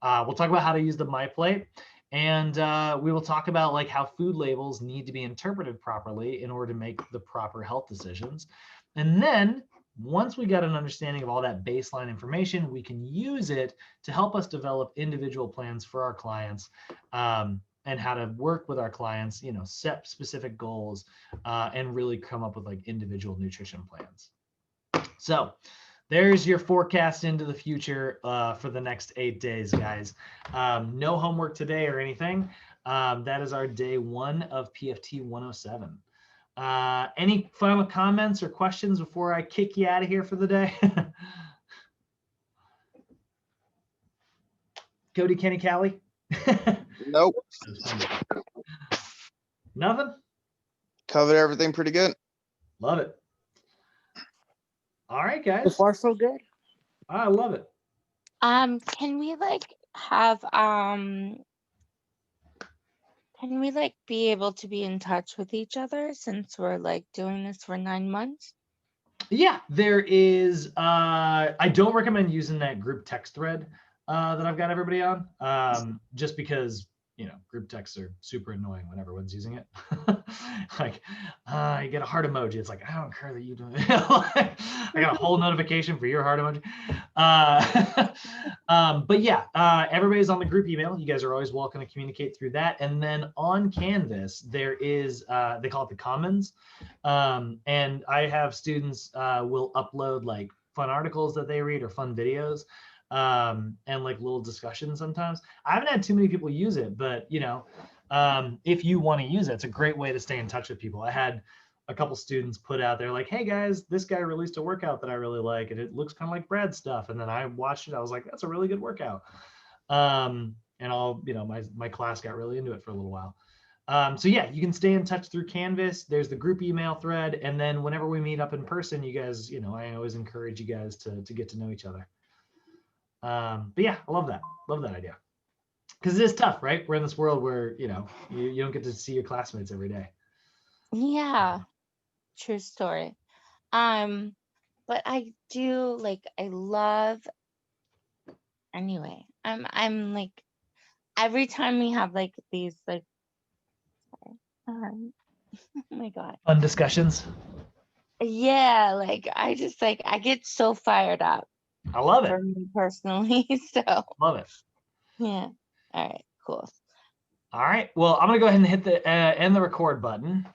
We'll talk about how to use the MyPlate. And we will talk about like how food labels need to be interpreted properly in order to make the proper health decisions. And then once we got an understanding of all that baseline information, we can use it to help us develop individual plans for our clients and how to work with our clients, set specific goals and really come up with like individual nutrition plans. So there's your forecast into the future for the next 8 days, guys. No homework today or anything. That is our day 1 of PFT 107. Any final comments or questions before I kick you out of here for the day? Cody, Kenny, Callie? Nope. Nothing? Covered everything pretty good. Love it. All right, guys. So far, so good. I love it. Can we like have can we like be able to be in touch with each other since we're like doing this for 9 months? Yeah, there is. I don't recommend using that group text thread that I've got everybody on, just because group texts are super annoying when everyone's using it. Like, you get a heart emoji. It's like, I don't care that you do it. I got a whole notification for your heart emoji. But yeah, everybody's on the group email. You guys are always welcome to communicate through that. And then on Canvas, there is, they call it the Commons. And I have students will upload like fun articles that they read or fun videos. And like little discussions sometimes. I haven't had too many people use it, but if you want to use it, it's a great way to stay in touch with people. I had a couple students put out there like, hey guys, this guy released a workout that I really like, and it looks kind of like Brad's stuff. And then I watched it. I was like, that's a really good workout. And my class got really into it for a little while. So yeah, you can stay in touch through Canvas. There's the group email thread. And then whenever we meet up in person, you guys, I always encourage you guys to get to know each other. But yeah, I love that idea, because it is tough, right? We're in this world where you don't get to see your classmates every day. Yeah, true story. But I do like, I love, anyway, I'm like, every time we have like these like oh my god, Fun discussions. yeah, like I just like, I get so fired up. I love it. For me personally. So Love it. yeah. All right, cool. All right. Well, I'm gonna go ahead and hit the end the record button.